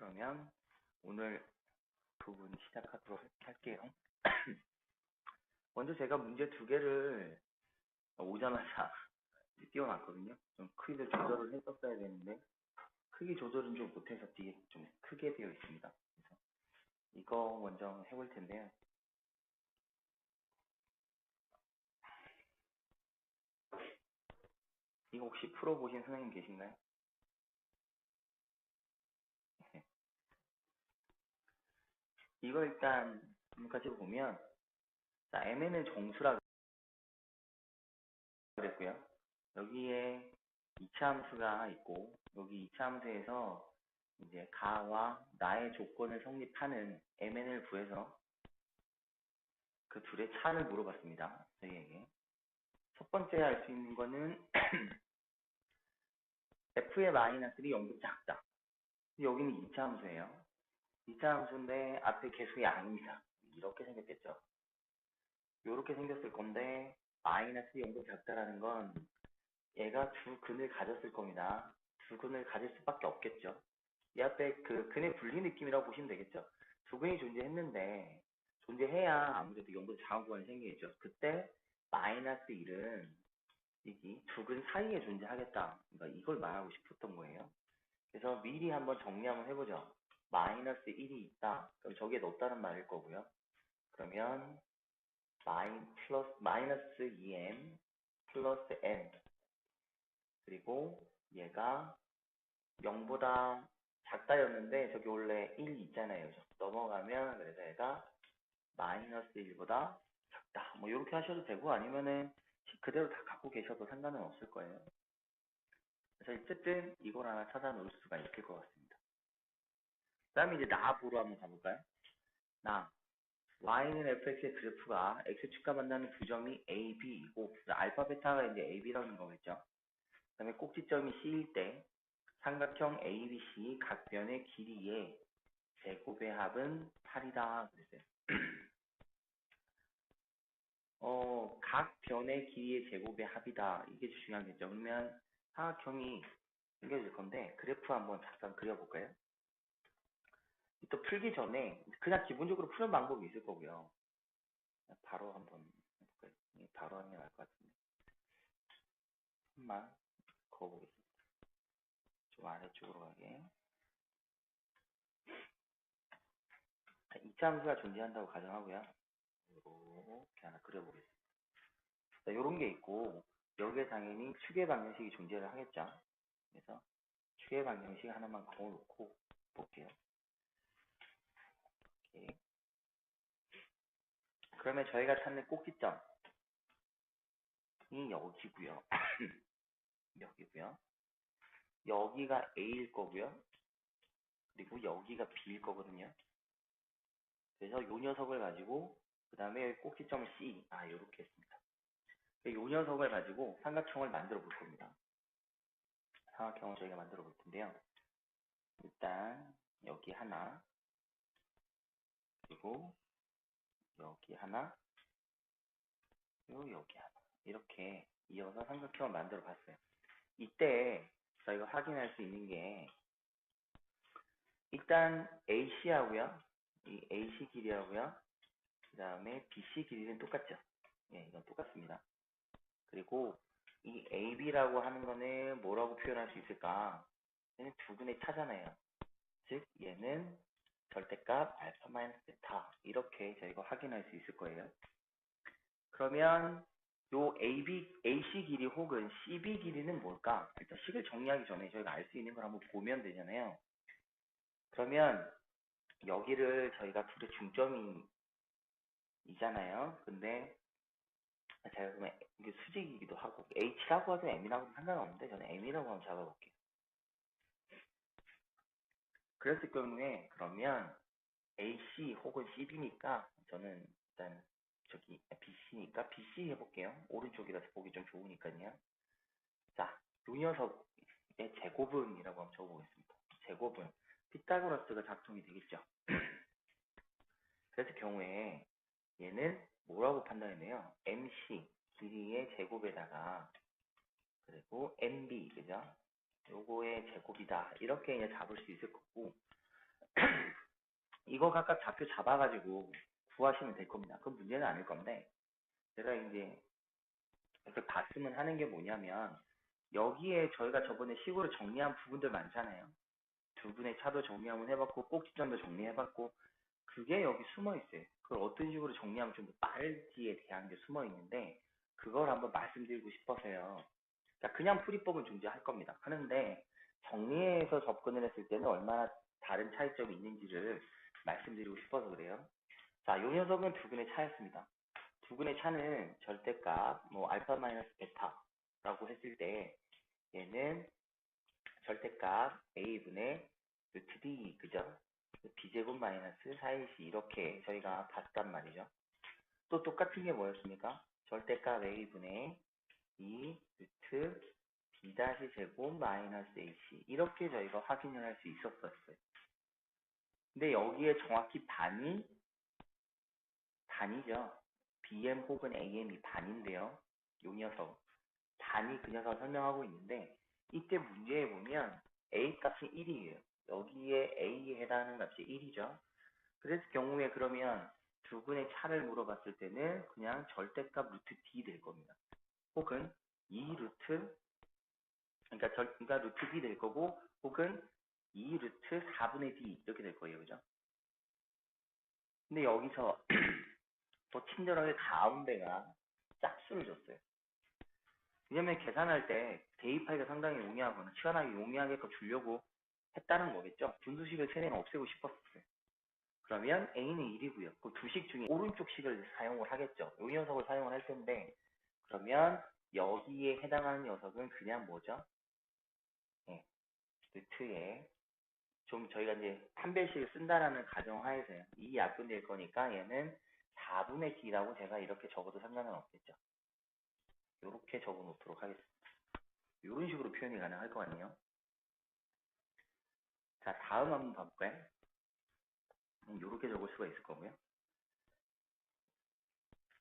그러면 오늘 부분 시작하도록 할게요. 먼저 제가 문제 두 개를 오자마자 띄워놨거든요. 좀 크기를 조절을 했었어야 되는데 크기 조절은 좀 못해서 뒤에 좀 크게 되어 있습니다. 그래서 이거 먼저 해볼 텐데요. 이거 혹시 풀어보신 선생님 계신가요? 이거 일단 같이 보면 자, mn은 정수라 그랬고요. 여기에 이차함수가 있고 여기 이차함수에서 이제 가와 나의 조건을 성립하는 mn을 구해서 그 둘의 차를 물어봤습니다. 저희에게. 첫 번째 할 수 있는 거는 f의 마이너스이 0보다 작다. 여기는 2차 함수예요. 2차 함수인데 앞에 계속이 아닙니다. 이렇게 생겼겠죠. 이렇게 생겼을 건데 마이너스 0보다 작다라는 건 얘가 두 근을 가졌을 겁니다. 두 근을 가질 수밖에 없겠죠. 이 앞에 그 근의 분리 느낌이라고 보시면 되겠죠. 두 근이 존재했는데 존재해야 아무래도 0보다 작은 구간이 생기겠죠. 그때 마이너스 1은 이 두 근 사이에 존재하겠다. 그러니까 이걸 말하고 싶었던 거예요. 그래서 미리 한번 정리 한번 해보죠. 마이너스 1이 있다. 그럼 저기에 넣었다는 말일 거고요. 그러면 마이너스 2m 플러스 n 그리고 얘가 0보다 작다였는데 저기 원래 1 있잖아요. 넘어가면 그래서 얘가 마이너스 1보다 작다. 뭐 이렇게 하셔도 되고 아니면은 그대로 다 갖고 계셔도 상관은 없을 거예요. 그래서 어쨌든 이걸 하나 찾아 놓을 수가 있을 것 같습니다. 그 다음에 이제 나보러 한번 가볼까요? 나 y는 fx의 그래프가 x축과 만나는 부점이 a, b이고 알파, 베타가 이제 a, b라는 거겠죠. 그 다음에 꼭지점이 c일 때 삼각형 ABC 각 변의 길이의 제곱의 합은 8이다 그랬어요. 각 변의 길이의 제곱의 합이다. 이게 중요하겠죠. 그러면 사각형이 생겨질 건데 그래프 한번 잠깐 그려볼까요? 또 풀기 전에 그냥 기본적으로 푸는 방법이 있을 거고요. 바로 한번 해볼까요? 바로 하는 게 나을 것 같은데. 한번 그어보겠습니다. 좀 아래쪽으로 가게. 이차 함수가 존재한다고 가정하고요. 이렇게 하나 그려보겠습니다. 이런 게 있고 여기에 당연히 축의 방정식이 존재를 하겠죠. 그래서 축의 방정식 하나만 그어놓고 볼게요. 이렇게. 그러면 저희가 찾는 꼭지점이 여기고요. 여기고요. 여기가 A일 거고요. 그리고 여기가 B일 거거든요. 그래서 요 녀석을 가지고 그 다음에 여기 꼭지점을 C 이렇게 했습니다. 요 녀석을 가지고 삼각형을 만들어 볼 겁니다. 삼각형을 저희가 만들어 볼 텐데요. 일단 여기 하나 그리고 여기 하나 그리고 여기 하나 이렇게 이어서 삼각형을 만들어 봤어요. 이때 저희가 확인할 수 있는 게 일단 AC하고요. 이 AC 길이하고요. 그 다음에 BC 길이는 똑같죠. 예, 이건 똑같습니다. 그리고 이 AB라고 하는 거는 뭐라고 표현할 수 있을까? 얘는 두 근의 차잖아요. 즉 얘는 절대값 알파 마이너스 베타 이렇게 저희가 확인할 수 있을 거예요. 그러면 요 AC 길이 혹은 CB 길이는 뭘까? 일단 식을 정리하기 전에 저희가 알 수 있는 걸 한번 보면 되잖아요. 그러면 여기를 저희가 둘의 중점이잖아요. 근데 제가 그러면 이게 수직이기도 하고 H라고 하든 M이라고 하든 상관없는데 저는 M이라고 한번 잡아볼게요. 그랬을 경우에 그러면 AC 혹은 CB니까 저는 일단 저기 BC니까 BC 해볼게요. 오른쪽이라서 보기 좀 좋으니까요. 자, 요 녀석의 제곱은이라고 한번 적어보겠습니다. 제곱은 피타고라스가 작동이 되겠죠. 그랬을 경우에 얘는 뭐라고 판단했네요. MC 길이의 제곱에다가 그리고 MB 그죠? 요거의 제곱이다. 이렇게 이제 잡을 수 있을 거고 이거 각각 좌표 잡아가지고 구하시면 될 겁니다. 그건 문제는 아닐 건데, 제가 이제 이렇게 봤으면 하는 게 뭐냐면, 여기에 저희가 저번에 식으로 정리한 부분들 많잖아요. 두 분의 차도 정리 한번 해봤고, 꼭지점도 정리해봤고, 그게 여기 숨어 있어요. 그걸 어떤 식으로 정리하면 좀 더 빠를지에 대한 게 숨어 있는데, 그걸 한번 말씀드리고 싶어서요. 그러니까 그냥 풀이법은 존재할 겁니다. 하는데, 정리해서 접근을 했을 때는 얼마나 다른 차이점이 있는지를 말씀드리고 싶어서 그래요. 자, 요 녀석은 두근의 차였습니다. 두근의 차는 절대값, 뭐, 알파 마이너스 베타라고 했을 때, 얘는 절대값 a분의 루트 d, 그죠? b제곱 마이너스 4ac 이렇게 저희가 봤단 말이죠. 또 똑같은 게 뭐였습니까? 절대값 a분의 2 루트 b 다시 제곱 마이너스 ac 이렇게 저희가 확인을 할 수 있었어요. 근데 여기에 정확히 반이죠. bm 혹은 am이 반인데요. 요 녀석 반이 그 녀석을 설명하고 있는데 이때 문제에 보면 a 값이 1이에요. 여기에 a에 해당하는 값이 1이죠. 그랬을 경우에 그러면 두근의 차를 물어봤을 때는 그냥 절대값 루트 d 될 겁니다. 혹은 2 루트 그러니까 루트 d 될 거고 혹은 2 루트 4분의 d 이렇게 될 거예요. 그죠? 근데 여기서 더 친절하게 가운데가 짝수를 줬어요. 왜냐면 계산할 때 대입하기가 상당히 용이하거나 시간하기 용이하게끔 주려고 했다는 거겠죠. 분수식을 최대한 없애고 싶었어요. 그러면 A는 1이고요. 그 두 식 중에 오른쪽 식을 사용을 하겠죠. 이 녀석을 사용을 할 텐데 그러면 여기에 해당하는 녀석은 그냥 뭐죠? 네, 루트에 좀 저희가 이제 판별식을 쓴다라는 가정하에서요. 이 약분될 거니까 얘는 4분의 D라고 제가 이렇게 적어도 상관은 없겠죠. 이렇게 적어 놓도록 하겠습니다. 이런 식으로 표현이 가능할 거 아니에요. 자, 다음 한번 봐볼까요? 이렇게 적을 수가 있을 거고요.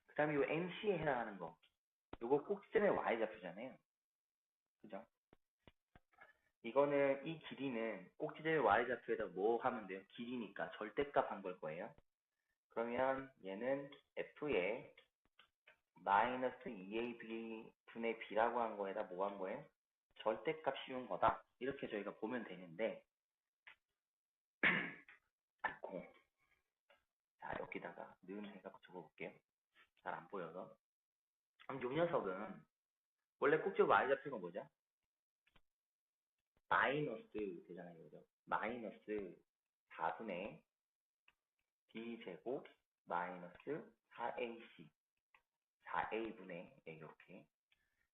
그 다음에 이 MC에 해당하는 거. 이거 꼭지점의 Y좌표잖아요. 그죠? 이거는, 이 길이는 꼭지점의 Y좌표에다 뭐 하면 돼요? 길이니까 절대값 한 걸 거예요. 그러면 얘는 F에 마이너스 2AB 분의 B라고 한 거에다 뭐 한 거예요? 절대값 씌운 거다. 이렇게 저희가 보면 되는데, 아이고. 자, 여기다가 는 해갖고 적어볼게요. 잘 안 보여서. 그럼 요 녀석은 원래 꼭지점 Y좌표가 뭐죠? 마이너스 되잖아요. 그죠? 마이너스 4분의 B제곱 마이너스 4AC 4A분의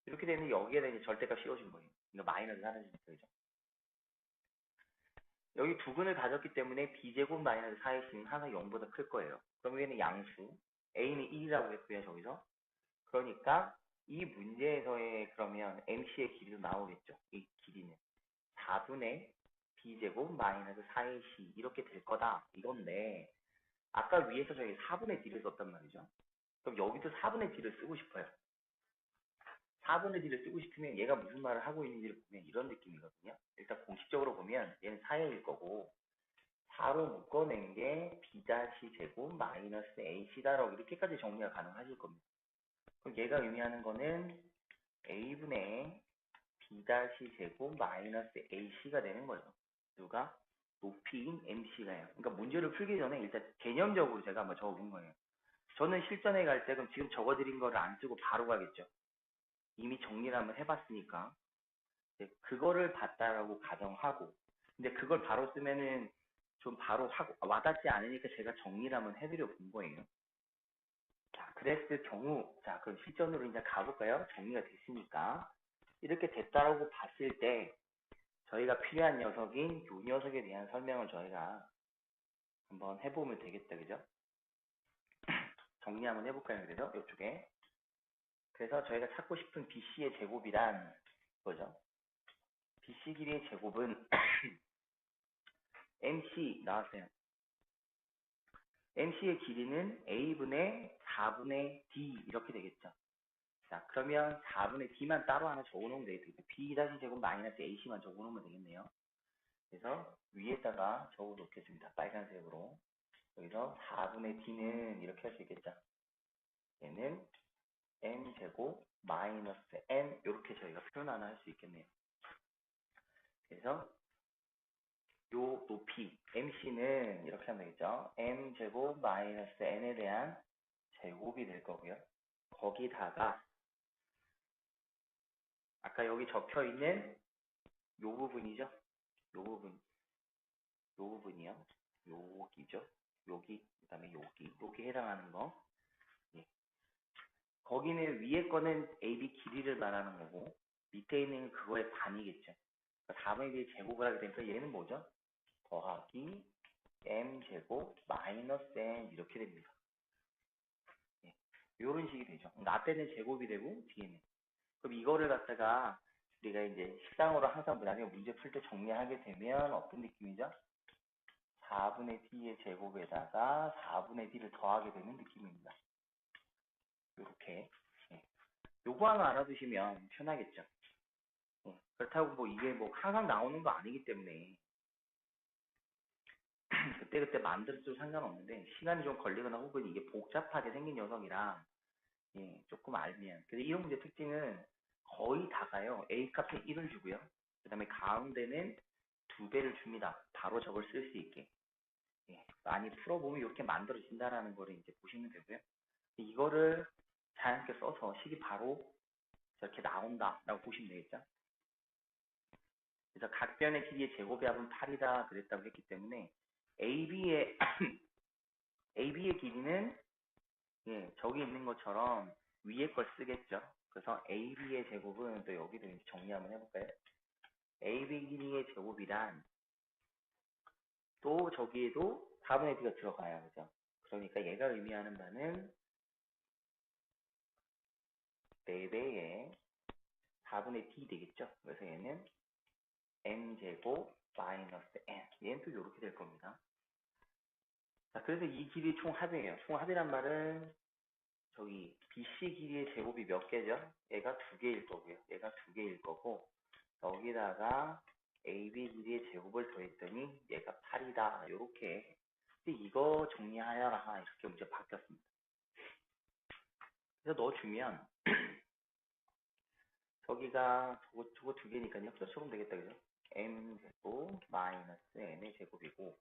이렇게 되면 여기에다 이제 절대값 씌워준 거예요. 그러니까 마이너스 사라지니까 그죠? 여기 두근을 가졌기 때문에 B제곱 마이너스 4AC는 항상 0보다 클 거예요. 그럼 얘는 양수 A는 1이라고 했고요. 저기서 그러니까 이 문제에서의 그러면 MC의 길이도 나오겠죠. 이 길이는 4분의 B제곱 마이너스 4AC 이렇게 될 거다 이건데 아까 위에서 저희 4분의 D를 썼단 말이죠. 그럼 여기도 4분의 D를 쓰고 싶어요. 4분의 D를 쓰고 싶으면 얘가 무슨 말을 하고 있는지를 보면 이런 느낌이거든요. 일단 공식적으로 보면 얘는 4일 거고 4로 묶어낸 게 B-제곱 마이너스 AC다라고 이렇게까지 정리가 가능하실 겁니다. 그럼 얘가 의미하는 거는 A분의 B-제곱 마이너스 AC가 되는 거죠. 누가? 높이인 MC가요. 그러니까 문제를 풀기 전에 일단 개념적으로 제가 한번 적어본 거예요. 저는 실전에 갈 때 그럼 지금 적어드린 거를 안 쓰고 바로 가겠죠. 이미 정리를 한번 해봤으니까. 그거를 봤다라고 가정하고 근데 그걸 바로 쓰면은 좀 바로 하고 와닿지 않으니까 제가 정리를 한번 해드려 본 거예요. 자, 그랬을 경우 자 그럼 실전으로 이제 가볼까요? 정리가 됐으니까 이렇게 됐다라고 봤을 때 저희가 필요한 녀석인 이 녀석에 대한 설명을 저희가 한번 해보면 되겠다, 그죠? 정리 한번 해볼까요? 그래서 이쪽에 그래서 저희가 찾고 싶은 BC의 제곱이란 뭐죠? BC 길이의 제곱은 MC 나왔어요. MC의 길이는 A분의 4분의 D 이렇게 되겠죠. 자, 그러면 4분의 D만 따로 하나 적어놓으면 되겠죠. B-제곱 마이너스 AC만 적어놓으면 되겠네요. 그래서 위에다가 적어 놓겠습니다. 빨간색으로. 여기서 4분의 d는 이렇게 할 수 있겠죠. 얘는 m제곱 마이너스 n 이렇게 저희가 표현 하나 할 수 있겠네요. 그래서 요 높이 mc는 이렇게 하면 되겠죠. m제곱 마이너스 n에 대한 제곱이 될 거고요. 거기다가 아까 여기 적혀 있는 요 부분이죠. 요 부분이요. 여기죠. 여기 그다음에 여기 해당하는 거. 예. 거기는 위에 거는 AB 길이를 말하는 거고 밑에 있는 그거의 반이겠죠. 그러니까 4분의 1의 제곱을 하게 되니까 얘는 뭐죠? 더하기 m제곱 마이너스 n 이렇게 됩니다. 예. 이런 식이 되죠. 그러니까 앞에는 제곱이 되고 뒤에는. 그럼 이거를 갖다가 우리가 이제 식상으로 항상 나중에 문제 풀 때 정리하게 되면 어떤 느낌이죠? 4분의 d의 제곱에다가 4분의 d를 더하게 되는 느낌입니다. 이렇게. 예. 요거 하나 알아두시면 편하겠죠. 예. 그렇다고 뭐 이게 뭐 항상 나오는 거 아니기 때문에 그때그때 만들어도 상관없는데 시간이 좀 걸리거나 혹은 이게 복잡하게 생긴 녀석이라 예, 조금 알면. 근데 이런 문제 특징은 거의 다가요. A 값은 1을 주고요. 그 다음에 가운데는 2배를 줍니다. 바로 저걸 쓸 수 있게. 예, 많이 풀어보면 이렇게 만들어진다라는 거를 이제 보시면 되고요. 이거를 자연스럽게 써서 식이 바로 저렇게 나온다라고 보시면 되겠죠. 그래서 각 변의 길이의 제곱의 합은 8이다 그랬다고 했기 때문에 AB의 AB의 길이는 예, 저기 있는 것처럼 위에 걸 쓰겠죠. 그래서 AB의 제곱은 또 여기도 이제 정리 한번 해볼까요? AB 길이의 제곱이란 또 저기에도 4분의 D가 들어가요. 그죠? 그러니까 얘가 의미하는 바는 4배의 4분의 D 되겠죠? 그래서 얘는 M제곱 마이너스 N. 얘는 또 이렇게 될 겁니다. 자, 그래서 이 길이 총합이에요. 총합이란 말은 저기 BC 길이의 제곱이 몇 개죠? 얘가 2개일 거고요. 얘가 2개일 거고 여기다가 AB 길이의 제곱을 더했더니 얘가 8이다. 요렇게. 근데 이거 정리하여라. 이렇게 문제 바뀌었습니다. 그래서 넣어주면 저기가 저거 2개니까요. 합쳐주면 되겠다. 그죠? m제곱 마이너스 n의 제곱이고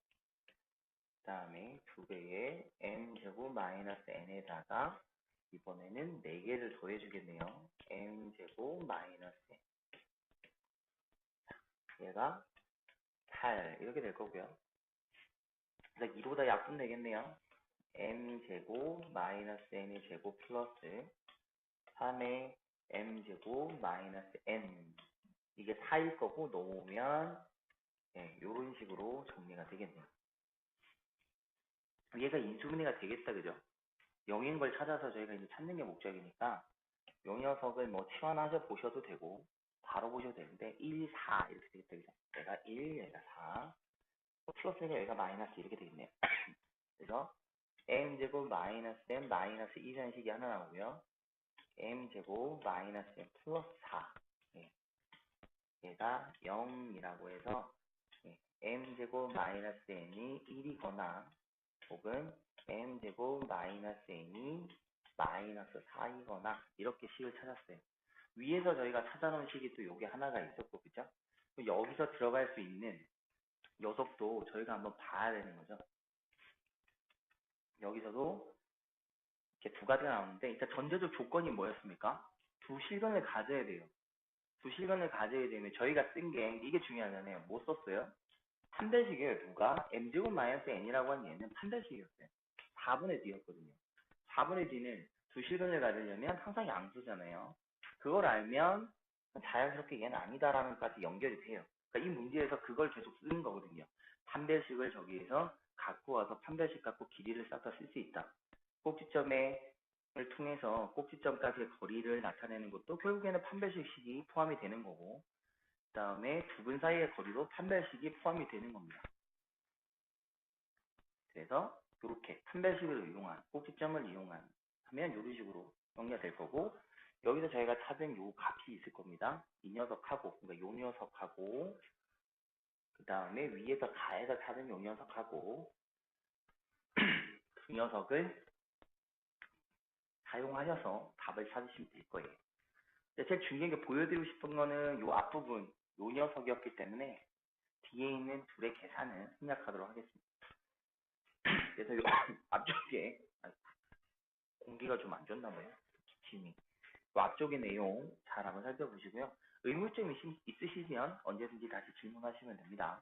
그 다음에 2배의 m제곱 마이너스 n에다가 이번에는 4개를 더해주겠네요. m제곱 마이너스 n. 얘가 8 이렇게 될 거고요. 그래서 2보다 약분 되겠네요. m제곱 마이너스 n의 제곱 플러스 3의 m제곱 마이너스 n. 이게 4일 거고 넣으면 예, 이런 식으로 정리가 되겠네요. 얘가 인수분해가 되겠다, 그죠? 0인 걸 찾아서 저희가 이제 찾는 게 목적이니까 요 녀석을 뭐 치환하셔 보셔도 되고 바로 보셔도 되는데 1, 4 이렇게 되겠다, 그죠? 얘가 1, 얘가 4 플러스가 얘가 마이너스 이렇게 되겠네요. 그래서 m제곱 마이너스 m 마이너스 2라는 식이 하나 나오고요. m제곱 마이너스 m 플러스 4 예. 얘가 0이라고 해서 예. m제곱 마이너스 n이 1이거나 혹은 m제곱 마이너스 n이 마이너스 4이거나 이렇게 식을 찾았어요. 위에서 저희가 찾아놓은 식이 또 요게 하나가 있었고 그죠? 여기서 들어갈 수 있는 녀석도 저희가 한번 봐야 되는 거죠. 여기서도 이렇게 두 가지가 나오는데 일단 전제적 조건이 뭐였습니까? 두 실근을 가져야 돼요. 두 실근을 가져야 되면 저희가 쓴 게 이게 중요하잖아요. 뭐 썼어요? 판별식이에요. 누가? m제곱 마이너스 n이라고 한 얘는 판별식이었어요. 4분의 d였거든요. 4분의 d는 두 실근을 가지려면 항상 양수잖아요. 그걸 알면 자연스럽게 얘는 아니다라는 것까지 연결이 돼요. 그러니까 이 문제에서 그걸 계속 쓰는 거거든요. 판별식을 저기에서 갖고 와서 판별식 갖고 길이를 쌓아서 쓸 수 있다. 꼭지점을 통해서 꼭지점까지의 거리를 나타내는 것도 결국에는 판별식이 포함이 되는 거고 그 다음에 두 분 사이의 거리도 판별식이 포함이 되는 겁니다. 그래서 이렇게 판별식을 이용한 꼭지점을 이용한 하면 이런 식으로 정리가 될 거고 여기서 저희가 찾은 요 값이 있을 겁니다. 이 녀석하고 그러니까 요 녀석하고 그 다음에 위에서 가에서 찾은 요 녀석하고 그 녀석을 사용하셔서 답을 찾으시면 될 거예요. 제일 중요한 게 보여드리고 싶은 거는 요 앞부분, 요 녀석이었기 때문에 뒤에 있는 둘의 계산은 생략하도록 하겠습니다. 그래서 요 앞쪽에 공기가 좀 안 좋나 봐요. 기침이. 요 앞쪽의 내용 잘 한번 살펴보시고요. 의문점이 있으시면 언제든지 다시 질문하시면 됩니다.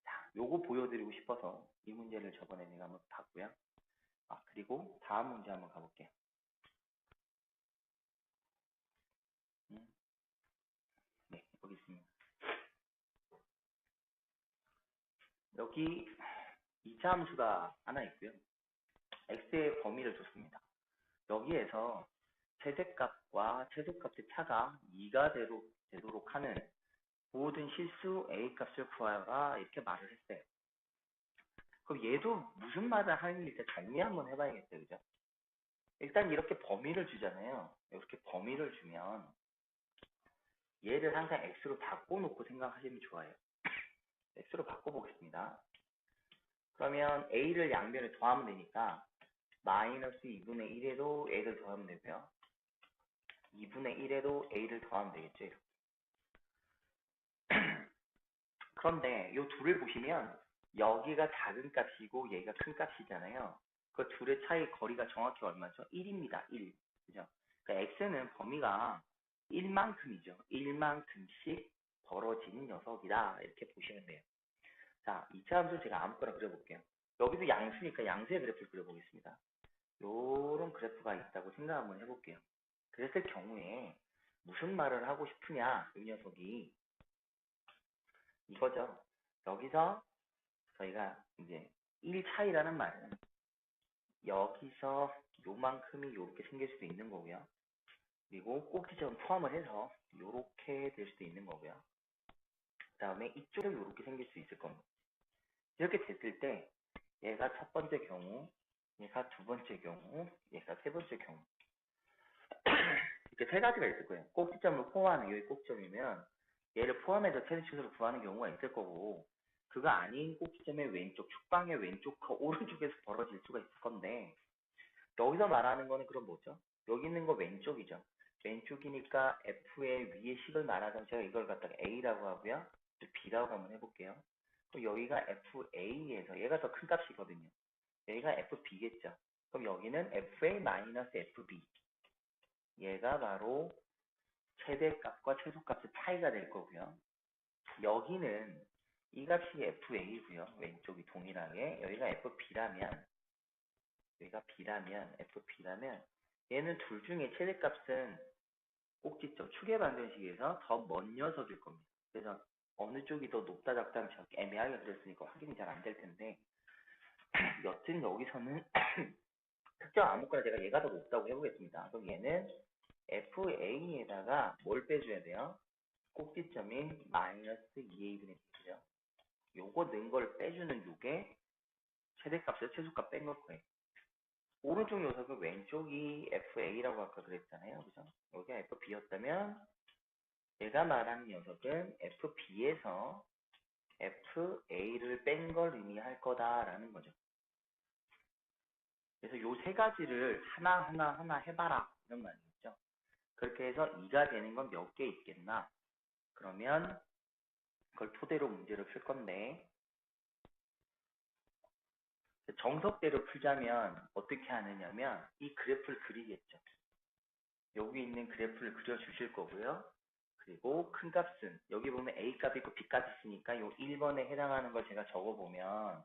자, 요거 보여드리고 싶어서 이 문제를 저번에 내가 한번 봤고요. 그리고 다음 문제 한번 가볼게요. 네, 여기 있습니다. 여기 2차 함수가 하나 있고요. x의 범위를 줬습니다. 여기에서 최대값과 최소값의 차가 2가 되도록 하는 모든 실수 a 값을 구하라 이렇게 말을 했어요. 그럼 얘도 무슨 말을 하는지 일단 정리 한번 해봐야겠어요. 그죠? 일단 이렇게 범위를 주잖아요. 이렇게 범위를 주면 얘를 항상 x로 바꿔놓고 생각하시면 좋아요. x로 바꿔보겠습니다. 그러면 a를 양변에 더하면 되니까 마이너스 2분의 1에도 a를 더하면 되고요. 2분의 1에도 a를 더하면 되겠죠. 이렇게. 그런데 이 둘을 보시면 여기가 작은 값이고 얘가 큰 값이잖아요. 그 둘의 차이 거리가 정확히 얼마죠? 1입니다. 1. 그죠? 그러니까 x는 범위가 1만큼이죠. 1만큼씩 벌어지는 녀석이다. 이렇게 보시면 돼요. 자, 2차 함수 제가 아무거나 그려볼게요. 여기도 양수니까 양수의 그래프를 그려보겠습니다. 요런 그래프가 있다고 생각 한번 해볼게요. 그랬을 경우에 무슨 말을 하고 싶으냐, 이 녀석이 이거죠. 여기서 저희가 이제 1 차이라는 말은 여기서 요만큼이 요렇게 생길 수도 있는 거고요. 그리고 꼭지점 포함을 해서 요렇게 될 수도 있는 거고요. 그 다음에 이쪽에 요렇게 생길 수 있을 겁니다. 이렇게 됐을 때 얘가 첫 번째 경우, 얘가 두 번째 경우, 얘가 세 번째 경우 이렇게 세 가지가 있을 거예요. 꼭지점을 포함하는 여기 꼭지점이면 얘를 포함해서 최대치수를 구하는 경우가 있을 거고 그거 아닌 꼭지점의 왼쪽, 축방의 왼쪽과 오른쪽에서 벌어질 수가 있을 건데 여기서 말하는 거는 그럼 뭐죠? 여기 있는 거 왼쪽이죠. 왼쪽이니까 F의 위의 식을 말하자면 제가 이걸 갖다가 A라고 하고요. 또 B라고 한번 해볼게요. 그럼 여기가 FA에서 얘가 더 큰 값이거든요. 여기가 FB겠죠. 그럼 여기는 FA-FB 얘가 바로 최대값과 최소값의 차이가 될 거고요. 여기는 이 값이 FA고요. 왼쪽이 동일하게 여기가 FB라면 여기가 B라면 FB라면 얘는 둘 중에 최대값은 꼭지점 축의 방정식에서 더 먼 녀석일 겁니다. 그래서 어느 쪽이 더 높다 작다 하면 저렇게 애매하게 그렸으니까 확인이 잘 안 될 텐데 여튼 여기서는 특정 아무거나 제가 얘가 더 높다고 해보겠습니다. 그럼 얘는 FA에다가 뭘 빼줘야 돼요? 꼭지점인 마이너스 2a분의 b죠. 요거 넣은 걸 빼주는 요게 최대값에서 최소값 뺀 걸 거예요. 오른쪽 녀석은 왼쪽이 FA라고 아까 그랬잖아요. 그죠? 여기가 FB였다면 얘가 말하는 녀석은 FB에서 FA를 뺀 걸 의미할 거다라는 거죠. 그래서 요 세 가지를 하나 해봐라 이런 말이겠죠. 그렇게 해서 2가 되는 건 몇 개 있겠나? 그러면 그걸 토대로 문제를 풀 건데 정석대로 풀자면 어떻게 하느냐면 이 그래프를 그리겠죠. 여기 있는 그래프를 그려주실 거고요. 그리고 큰 값은 여기 보면 A값이 있고 B값이 있으니까 요 1번에 해당하는 걸 제가 적어보면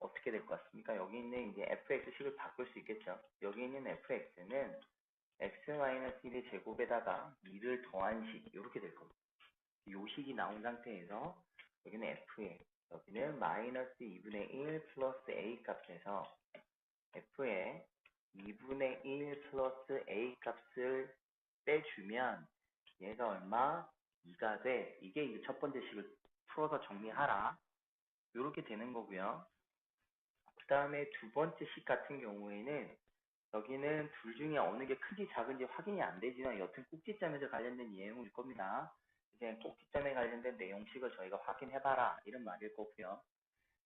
어떻게 될 것 같습니까? 여기 있는 이제 fx식을 바꿀 수 있겠죠. 여기 있는 fx는 x-1의 제곱에다가 2를 더한 식 이렇게 될 겁니다. 요 식이 나온 상태에서 여기는 f에 여기는 마이너스 2분의 1 플러스 a 값에서 f에 2분의 1 플러스 a 값을 빼주면 얘가 얼마? 2가 돼. 이게 이제 첫 번째 식을 풀어서 정리하라. 이렇게 되는 거고요. 그 다음에 두 번째 식 같은 경우에는 여기는 둘 중에 어느 게 큰지 작은지 확인이 안 되지만 여튼 꼭지점에서 관련된 내용일 겁니다. 이제 꼭지점에 관련된 내용식을 저희가 확인해봐라 이런 말일 거고요.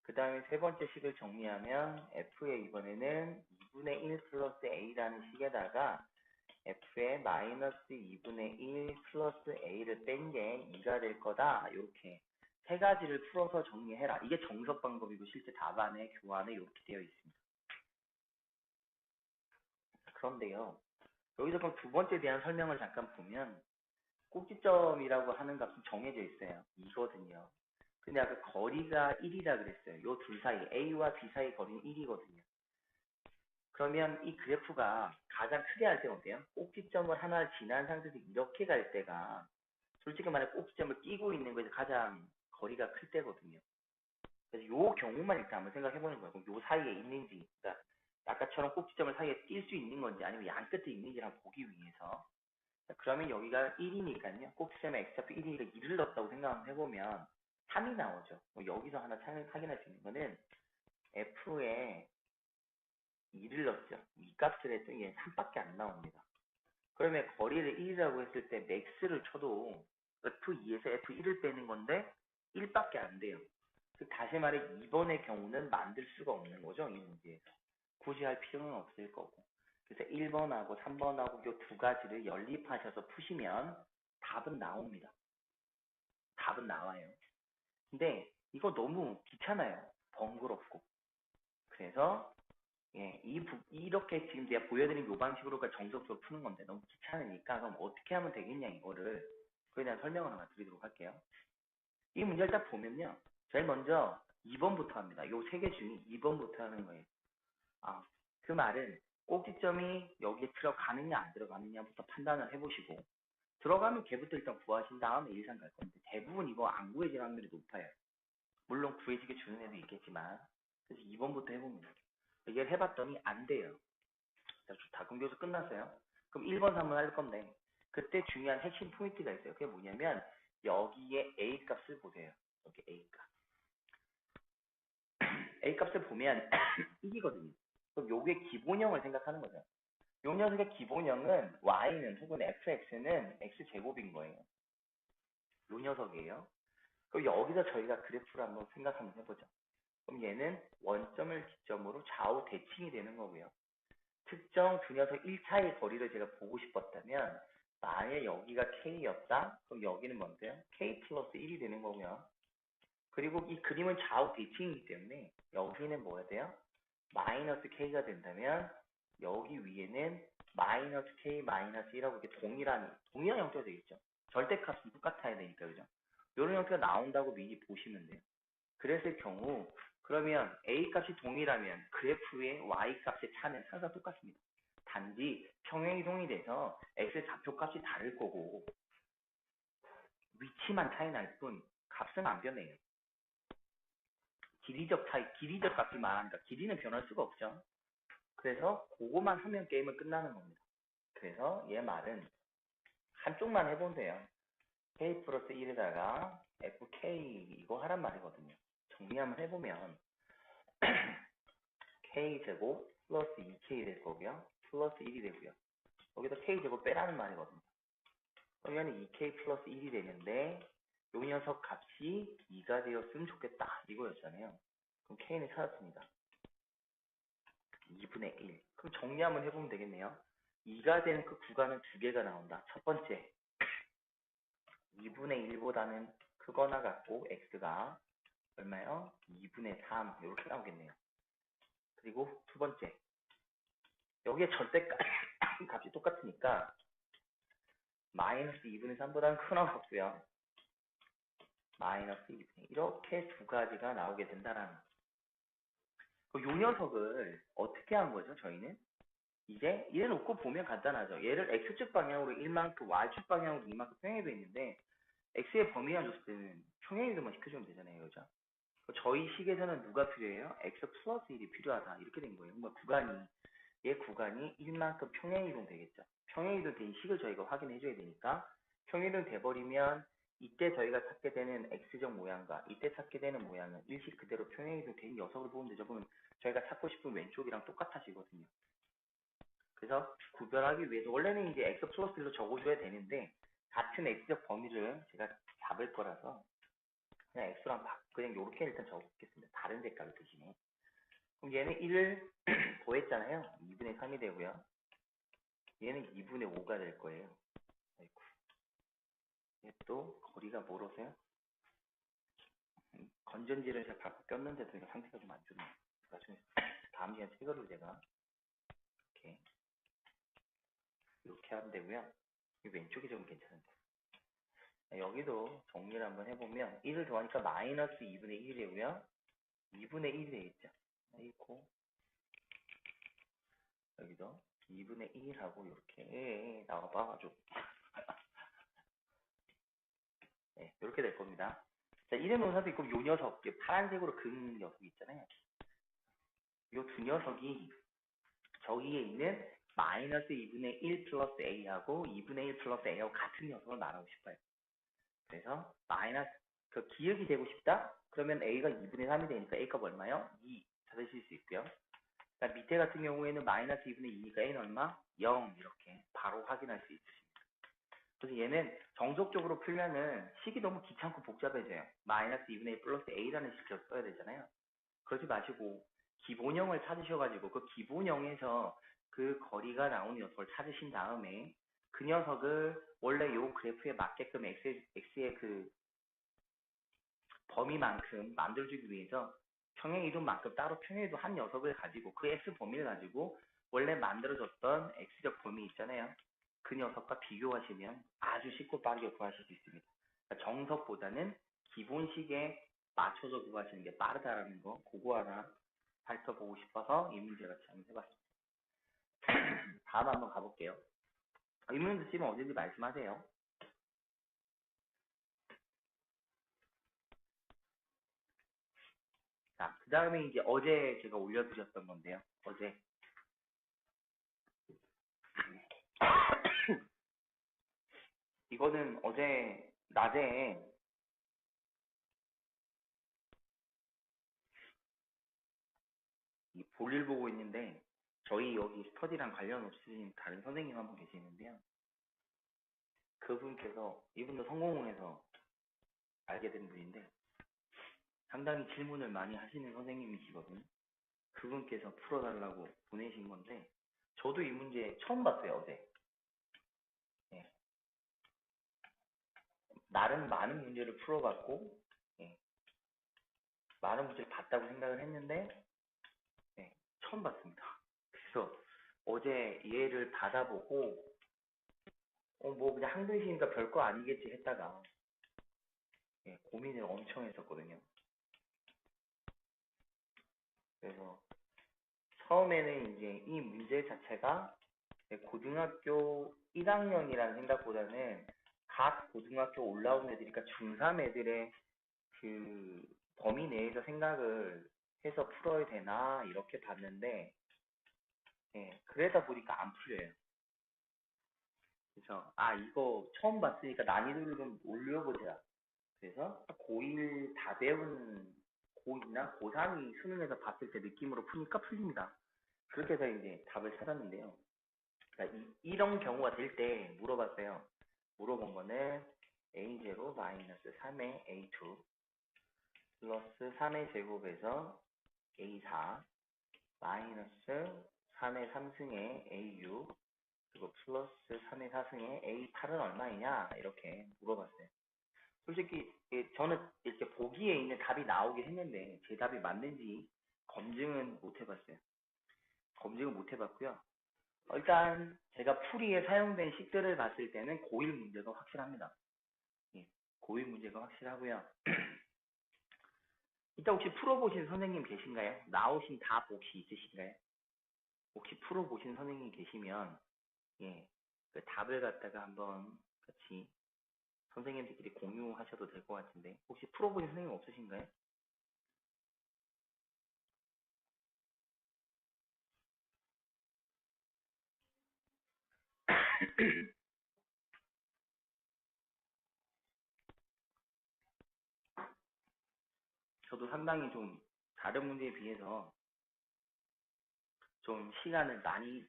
그 다음에 세 번째 식을 정리하면 f의 이번에는 2분의 1 플러스 a라는 식에다가 f의 마이너스 2분의 1 플러스 a를 뺀 게 2가 될 거다. 이렇게 세 가지를 풀어서 정리해라. 이게 정석 방법이고 실제 답안에 교환에 이렇게 되어 있습니다. 그런데요. 여기서 그럼 두 번째에 대한 설명을 잠깐 보면 꼭지점이라고 하는 값은 정해져 있어요. 2거든요. 근데 아까 거리가 1이라 그랬어요. 요 둘 사이, A와 B 사이 거리는 1이거든요. 그러면 이 그래프가 가장 크게 할 때는 어때요? 꼭지점을 하나 지난 상태에서 이렇게 갈 때가 솔직히 말해 꼭지점을 끼고 있는 것이 가장 거리가 클 때거든요. 그래서 요 경우만 일단 한번 생각해보는 거예요. 그럼 요 사이에 있는지, 그러니까 아까처럼 꼭지점을 사이에 낄 수 있는 건지 아니면 양 끝에 있는지를 한번 보기 위해서. 그러면 여기가 1이니까요. 꼭지점에 x좌표 1이니까 2를 넣었다고 생각을 해보면 3이 나오죠. 여기서 하나 확인할 수 있는 거는 f에 2를 넣었죠. 이 값을 했더니 얘는 3밖에 안 나옵니다. 그러면 거리를 1이라고 했을 때 max를 쳐도 f2에서 f1을 빼는 건데 1밖에 안 돼요. 즉 다시 말해 2번의 경우는 만들 수가 없는 거죠. 이 문제에서. 굳이 할 필요는 없을 거고. 그래서 1번하고 3번하고 이 두 가지를 연립하셔서 푸시면 답은 나옵니다. 답은 나와요. 근데 이거 너무 귀찮아요. 번거롭고. 그래서 예, 이렇게 지금 제가 보여드린 요 방식으로가 정석적으로 푸는 건데 너무 귀찮으니까 그럼 어떻게 하면 되겠냐 이거를 그에 대한 설명을 하나 드리도록 할게요. 이 문제를 딱 보면요. 제일 먼저 2번부터 합니다. 요 세 개 중에 2번부터 하는 거예요. 아, 그 말은 꼭지점이 여기에 들어가느냐 안 들어가느냐부터 판단을 해보시고 들어가면 걔부터 일단 구하신 다음에 일산 갈 건데 대부분 이거 안 구해질 확률이 높아요. 물론 구해지게 주는 애도 있겠지만 그래서 2번부터 해봅니다. 이걸 해봤더니 안 돼요. 자, 좋다. 그럼 여기서 끝났어요. 그럼 1번, 3번 할 건데 그때 중요한 핵심 포인트가 있어요. 그게 뭐냐면 여기에 A 값을 보세요. 여기 A 값. A 값을 보면 1이거든요. 그럼 요게 기본형을 생각하는 거죠. 요 녀석의 기본형은 y는 혹은 fx는 x제곱인 거예요. 요 녀석이에요. 그럼 여기서 저희가 그래프를 한번 생각 한번 해보죠. 그럼 얘는 원점을 기점으로 좌우 대칭이 되는 거고요. 특정 두 녀석 1차의 거리를 제가 보고 싶었다면 만약 여기가 k였다? 그럼 여기는 뭔데요? k 플러스 1이 되는 거고요. 그리고 이 그림은 좌우 대칭이기 때문에 여기는 뭐야 돼요? 마이너스 k가 된다면 여기 위에는 마이너스 k 마이너스 1하고 이렇게 동일한 형태가 되겠죠. 절대값은 똑같아야 되니까 그죠? 이런 형태가 나온다고 미리 보시면 돼요. 그랬을 경우 그러면 a 값이 동일하면 그래프의 y 값의 차는 항상 똑같습니다. 단지 평행이동이 돼서 x의 좌표값이 다를 거고 위치만 차이 날 뿐 값은 안 변해요. 길이적 차이, 길이적 값이 많으니까 길이는 변할 수가 없죠. 그래서 그거만 하면 게임은 끝나는 겁니다. 그래서 얘 말은 한쪽만 해본대요. k 플러스 1에다가 fk 이거 하란 말이거든요. 정리 한번 해보면 k제곱 플러스 2k 될 거고요. 플러스 1이 되고요. 여기다 k제곱 빼라는 말이거든요. 그러면 2k 플러스 1이 되는데 요 녀석 값이 2가 되었으면 좋겠다 이거였잖아요. 그럼 k는 찾았습니다. 2분의 1. 그럼 정리 한번 해보면 되겠네요. 2가 되는 그 구간은 두 개가 나온다. 첫 번째 2분의 1보다는 크거나 같고 x가 얼마요? 2분의 3 이렇게 나오겠네요. 그리고 두 번째 여기에 절대값 값이 똑같으니까 마이너스 2분의 3보다는 크거나 같고요. 마이너스 2분의 이렇게 두 가지가 나오게 된다라는 요 녀석을 어떻게 한 거죠? 저희는 이제 이래 놓고 보면 간단하죠. 얘를 x축 방향으로 1만큼 y축 방향으로 2만큼 평행해도 있는데 x의 범위만 줬을 때는 평행이동만 시켜주면 되잖아요. 그죠? 저희 식에서는 누가 필요해요? x 플러스 1이 필요하다. 이렇게 된 거예요. 그러니까 얘 구간이 1만큼 평행이동 되겠죠. 평행이동 된 식을 저희가 확인해 줘야 되니까 평행이동 돼버리면 이때 저희가 찾게 되는 x적 모양과 이때 찾게 되는 모양은 일식 그대로 평행이동 된 녀석을 보면 되죠. 그러면 저희가 찾고 싶은 왼쪽이랑 똑같아지거든요. 그래서 구별하기 위해서 원래는 이제 x 플러스 1로 적어줘야 되는데 같은 x적 범위를 제가 잡을 거라서 그냥 x랑 그냥 요렇게 일단 적겠습니다. 다른 색깔을 대신에. 그럼 얘는 1을 더했잖아요. 2분의 3이 되고요. 얘는 2분의 5가 될 거예요. 아이고. 얘 또 거리가 멀어서요. 건전지를 제가 바꿔 꼈는데도 이거 상태가 좀 안 좋네요. 나중에 다음 시간 새 거를 제가 이렇게 하면 되고요. 이 왼쪽이 좀 괜찮은데. 여기도 정리를 한번 해보면 1을 더하니까 마이너스 2분의 1이 되고요. 2분의 1이 되겠죠. 아이고. 여기도 2분의 1하고 이렇게 나와봐 아주. 네, 이렇게 될 겁니다. 자, 이름 논사도 있고 요 녀석, 파란색으로 그은 녀석이 있잖아요. 요 두 녀석이 저기에 있는 마이너스 2분의 1 플러스 a하고 2분의 1 플러스 a하고 같은 녀석을 말하고 싶어요. 그래서 마이너스 그 기억이 되고 싶다? 그러면 a가 2분의 3이 되니까 a 값 얼마요? 2 찾으실 수 있고요. 그러니까 밑에 같은 경우에는 마이너스 2분의 2니까 a는 얼마? 0 이렇게 바로 확인할 수 있으십니다. 그래서 얘는 정석적으로 풀면은 식이 너무 귀찮고 복잡해져요. 마이너스 2분의 1 플러스 a라는 식을 써야 되잖아요. 그러지 마시고 기본형을 찾으셔가지고 그 기본형에서 그 거리가 나오는 녀석을 찾으신 다음에 그 녀석을 원래 요 그래프에 맞게끔 x의 그 범위만큼 만들어주기 위해서 평행이동만큼 따로 평행이동 한 녀석을 가지고 그 x 범위를 가지고 원래 만들어졌던 x적 범위 있잖아요. 그 녀석과 비교하시면 아주 쉽고 빠르게 구하실 수 있습니다. 그러니까 정석보다는 기본식에 맞춰서 구하시는 게 빠르다라는 거 그거 하나 살펴보고 싶어서 이 문제 같이 한번 해봤습니다. 다음 한번 가볼게요. 이 문제 쓰시면 어딘지 말씀하세요. 자, 그 다음에 이제 어제 제가 올려드렸던 건데요. 어제. 이거는 어제 낮에 이 볼일 보고 있는데 저희 여기 스터디랑 관련 없으신 다른 선생님 한 분 계시는데요. 그분께서 이분도 성공회에서 알게 된 분인데 상당히 질문을 많이 하시는 선생님이시거든요. 그분께서 풀어달라고 보내신 건데 저도 이 문제 처음 봤어요. 어제. 예. 나름 많은 문제를 풀어봤고 예. 많은 문제를 봤다고 생각을 했는데 예. 처음 봤습니다. 그래서 어제 얘를 받아보고 뭐 그냥 한글씨니까 별거 아니겠지 했다가 예. 고민을 엄청 했었거든요. 그래서 처음에는 이제 이 문제 자체가 고등학교 1학년이라는 생각보다는 각 고등학교 올라온 애들이, 그러니까 중3 애들의 그 범위 내에서 생각을 해서 풀어야 되나 이렇게 봤는데 예, 그러다 보니까 안 풀려요. 그래서 이거 처음 봤으니까 난이도를 좀 올려보자. 그래서 고1 다 배운 고2나 고3이 수능에서 봤을 때 느낌으로 푸니까 풀립니다. 그렇게 해서 이제 답을 찾았는데요. 그러니까 이런 경우가 될 때 물어봤어요. 물어본 거는 a0 마이너스 3의 a2 플러스 3의 제곱에서 a4 마이너스 3의 3승의 a6 그리고 플러스 3의 4승의 a8은 얼마이냐 이렇게 물어봤어요. 솔직히 저는 이렇게 보기에 있는 답이 나오긴 했는데 제 답이 맞는지 검증은 못 해봤어요. 검증은 못 해봤고요. 일단 제가 풀이에 사용된 식들을 봤을 때는 고1 문제가 확실합니다. 예, 고1 문제가 확실하고요. 일단 혹시 풀어보신 선생님 계신가요? 나오신 답 혹시 있으신가요? 혹시 풀어보신 선생님 계시면 예, 그 답을 갖다가 한번 같이 선생님들끼리 공유하셔도 될 것 같은데 혹시 풀어보신 선생님 없으신가요? 저도 상당히 좀 다른 문제에 비해서 좀 시간을 많이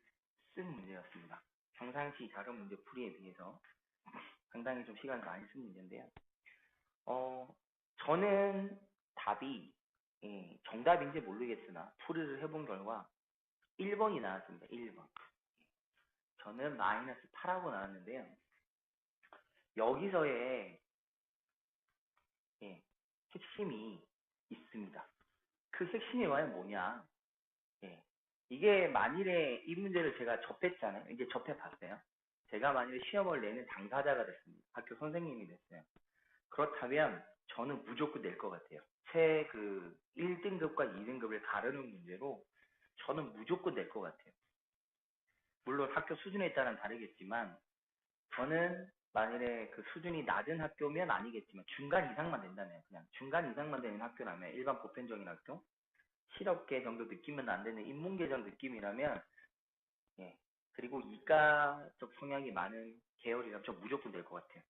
쓴 문제였습니다. 평상시 다른 문제 풀이에 비해서 상당히 좀 시간을 많이 쓰는 문제인데요. 저는 답이 정답인지 모르겠으나 풀이를 해본 결과 1번이 나왔습니다. 1번. 저는 마이너스 8하고 나왔는데요. 여기서의 핵심이 있습니다. 그 핵심이 과연 뭐냐? 이게 만일에 이 문제를 제가 접했잖아요. 이제 접해봤어요. 제가 만일에 시험을 내는 당사자가 됐습니다. 학교 선생님이 됐어요. 그렇다면 저는 무조건 낼 것 같아요. 제 그 1등급과 2등급을 가르는 문제로 저는 무조건 낼 것 같아요. 물론 학교 수준에 따라 다르겠지만 저는 만일에 그 수준이 낮은 학교면 아니겠지만 중간 이상만 된다면 그냥 중간 이상만 되는 학교라면 일반 보편적인 학교 실업계 정도 느끼면 안 되는 인문계정 느낌이라면 그리고 이과적 성향이 많은 계열이라면 저 무조건 낼 것 같아요.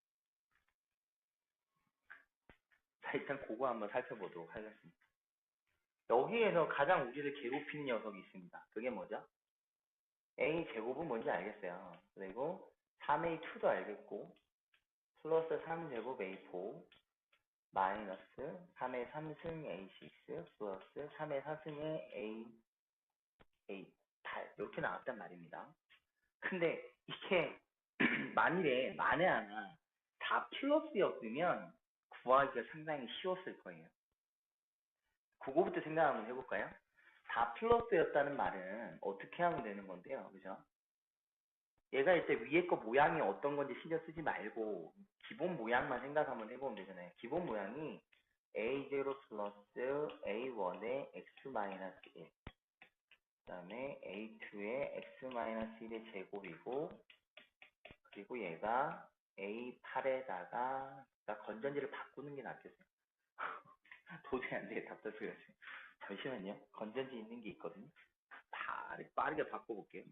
자, 일단 그거 한번 살펴보도록 하겠습니다. 여기에서 가장 우리를 괴롭히는 녀석이 있습니다. 그게 뭐죠? A 제곱은 뭔지 알겠어요. 그리고 3A2도 알겠고 플러스 3제곱 A4 마이너스 3의 3승 A6 플러스 3의 4승의 A8 이렇게 나왔단 말입니다. 근데 이게 만에 하나 다 플러스였으면 구하기가 상당히 쉬웠을 거예요. 그거부터 생각 한번 해볼까요? 다 플러스였다는 말은 어떻게 하면 되는 건데요. 그죠? 얘가 일단 위에 거 모양이 어떤 건지 신경 쓰지 말고 기본 모양만 생각 한번 해보면 되잖아요. 기본 모양이 A0 플러스 A1의 X-1 그 다음에 A2의 X-1의 제곱이고 그리고 얘가 A8에다가 건전지를 바꾸는 게 낫겠어요. 도저히 안 되게 답답해가지고 잠시만요. 건전지 있는 게 있거든요. 빠르게 바꿔볼게요.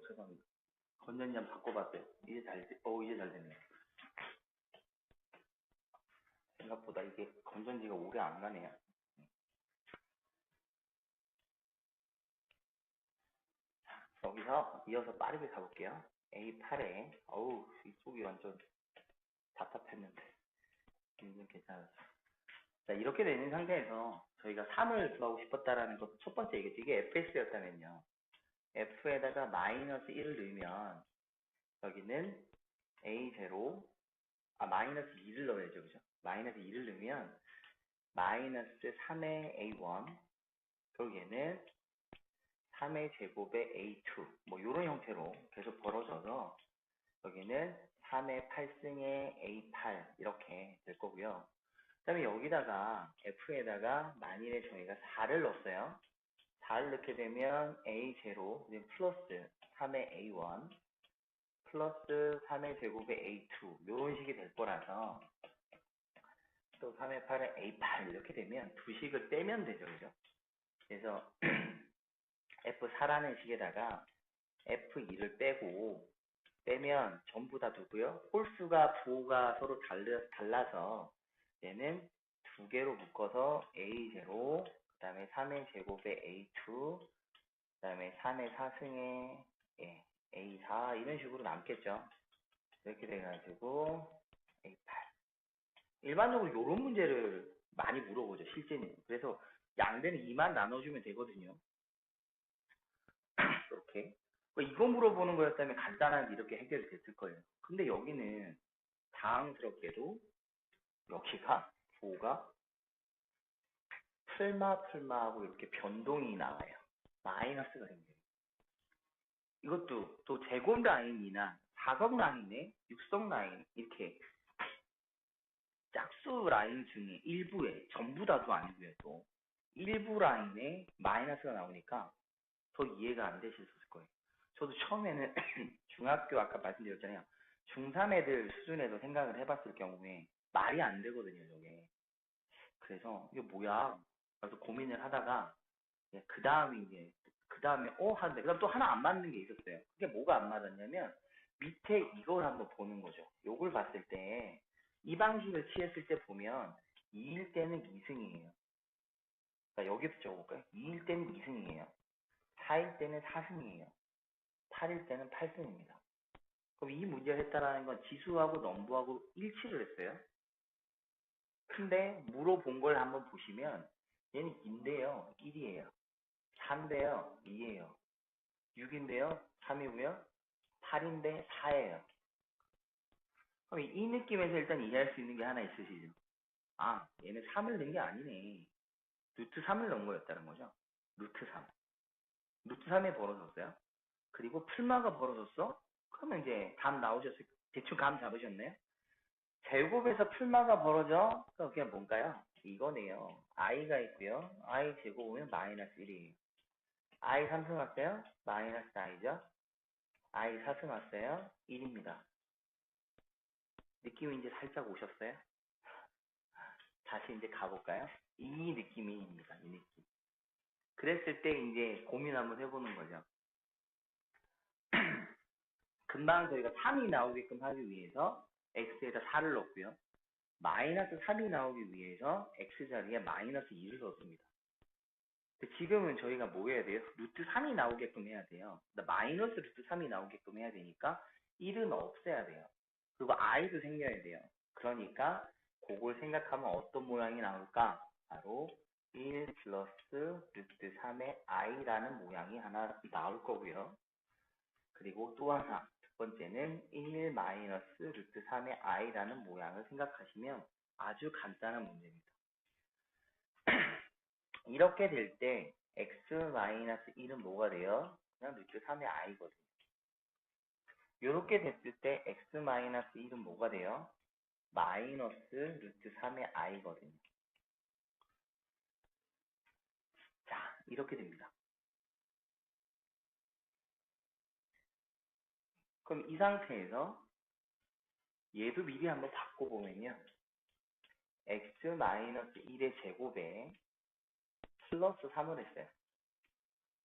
죄송합니다. 건전지 한번 바꿔봤어요. 이제 잘 됐네요. 생각보다 이게 건전지가 오래 안 가네요. 여기서 이어서 빠르게 가볼게요. A8에 이쪽이 완전 답답했는데 이건 괜찮았어요. 자, 이렇게 되는 상태에서 저희가 3을 구하고 싶었다라는 것 첫 번째 얘기죠. 이게 fs였다면요. f에다가 마이너스 1을 넣으면 여기는 a0 마이너스 2를 넣어야죠. 그죠? 마이너스 2를 넣으면 마이너스 3의 a1 그리고 얘는 3의 제곱의 a2 뭐 이런 형태로 계속 벌어져서 여기는 3의 8승의 a8 이렇게 될 거고요. 그 다음에 여기다가 f에다가 만일에 저희가 4를 넣었어요. 4를 넣게 되면 a0 플러스 3의 a1 플러스 3의 제곱의 a2 이런 식이 될 거라서 또 3의 8의 a8 이렇게 되면 두 식을 떼면 되죠. 그죠? 그래서 f4라는 식에다가 f2를 빼면 전부 다 누구요? 홀수가 부호가 서로 달라서 얘는 두 개로 묶어서 a0 그 다음에 3의 제곱의 a2 그 다음에 3의 4승의 a4 이런 식으로 남겠죠. 이렇게 돼가지고 a8 일반적으로 이런 문제를 많이 물어보죠. 실제는. 그래서 양배는 2만 나눠주면 되거든요. 이렇게. 이거 물어보는 거였다면 간단하게 이렇게 해결이 됐을 거예요. 근데 여기는 당황스럽게도 여기가 5가 풀마하고 이렇게 변동이 나와요. 마이너스가 생겨요. 이것도 또 제곱 라인이나 사각 라인에 육성 라인 이렇게 짝수 라인 중에 일부에 전부 다도 아니고요. 또 일부 라인에 마이너스가 나오니까 더 이해가 안 되실 수 있을 거예요. 저도 처음에는 중학교 아까 말씀드렸잖아요. 중3 애들 수준에서 생각을 해봤을 경우에 말이 안 되거든요. 저게. 그래서 이게 뭐야? 그래서 고민을 하다가 그 다음에 하는데 그다음 또 하나 안 맞는 게 있었어요. 그게 뭐가 안 맞았냐면 밑에 이걸 한번 보는 거죠. 요걸 봤을 때 이 방식을 취했을 때 보면 2일 때는 2승이에요. 그러니까 여기서 적어볼까요? 2일 때는 2승이에요. 4일 때는 4승이에요. 8일 때는 8승입니다. 그럼 이 문제를 했다라는 건 지수하고 넘부하고 일치를 했어요. 근데 물어본 걸 한번 보시면 얘는 2인데요. 1이에요. 3인데요. 2예요. 6인데요. 3이고요. 8인데 4예요. 그럼 이 느낌에서 일단 이해할 수 있는 게 하나 있으시죠? 아, 얘는 3을 넣은 게 아니네. 루트 3을 넣은 거였다는 거죠. 루트 3. 루트 3에 벌어졌어요. 그리고 풀마가 벌어졌어? 그러면 이제 답 나오셨을, 대충 감 잡으셨네요? 제곱에서 풀마가 벌어져? 그럼 그게 뭔가요? 이거네요. i가 있고요. i 제곱은 마이너스 1이에요. i 3승 왔어요? 마이너스 i죠? i 4승 왔어요? 1입니다. 느낌이 이제 살짝 오셨어요? 다시 이제 가볼까요? 이 느낌입니다. 이 느낌. 그랬을 때 이제 고민 한번 해보는 거죠. 금방 저희가 3이 나오게끔 하기 위해서 x에다 4를 넣고요. 마이너스 3이 나오기 위해서 x 자리에 마이너스 2를 넣습니다. 지금은 저희가 뭐 해야 돼요? 루트 3이 나오게끔 해야 돼요. 마이너스 루트 3이 나오게끔 해야 되니까 1은 없애야 돼요. 그리고 i도 생겨야 돼요. 그러니까 그걸 생각하면 어떤 모양이 나올까? 바로 1 플러스 루트 3의 i라는 모양이 하나 나올 거고요. 그리고 또 하나, 두 번째는 1 마이너스 루트 3의 i라는 모양을 생각하시면 아주 간단한 문제입니다. 이렇게 될 때 x 마이너스 1은 뭐가 돼요? 그냥 루트 3의 i거든요. 이렇게 됐을 때 x 마이너스 1은 뭐가 돼요? 마이너스 루트 3의 i거든요. 자, 이렇게 됩니다. 그럼 이 상태에서 얘도 미리 한번 바꿔보면요. x 마이너스 1의 제곱에 플러스 3을 했어요.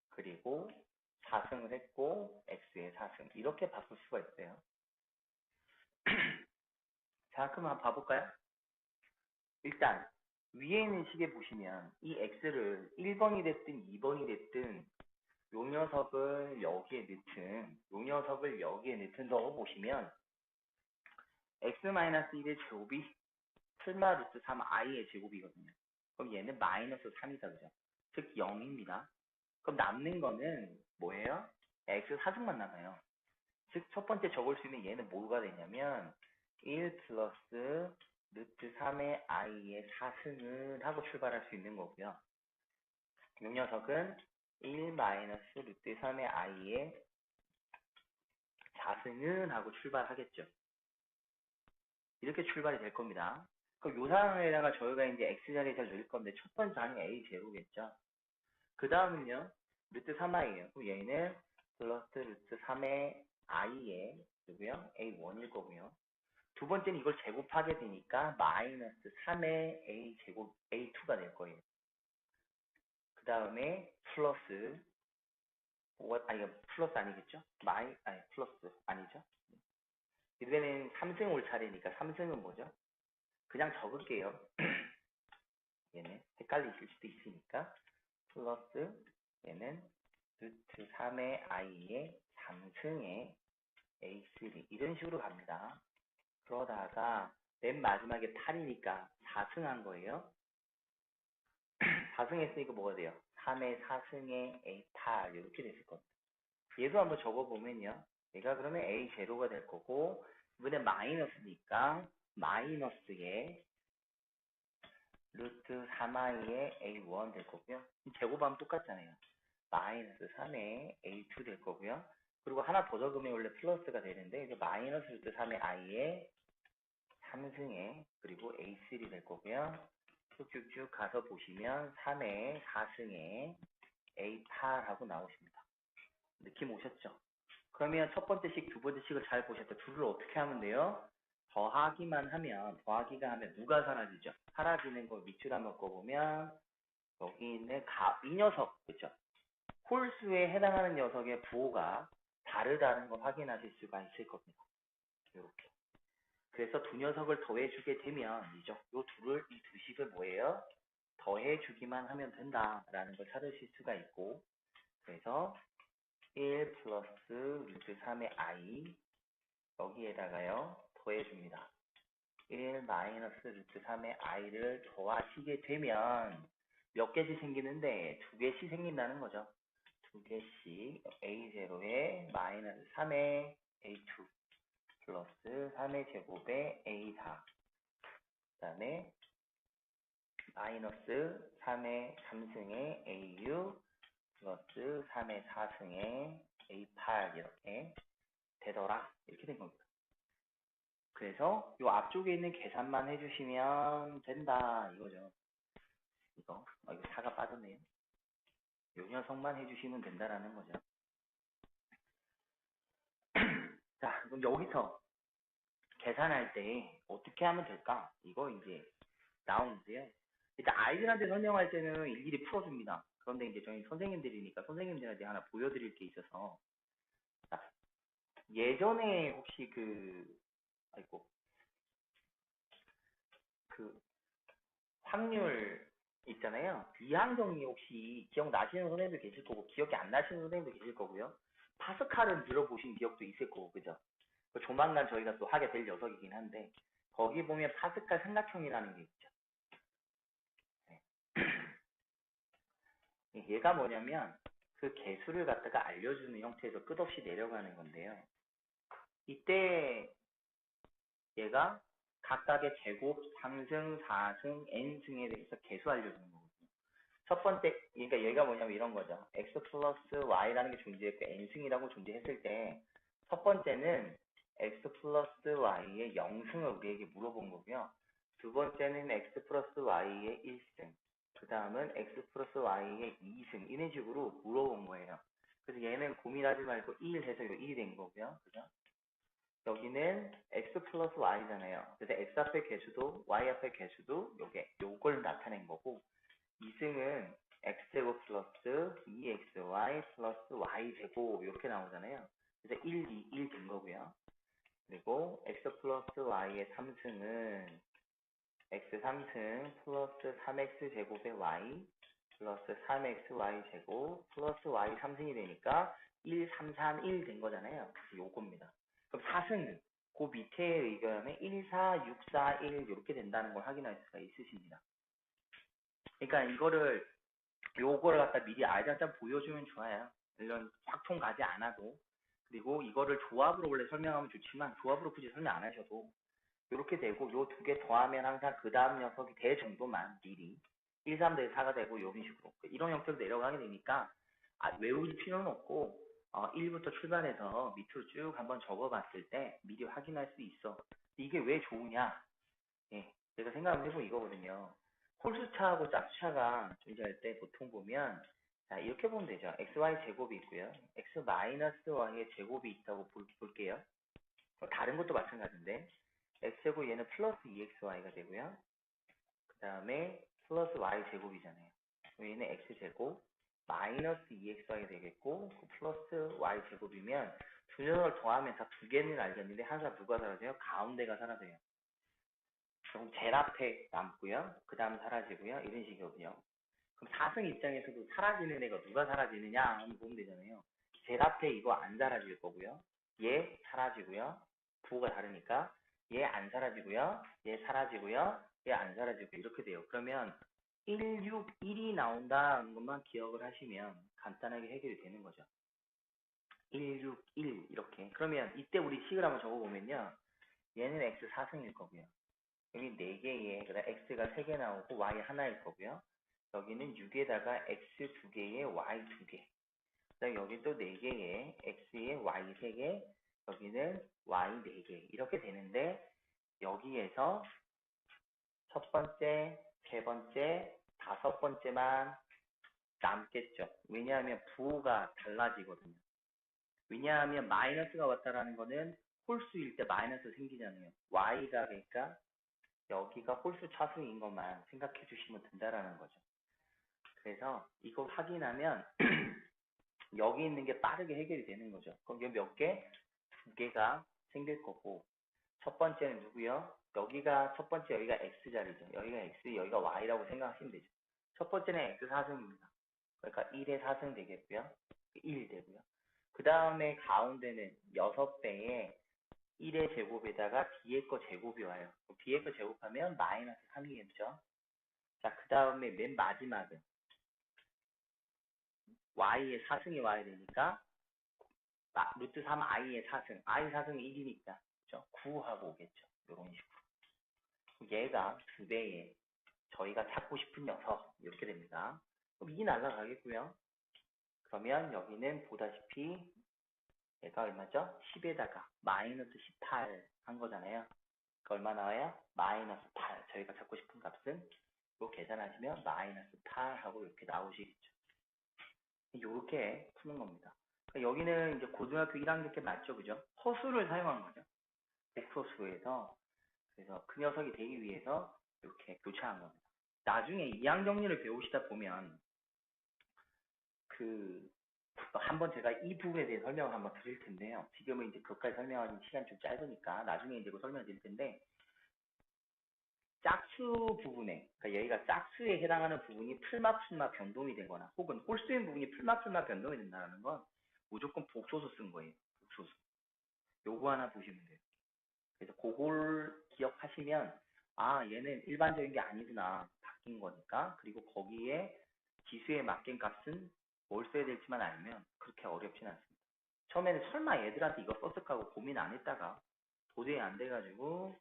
그리고 4승을 했고 x의 4승 이렇게 바꿀 수가 있어요. 자, 그럼 한번 봐볼까요? 일단 위에 있는 식에 보시면 이 x를 1번이 됐든 2번이 됐든 요 녀석을 여기에 넣어보시면 x-1의 제곱이 풀마 루트 3 i의 제곱이거든요. 그럼 얘는 마이너스 3이다, 그죠? 즉 0입니다. 그럼 남는 거는 뭐예요? x 4승만 남아요. 즉 첫 번째 적을 수 있는 얘는 뭐가 되냐면 1 플러스 루트 3의 i의 4승을 하고 출발할 수 있는 거고요. 이 녀석은 1 마이너스 루트 3의 i의 4승은 하고 출발하겠죠. 이렇게 출발이 될 겁니다. 그럼 요 상황에다가 저희가 이제 x자리에 잘 넣을 건데 첫 번째 항이 a 제로겠죠. 그 다음은요. 루트 3i예요. 그럼 얘는 플러스 루트 3의 i의 누구요? a1일 거고요. 두 번째는 이걸 제곱하게 되니까 마이너스 3의 a 제곱 a2가 될 거예요. 그 다음에 플러스 아니 플러스 아니겠죠? 플러스 아니죠? 이번에는 3승 올 차례니까 3승은 뭐죠? 그냥 적을게요. 얘는 헷갈리실 수도 있으니까 플러스 얘는 루트 3의 i의 3승의 a3 이런 식으로 갑니다. 그러다가 맨 마지막에 8이니까 4승한 거예요. 4승 했으니까 뭐가 돼요? 3의 4승의 a8 이렇게 됐을 겁니다. 얘도 한번 적어보면요. 얘가 그러면 a0가 될 거고 이번에 마이너스니까 마이너스에 루트 3i의 a1 될 거고요. 제곱하면 똑같잖아요. 마이너스 3의 a2 될 거고요. 그리고 하나 더 적으면 원래 플러스가 되는데 이제 마이너스 루트 3의 i의 3승에 그리고 a3 될 거고요. 쭉쭉쭉 가서 보시면 3의 4승에 a8 하고 나오십니다. 느낌 오셨죠? 그러면 첫 번째 식, 두 번째 식을 잘 보셨죠? 둘을 어떻게 하면 돼요? 더하기만 하면, 더하기가 하면 누가 사라지죠? 사라지는 걸 밑줄 한번 꺼보면 여기 있는 이 녀석, 그죠? 홀수에 해당하는 녀석의 부호가 다르다는 걸 확인하실 수가 있을 겁니다. 이렇게. 그래서 두 녀석을 더해주게 되면 이죠. 요 둘을, 이 두 식을 뭐예요? 더해주기만 하면 된다라는 걸 찾으실 수가 있고, 그래서 1 플러스 루트 3의 i 여기에다가요 더해줍니다. 1 마이너스 루트 3의 i를 더하시게 되면 몇 개씩 생기는데 두 개씩 생긴다는 거죠. 두 개씩 a0에 마이너스 3의 a2 플러스 3의 제곱에 a4 그 다음에 마이너스 3의 3승에 a6 플러스 3의 4승에 a8 이렇게 되더라. 이렇게 된 겁니다. 그래서 요 앞쪽에 있는 계산만 해주시면 된다 이거죠. 이거 4가 빠졌네요. 요 녀석만 해주시면 된다라는 거죠. 자, 그럼 여기서 계산할 때 어떻게 하면 될까? 이거 이제 나오는데요. 일단 아이들한테 설명할 때는 일일이 풀어줍니다. 그런데 이제 저희 선생님들이니까 선생님들한테 하나 보여드릴 게 있어서 자, 예전에 혹시 아이고 확률 있잖아요. 이항정리 혹시 기억나시는 선생님도 계실 거고 기억이 안 나시는 선생님도 계실 거고요. 파스칼은 들어보신 기억도 있을 거고 그죠? 조만간 저희가 또 하게 될 녀석이긴 한데 거기 보면 파스칼 삼각형이라는 게 있죠. 네. 얘가 뭐냐면 그 개수를 갖다가 알려주는 형태에서 끝없이 내려가는 건데요. 이때 얘가 각각의 제곱, 3승, 4승, n승에 대해서 개수 알려주는 거거든요. 첫 번째, 그러니까 얘가 뭐냐면 이런 거죠. x 플러스 y라는 게 존재했고 n승이라고 존재했을 때 첫 번째는 x 플러스 y의 0승을 우리에게 물어본 거고요. 두 번째는 x 플러스 y의 1승, 그 다음은 x 플러스 y의 2승 이런 식으로 물어본 거예요. 그래서 얘는 고민하지 말고 1 해서 1이 된 거고요. 그죠? 여기는 x 플러스 y잖아요. 그래서 x 앞의 개수도 y 앞의 개수도 요걸 나타낸 거고 2승은 x제곱 플러스 2xy 플러스 y제곱 이렇게 나오잖아요. 그래서 1, 2, 1 된 거고요. 그리고 x 플러스 y의 3승은 x 3승 플러스 3x 제곱의 y 플러스 3xy 제곱 플러스 y 3승이 되니까 1, 3, 3, 1 된 거잖아요. 그래서 요겁니다. 그럼 4승은 그 밑에 의견에 1, 4, 6, 4, 1 이렇게 된다는 걸 확인할 수가 있으십니다. 그러니까 요거를 갖다 미리 아이들한테 보여주면 좋아요. 물론 확통 가지 않아도. 그리고 이거를 조합으로 원래 설명하면 좋지만 조합으로 굳이 설명 안 하셔도 이렇게 되고 요 두 개 더하면 항상 그 다음 녀석이 될 정도만 미리 1, 3 대 4가 되고 이런 식으로 이런 형태로 내려가게 되니까 외울 필요는 없고 1부터 출발해서 밑으로 쭉 한번 적어봤을 때 미리 확인할 수 있어. 이게 왜 좋으냐? 예, 제가 생각을 해본 이거거든요. 홀수차하고 짝수차가 존재할 때 보통 보면 자 이렇게 보면 되죠. xy 제곱이 있고요. x 마이너스 y의 제곱이 있다고 볼게요. 다른 것도 마찬가지인데 x제곱 얘는 플러스 2xy가 되고요. 그 다음에 플러스 y 제곱이잖아요. 얘는 x제곱 마이너스 2xy가 되겠고 플러스 y 제곱이면 두 녀석을 더하면 다 두 개는 알겠는데 항상 누가 사라져요? 가운데가 사라져요. 그럼 제일 앞에 남고요. 그 다음 사라지고요. 이런 식이거든요. 그럼 4승 입장에서도 사라지는 애가 누가 사라지느냐 한번 보면 되잖아요. 제일 앞에 이거 안 사라질 거고요. 얘 사라지고요. 부호가 다르니까 얘 안 사라지고요. 얘 사라지고요. 얘 안 사라지고 이렇게 돼요. 그러면 1, 6, 1이 나온다는 것만 기억을 하시면 간단하게 해결이 되는 거죠. 1, 6, 1 이렇게. 그러면 이때 우리 식을 한번 적어보면요. 얘는 x 4승일 거고요. 여기 4개에 그다음 x가 3개 나오고 y 하나일 거고요. 여기는 6에다가 x 2개에 y 2개. 그다음 여기 또 4개에 x에 y 3개, 여기는 y 4개. 이렇게 되는데 여기에서 첫 번째, 세 번째, 다섯 번째만 남겠죠. 왜냐하면 부호가 달라지거든요. 왜냐하면 마이너스가 왔다라는 거는 홀수일 때 마이너스 생기잖아요. y가 그러니까 여기가 홀수 차수인 것만 생각해 주시면 된다라는 거죠. 그래서 이거 확인하면 여기 있는 게 빠르게 해결이 되는 거죠. 그럼 여기 몇 개? 두 개가 생길 거고 첫 번째는 누구요? 여기가 첫 번째 여기가 x자리죠. 여기가 x, 여기가 y라고 생각하시면 되죠. 첫 번째는 x 4승입니다. 그러니까 1의 4승 되겠고요. 1 되고요. 그 다음에 가운데는 6배에 1의 제곱에다가 뒤에 거 제곱이 와요. 뒤에 거 제곱하면 마이너스 3이겠죠. 자, 그 다음에 맨 마지막은 y의 4승이 와야 되니까 루트 3 i의 4승. i 4승이 1이니까 그죠? 9하고 오겠죠. 이런 식으로. 얘가 2배에 저희가 찾고 싶은 녀석 이렇게 됩니다. 그럼 2 날라가겠고요. 그러면 여기는 보다시피 얘가 얼마죠? 10에다가 마이너스 18 한 거잖아요. 그 얼마 나와요? 마이너스 8. 저희가 찾고 싶은 값은 이거 계산하시면 마이너스 8 하고 이렇게 나오시겠죠. 이렇게 푸는 겁니다. 그러니까 여기는 이제 고등학교 1학년 때 맞죠, 그죠? 허수를 사용한 거죠. 복소수에서. 그래서 그 녀석이 되기 위해서 이렇게 교차한 겁니다. 나중에 이항 정리를 배우시다 보면 한번 제가 이 부분에 대해 설명을 한번 드릴 텐데요. 지금은 이제 그것까지 설명하는 시간이 좀 짧으니까 나중에 이제 설명 드릴 텐데 짝수 부분에, 그러니까 여기가 짝수에 해당하는 부분이 풀마 변동이 되거나 혹은 홀수인 부분이 풀마 변동이 된다는 건 무조건 복소수 쓴 거예요. 복소수. 요거 하나 보시면 돼요. 그래서 그걸 기억하시면 얘는 일반적인 게 아니구나. 바뀐 거니까. 그리고 거기에 지수에 맡긴 값은 뭘 써야 될지만 알면 그렇게 어렵진 않습니다. 처음에는 설마 얘들한테 이거 썼을까 하고 고민 안 했다가 도저히 안 돼가지고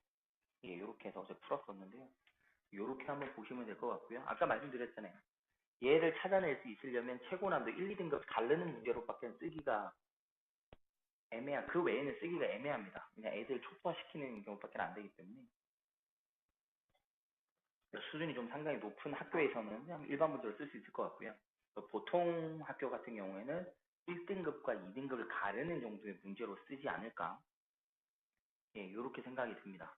이렇게 해서 어제 풀었었는데요. 이렇게 한번 보시면 될 것 같고요. 아까 말씀드렸잖아요. 얘를 찾아낼 수 있으려면 최고난도 1, 2등급 가르는 문제로밖에 쓰기가 그 외에는 쓰기가 애매합니다. 그냥 애들 촉소화시키는 경우밖에 안 되기 때문에 수준이 좀 상당히 높은 학교에서는 그냥 일반 문제로 쓸 수 있을 것 같고요. 보통 학교 같은 경우에는 1등급과 2등급을 가르는 정도의 문제로 쓰지 않을까. 이렇게 생각이 듭니다.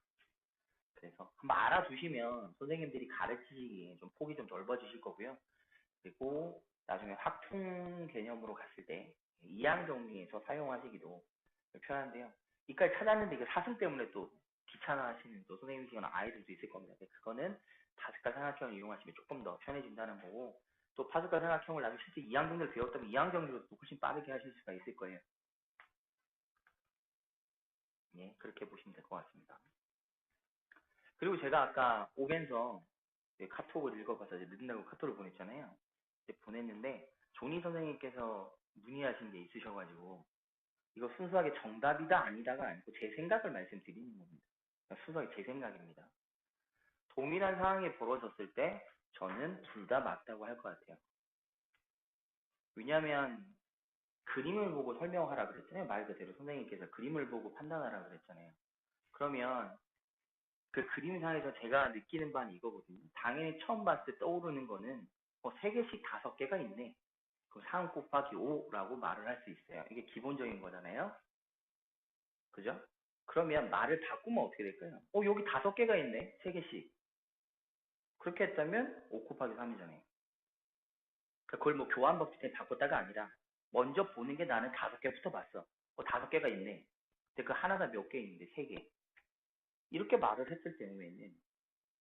그래서 한번 알아두시면 선생님들이 가르치기에 좀 폭이 좀 넓어지실 거고요. 그리고 나중에 확통 개념으로 갔을 때 이항 정리에서 사용하시기도 편한데요. 이까지 찾았는데 이거 사승 때문에 또 귀찮아 하시는 또 선생님이시거나 아이들도 있을 겁니다. 그거는 파스칼 삼각형을 이용하시면 조금 더 편해진다는 거고 또 파스칼 삼각형을 나중에 실제 이항 정리를 배웠다면 이항 정리로 또 훨씬 빠르게 하실 수가 있을 거예요. 그렇게 보시면 될 것 같습니다. 그리고 제가 아까 오면서 카톡을 읽어봐서 늦는다고 카톡을 보냈잖아요. 보냈는데 조니 선생님께서 문의하신 게 있으셔가지고 이거 순수하게 정답이다 아니다가 아니고 제 생각을 말씀드리는 겁니다. 순수하게 제 생각입니다. 동일한 상황이 벌어졌을 때 저는 둘 다 맞다고 할 것 같아요. 왜냐하면 그림을 보고 설명하라 그랬잖아요. 말 그대로 선생님께서 그림을 보고 판단하라 그랬잖아요. 그러면 그 그림상에서 제가 느끼는 바는 이거거든요. 당연히 처음 봤을 때 떠오르는 거는 3개씩 5개가 있네. 그럼 3 곱하기 5라고 말을 할 수 있어요. 이게 기본적인 거잖아요. 그죠? 그러면 말을 바꾸면 어떻게 될까요? 여기 5개가 있네. 3개씩. 그렇게 했다면 5 곱하기 3이잖아요. 그걸 뭐 교환 법칙에 바꿨다가 아니라 먼저 보는 게 나는 5개부터 봤어. 5개가 있네. 근데 그 하나가 몇 개 있는데 3개. 이렇게 말을 했을 경우에는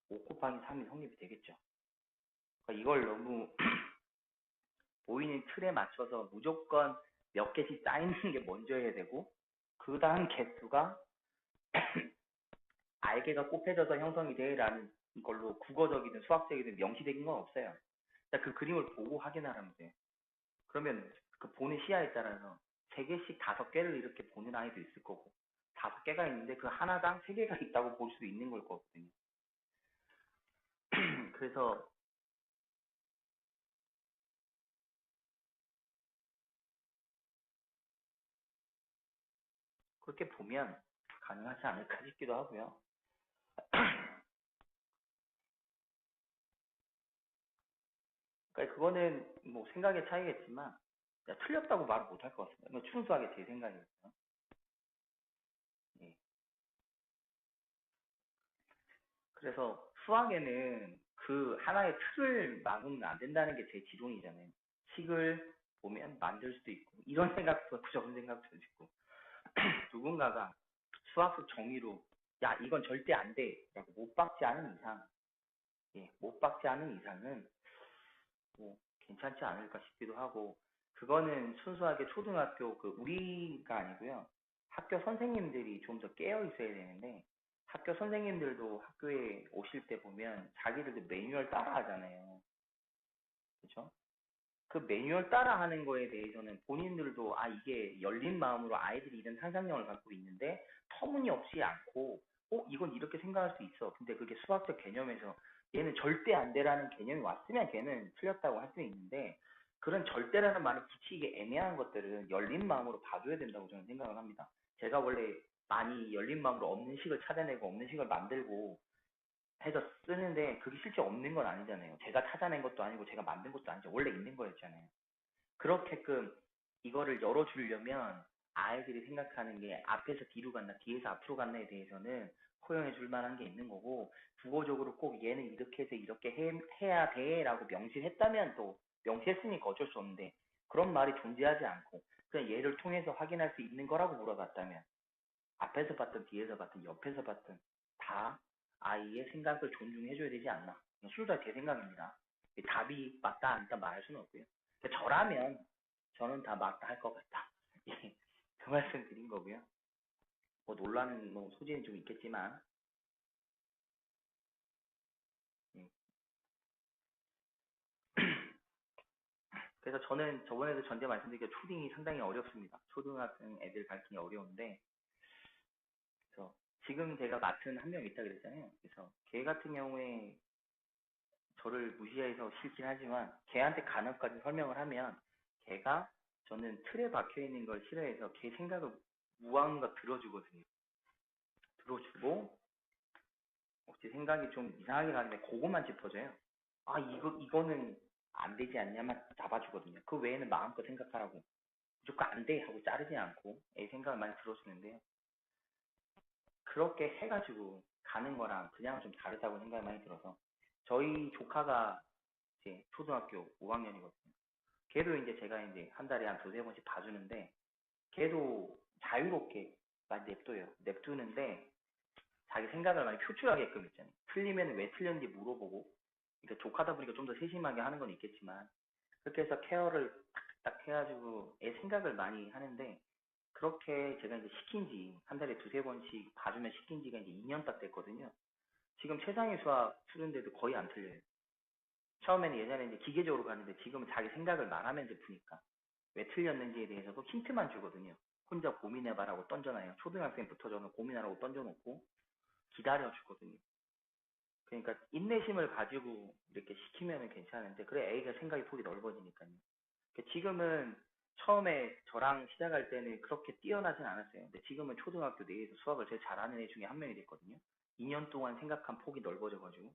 5 곱하기 3이 성립이 되겠죠. 그러니까 이걸 너무 보이는 틀에 맞춰서 무조건 몇 개씩 쌓이는 게 먼저 해야 되고 그 다음 개수가 알개가 곱해져서 형성이 돼라는 걸로 국어적이든 수학적이든 명시되는 건 없어요. 그 그림을 보고 확인하라면 돼요. 그러면 그 보는 시야에 따라서 3개씩 5개를 이렇게 보는 아이도 있을 거고 5개가 있는데 그 하나당 3개가 있다고 볼 수도 있는 걸 거거든요. 그래서 그렇게 보면 가능하지 않을까 싶기도 하고요. 그러니까 그거는 뭐 생각의 차이겠지만 틀렸다고 말을 못할 것 같습니다. 이건 순수하게 제 생각이에요. 예. 그래서 수학에는 그 하나의 틀을 막으면 안 된다는 게 제 지론이잖아요. 식을 보면 만들 수도 있고 이런 생각도 있고 저런 생각도 있고 누군가가 수학적 정의로 야 이건 절대 안 돼라고 못 박지 않은 이상 못 박지 않은 이상은 뭐 괜찮지 않을까 싶기도 하고 그거는 순수하게 초등학교 그 우리가 아니고요. 학교 선생님들이 좀 더 깨어 있어야 되는데 학교 선생님들도 학교에 오실 때 보면 자기들도 매뉴얼 따라 하잖아요. 그렇죠? 그 매뉴얼 따라 하는 거에 대해서는 본인들도 아 이게 열린 마음으로 아이들이 이런 상상력을 갖고 있는데 터무니없이 않고 이건 이렇게 생각할 수 있어. 근데 그게 수학적 개념에서 얘는 절대 안 돼라는 개념이 왔으면 걔는 틀렸다고 할 수 있는데 그런 절대라는 말을 붙이기 애매한 것들은 열린 마음으로 봐줘야 된다고 저는 생각을 합니다. 제가 원래 많이 열린 마음으로 없는 식을 찾아내고 없는 식을 만들고 해서 쓰는데 그게 실제 없는 건 아니잖아요. 제가 찾아낸 것도 아니고 제가 만든 것도 아니죠. 원래 있는 거였잖아요. 그렇게끔 이거를 열어주려면 아이들이 생각하는 게 앞에서 뒤로 갔나 뒤에서 앞으로 갔나에 대해서는 허용해 줄 만한 게 있는 거고 국어적으로 꼭 얘는 이렇게 해서 이렇게 해야 돼 라고 명시했다면 또 명시했으니까 어쩔 수 없는데 그런 말이 존재하지 않고 그냥 얘를 통해서 확인할 수 있는 거라고 물어봤다면 앞에서 봤든 뒤에서 봤든 옆에서 봤든 다 아이의 생각을 존중해줘야 되지 않나. 순수한 제 생각입니다. 답이 맞다 안 맞다 말할 수는 없고요. 저라면 저는 다 맞다 할 것 같다. 예, 그 말씀 드린 거고요. 뭐 논란은 뭐 소지는 좀 있겠지만 예. 그래서 저는 저번에도 전제 말씀드린 게 초딩이 상당히 어렵습니다. 초등학생 애들 가르치기 어려운데 그래서 지금 제가 맡은 한 명 있다 그랬잖아요. 그래서 걔 같은 경우에 저를 무시해서 싫긴 하지만 걔한테 간혹까지 설명을 하면 걔가 저는 틀에 박혀 있는 걸 싫어해서 걔 생각을 무한가 들어주거든요. 들어주고 혹시 생각이 좀 이상하게 가는데 그것만 짚어줘요. 아 이거는 안 되지 않냐만 잡아주거든요. 그 외에는 마음껏 생각하라고 무조건 안 돼 하고 자르지 않고 애 생각을 많이 들어주는데요. 그렇게 해가지고 가는 거랑 그냥 좀 다르다고 생각이 많이 들어서 저희 조카가 이제 초등학교 5학년이거든요. 걔도 이제 제가 이제 한 달에 한 두세 번씩 봐주는데 걔도 자유롭게 많이 냅둬요. 냅두는데 자기 생각을 많이 표출하게끔 있잖아요. 틀리면 왜 틀렸는지 물어보고 그러니까 조카다 보니까 좀 더 세심하게 하는 건 있겠지만 그렇게 해서 케어를 딱 해가지고 애 생각을 많이 하는데 그렇게 제가 이제 시킨 지 한 달에 두세 번씩 봐주면 시킨 지가 이제 2년 딱 됐거든요. 지금 최상위 수학 푸는데도 거의 안 틀려요. 처음에는 예전에 이제 기계적으로 가는데 지금은 자기 생각을 말하면서 푸니까 왜 틀렸는지에 대해서도 힌트만 주거든요. 혼자 고민해봐라고 던져놔요. 초등학생부터 저는 고민하라고 던져놓고 기다려주거든요. 그러니까 인내심을 가지고 이렇게 시키면 괜찮은데 그래 애가 생각의 폭이 넓어지니까요. 그러니까 지금은 처음에 저랑 시작할 때는 그렇게 뛰어나진 않았어요. 근데 지금은 초등학교 내에서 수학을 제일 잘하는 애 중에 한 명이 됐거든요. 2년 동안 생각한 폭이 넓어져가지고.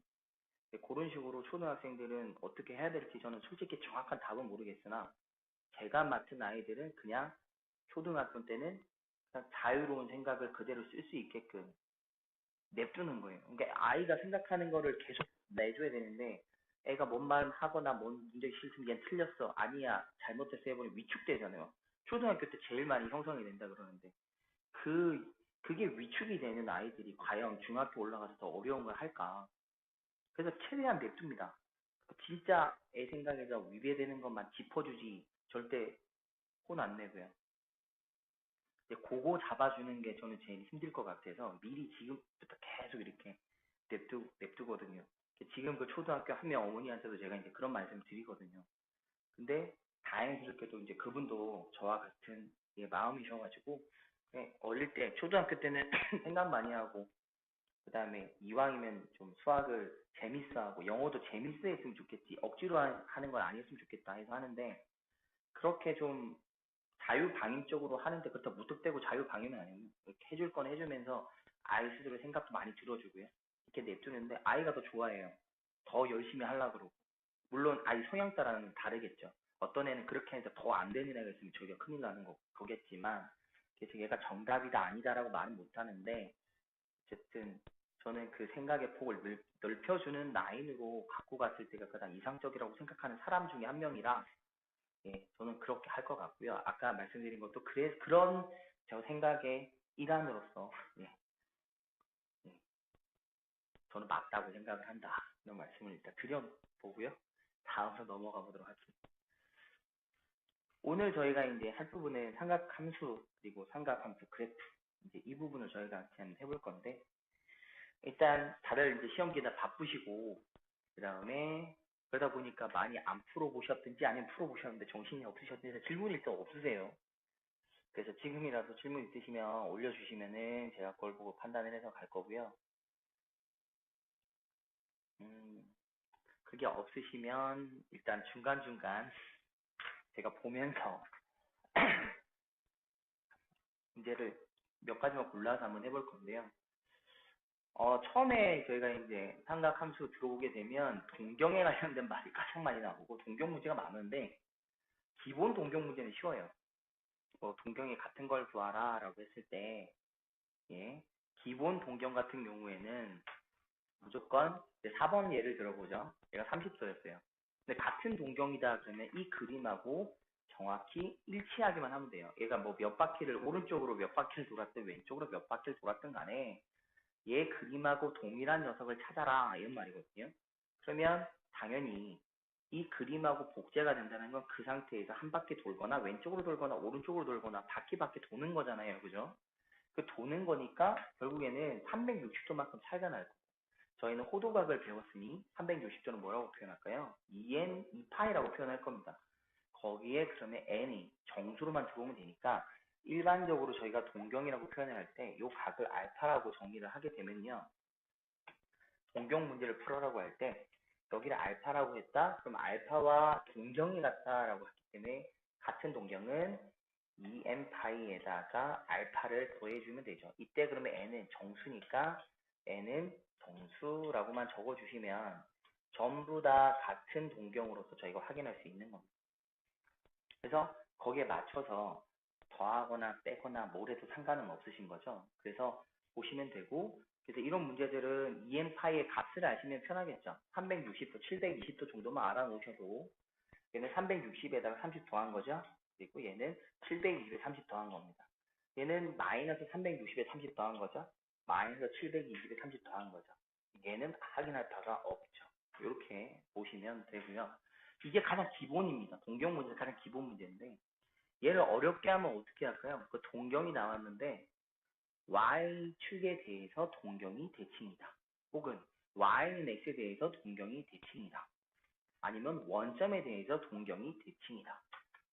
그런 식으로 초등학생들은 어떻게 해야 될지 저는 솔직히 정확한 답은 모르겠으나 제가 맡은 아이들은 그냥 초등학교 때는 그냥 자유로운 생각을 그대로 쓸 수 있게끔 냅두는 거예요. 그러니까 아이가 생각하는 거를 계속 내줘야 되는데 애가 뭔 말 하거나 뭔 문제 실수면 얘 틀렸어. 아니야. 잘못했어 해버리면 위축되잖아요. 초등학교 때 제일 많이 형성이 된다 그러는데 그게 위축이 되는 아이들이 과연 중학교 올라가서 더 어려운 걸 할까? 그래서 최대한 냅둡니다. 진짜 애 생각에서 위배되는 것만 짚어주지 절대 혼 안 내고요. 근데 그거 잡아주는 게 저는 제일 힘들 것 같아서 미리 지금부터 계속 이렇게 냅두거든요. 지금 그 초등학교 한 명 어머니한테도 제가 이제 그런 말씀 드리거든요. 근데 다행스럽게도 이제 그분도 저와 같은 마음이셔가지고 어릴 때, 초등학교 때는 생각 많이 하고, 그 다음에 이왕이면 좀 수학을 재밌어 하고, 영어도 재밌어 했으면 좋겠지. 억지로 하는 건 아니었으면 좋겠다 해서 하는데, 그렇게 좀 자유방임적으로 하는데, 그렇다고 무턱대고 자유방임은 아니고, 이렇게 해줄 건 해주면서 아이 스스로 생각도 많이 들어주고요. 이렇게 냅두는데, 아이가 더 좋아해요. 더 열심히 하려고 그러고. 물론 아이 성향 따라는 다르겠죠. 어떤 애는 그렇게 해서 더 안 되는 애가 있으면 저기가 큰일 나는 거겠지만, 그래서 얘가 정답이다 아니다라고 말은 못 하는데, 어쨌든 저는 그 생각의 폭을 넓혀주는 라인으로 갖고 갔을 때가 가장 이상적이라고 생각하는 사람 중에 한 명이라, 예, 저는 그렇게 할 것 같고요. 아까 말씀드린 것도 그런 저 생각의 일환으로서, 예, 예, 저는 맞다고 생각을 한다. 이런 말씀을 일단 드려보고요. 다음으로 넘어가 보도록 하겠습니다. 오늘 저희가 이제 할 부분은 삼각함수 그리고 삼각함수 그래프 이제 이 부분을 저희가 같이 한번 해볼 건데, 일단 다들 이제 시험 기간 바쁘시고 그 다음에 그러다 보니까 많이 안 풀어보셨든지 아니면 풀어보셨는데 정신이 없으셨든지 질문이 일단 없으세요. 그래서 지금이라도 질문 있으시면 올려주시면은 제가 그걸 보고 판단을 해서 갈 거고요. 그게 없으시면 일단 중간중간 제가 보면서 문제를 몇 가지만 골라서 한번 해볼 건데요. 처음에 저희가 이제 삼각함수 들어오게 되면 동경에 관련된 말이 가장 많이 나오고 동경 문제가 많은데, 기본 동경 문제는 쉬워요. 동경이 같은 걸 구하라 라고 했을 때, 예, 기본 동경 같은 경우에는 무조건 4번 예를 들어보죠. 얘가 30도였어요. 근데 같은 동경이다 그러면 이 그림하고 정확히 일치하기만 하면 돼요. 얘가 뭐 몇 바퀴를 오른쪽으로 몇 바퀴를 돌았든 왼쪽으로 몇 바퀴를 돌았든 간에 얘 그림하고 동일한 녀석을 찾아라 이런 말이거든요. 그러면 당연히 이 그림하고 복제가 된다는 건 그 상태에서 한 바퀴 돌거나 왼쪽으로 돌거나 오른쪽으로 돌거나 바퀴 도는 거잖아요. 그죠? 그 도는 거니까 결국에는 360도만큼 차이가 날 거예요. 저희는 호도각을 배웠으니 360도는 뭐라고 표현할까요? 2n 2파이라고 표현할 겁니다. 거기에 그러면 n이 정수로만 들어오면 되니까 일반적으로 저희가 동경이라고 표현을 할 때 이 각을 알파라고 정의를 하게 되면요. 동경 문제를 풀어라고 할 때 여기를 알파라고 했다? 그럼 알파와 동경이 같다라고 하기 때문에 같은 동경은 2n 파이에다가 알파를 더해주면 되죠. 이때 그러면 n은 정수니까 n은 정수라고만 적어주시면 전부 다 같은 동경으로서 저희가 확인할 수 있는 겁니다. 그래서 거기에 맞춰서 더하거나 빼거나 뭘 해도 상관은 없으신 거죠. 그래서 보시면 되고, 그래서 이런 문제들은 EM파이의 값을 아시면 편하겠죠. 360도, 720도 정도만 알아놓으셔도 얘는 360에다가 30 더한 거죠. 그리고 얘는 720에 30 더한 겁니다. 얘는 마이너스 360에 30 더한 거죠. 마이너스 720에 30 더한 거죠. 얘는 확인할 바가 없죠. 이렇게 보시면 되고요. 이게 가장 기본입니다. 동경 문제 가장 기본 문제인데, 얘를 어렵게 하면 어떻게 할까요? 그 동경이 나왔는데 y축에 대해서 동경이 대칭이다. 혹은 y는 x에 대해서 동경이 대칭이다. 아니면 원점에 대해서 동경이 대칭이다.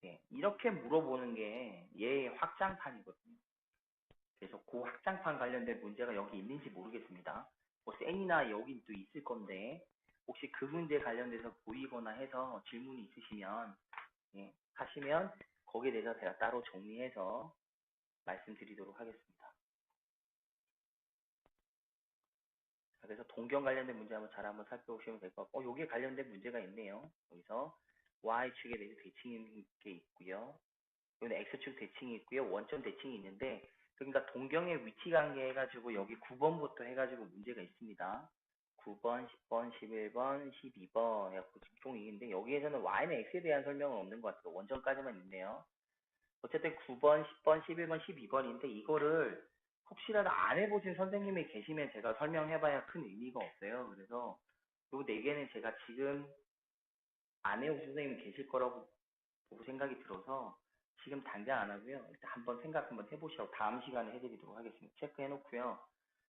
네, 이렇게 물어보는 게 얘의 확장판이거든요. 그래서 그 확장판 관련된 문제가 여기 있는지 모르겠습니다. 뭐 쌤이나 여기 또 있을 건데 혹시 그 문제 관련돼서 보이거나 해서 질문이 있으시면, 예, 하시면 거기에 대해서 제가 따로 정리해서 말씀드리도록 하겠습니다. 그래서 동경 관련된 문제 한번 살펴보시면 될 것 같고, 여기에 관련된 문제가 있네요. 여기서 y축에 대해서 대칭인 게 있고요. 여기는 x축 대칭이 있고요. 원점 대칭이 있는데, 그러니까 동경의 위치 관계 해가지고 여기 9번부터 해가지고 문제가 있습니다. 9번, 10번, 11번, 12번 해갖고 종이인데 여기에서는 y는 x에 대한 설명은 없는 것 같아요. 원점까지만 있네요. 어쨌든 9번, 10번, 11번, 12번인데 이거를 혹시라도 안 해보신 선생님이 계시면 제가 설명해봐야 큰 의미가 없어요. 그래서 요 4개는 제가 지금 안 해오신 선생님이 계실 거라고 보고 생각이 들어서 지금 당장 안 하고요. 일단 한번 생각 한번 해보시라고 다음 시간에 해드리도록 하겠습니다. 체크해놓고요.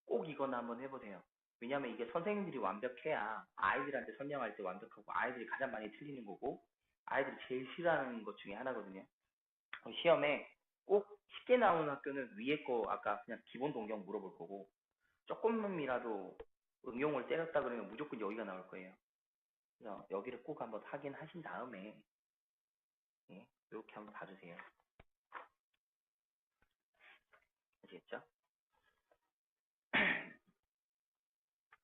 꼭 이거는 한번 해보세요. 왜냐면 이게 선생님들이 완벽해야 아이들한테 설명할 때 완벽하고 아이들이 가장 많이 틀리는 거고 아이들이 제일 싫어하는 것 중에 하나거든요. 시험에 꼭 쉽게 나오는 학교는 위에 거 아까 그냥 기본 동경 물어볼 거고 조금이라도 응용을 때렸다 그러면 무조건 여기가 나올 거예요. 그래서 여기를 꼭 한번 확인하신 다음에 예, 이렇게 한번 봐주세요. 아시겠죠?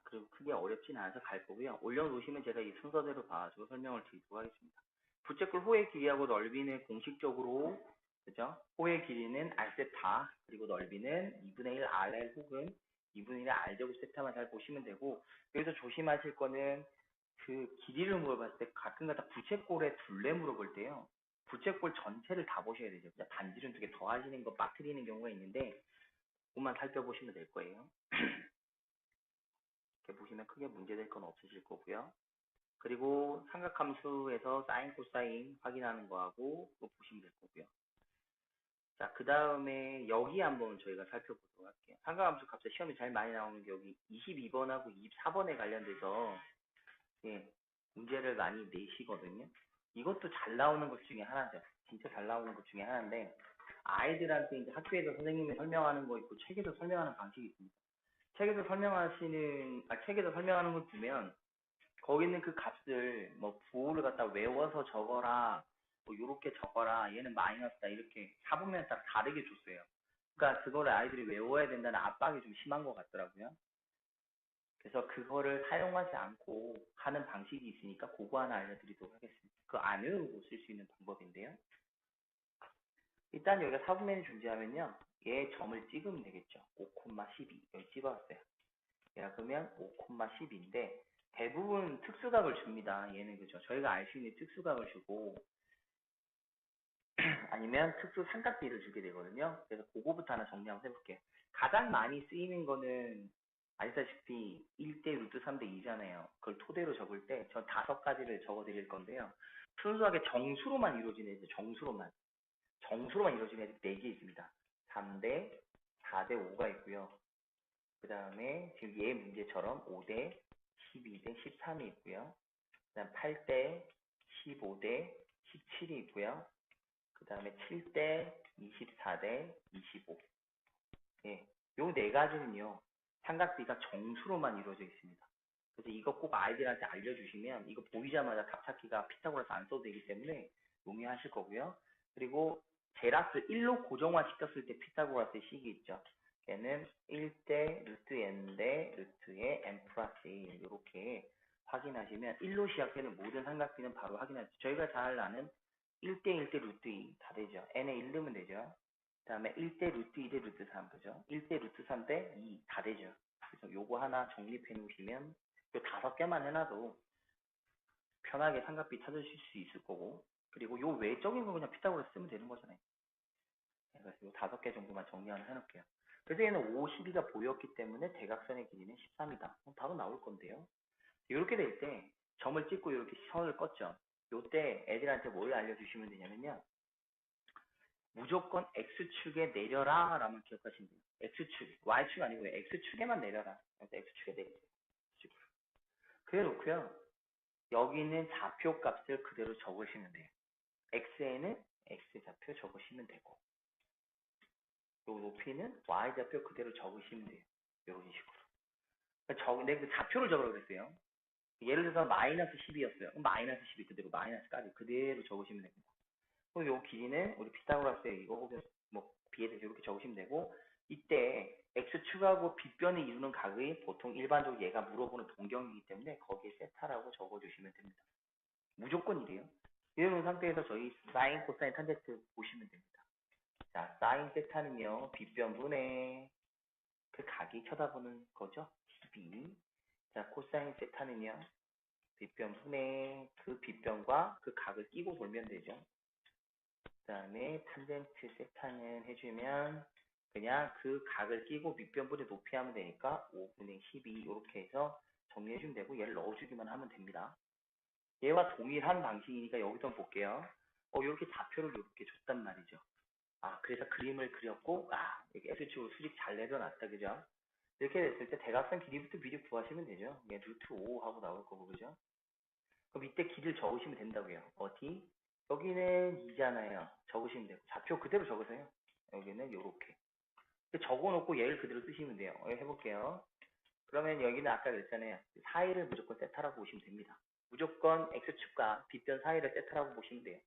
그리고 크게 어렵진 않아서 갈 거고요. 올려놓으시면 제가 이 순서대로 봐가지고 설명을 드리도록 하겠습니다. 부채꼴 호의 길이하고 넓이는 공식적으로 그죠? 호의 길이는 R세타 그리고 넓이는 2분의 1 RL 혹은 2분의 1 R제곱 세타만 잘 보시면 되고 여기서 조심하실 거는 그 길이를 물어봤을 때 가끔가다 부채꼴의 둘레 물어볼 때요. 부채꼴 전체를 다 보셔야 되죠. 반지름 2개 더하시는 거 빠뜨리는 경우가 있는데 그것만 살펴보시면 될 거예요. 이렇게 보시면 크게 문제될 건 없으실 거고요. 그리고 삼각함수에서 사인, 코사인 확인하는 거하고 그거 보시면 될 거고요. 자, 그 다음에 여기 한번 저희가 살펴보도록 할게요. 삼각함수 값에 시험이 제일 많이 나오는 게 여기 22번하고 24번에 관련돼서 예, 문제를 많이 내시거든요. 이것도 잘 나오는 것 중에 하나죠. 진짜 잘 나오는 것 중에 하나인데 아이들한테 이제 학교에서 선생님이 설명하는 거 있고 책에서 설명하는 방식이 있습니다. 책에서 설명하는 걸 보면 거기 있는 그 값을 뭐 부호를 갖다 외워서 적어라 뭐 요렇게 적어라 얘는 마이너스다 이렇게 사보면 딱 다르게 줬어요. 그러니까 그거를 아이들이 외워야 된다는 압박이 좀 심한 것 같더라고요. 그래서 그거를 사용하지 않고 하는 방식이 있으니까 그거 하나 알려드리도록 하겠습니다. 그거 안 외우고 쓸 수 있는 방법인데요. 일단 여기가 사분면이 존재하면요. 얘 점을 찍으면 되겠죠. 5,12 여기 찍어왔어요. 야, 그러면 5,10인데 대부분 특수각을 줍니다. 얘는 그죠. 저희가 알 수 있는 특수각을 주고 아니면 특수 삼각비를 주게 되거든요. 그래서 그거부터 하나 정리 한번 해볼게요. 가장 많이 쓰이는 거는 아시다시피 1대 루트 3대 2잖아요. 그걸 토대로 적을 때 전 5가지를 적어 드릴 건데요. 순수하게 정수로만 이루어지는 애들, 정수로만 이루어지는 애들 4개 있습니다. 3대, 4대 5가 있고요. 그 다음에 지금 얘 문제처럼 5대, 12대, 13이 있고요. 그 다음 8대, 15대, 17이 있고요. 그 다음에 7대, 24대, 25. 예, 요 네 가지는요. 삼각비가 정수로만 이루어져 있습니다. 그래서 이거 꼭 아이들한테 알려주시면 이거 보이자마자 답 찾기가 피타고라스 안 써도 되기 때문에 용이하실 거고요. 그리고 제라스 1로 고정화 시켰을 때 피타고라스의 식이 있죠. 얘는 1대 루트 n대 루트의 n 플러스 1 이렇게 확인하시면 1로 시작되는 모든 삼각비는 바로 확인할 수 저희가 잘 아는 1대 1대 루트 2 다 되죠. n에 1 넣으면 되죠. 그 다음에 1대 루트 2대 루트 3 그죠? 1대 루트 3대 2 다 되죠. 그래서 요거 하나 정립해 놓으시면 요 5개만 해놔도 편하게 삼각비 찾으실 수 있을 거고 그리고 요 외적인 거 그냥 피타고라스 쓰면 되는 거잖아요. 그래서 요 5개 정도만 정리 하나 해놓을게요. 그래서 얘는 52가 보였기 때문에 대각선의 길이는 13이다. 바로 나올 건데요. 이렇게 될 때 점을 찍고 이렇게 선을 껐죠. 요때 애들한테 뭘 알려주시면 되냐면요. 무조건 X축에 내려라 라만 기억하시면 돼요. X축, Y축 아니고요. X축에만 내려라. 그래서 X축에 내리세요. 그래 놓고요. 여기 있는 좌표 값을 그대로 적으시면 돼요. X에는 X좌표 적으시면 되고 요 높이는 Y좌표 그대로 적으시면 돼요. 이런 식으로. 내가 그 좌표를 적으라고 그랬어요. 예를 들어서 마이너스 10이었어요. 그럼 마이너스 12 그대로 마이너스까지 그대로 적으시면 됩니다. 그럼 요 길이는 우리 피타고라스의 이거 혹은 뭐 b에 대해서 이렇게 적으시면 되고 이때 x축하고 빗변을 이루는 각이 보통 일반적으로 얘가 물어보는 동경이기 때문에 거기에 세타라고 적어주시면 됩니다. 무조건 이래요. 이런 상태에서 저희 사인, 코사인, 탄젠트 보시면 됩니다. 자, 사인 세타는요 빗변분의 그 각이 쳐다보는 거죠. 12. 자, 코사인 세타는요 빗변분의 그 빗변과 그 각을 끼고 돌면 되죠. 그 다음에 탄젠트 세타는 해주면 그냥 그 각을 끼고 밑변분의 높이 하면 되니까 5분의 12 이렇게 해서 정리해주면 되고 얘를 넣어주기만 하면 됩니다. 얘와 동일한 방식이니까 여기도 한번 볼게요. 이렇게 좌표를 이렇게 줬단 말이죠. 그래서 그림을 그렸고 여기 X축으로 수직 잘 내려놨다 그죠? 이렇게 됐을 때 대각선 길이부터 미리 구하시면 되죠. 얘 루트 5 하고 나올 거고 그죠? 그럼 이때 길을 적으시면 된다고요. 어디? 여기는 2잖아요. 적으시면 되고 좌표 그대로 적으세요. 여기는 요렇게. 적어놓고 얘를 그대로 쓰시면 돼요. 해볼게요. 그러면 여기는 아까 그랬잖아요. 사이를 무조건 세타라고 보시면 됩니다. 무조건 X축과 B변 사이를 세타라고 보시면 돼요.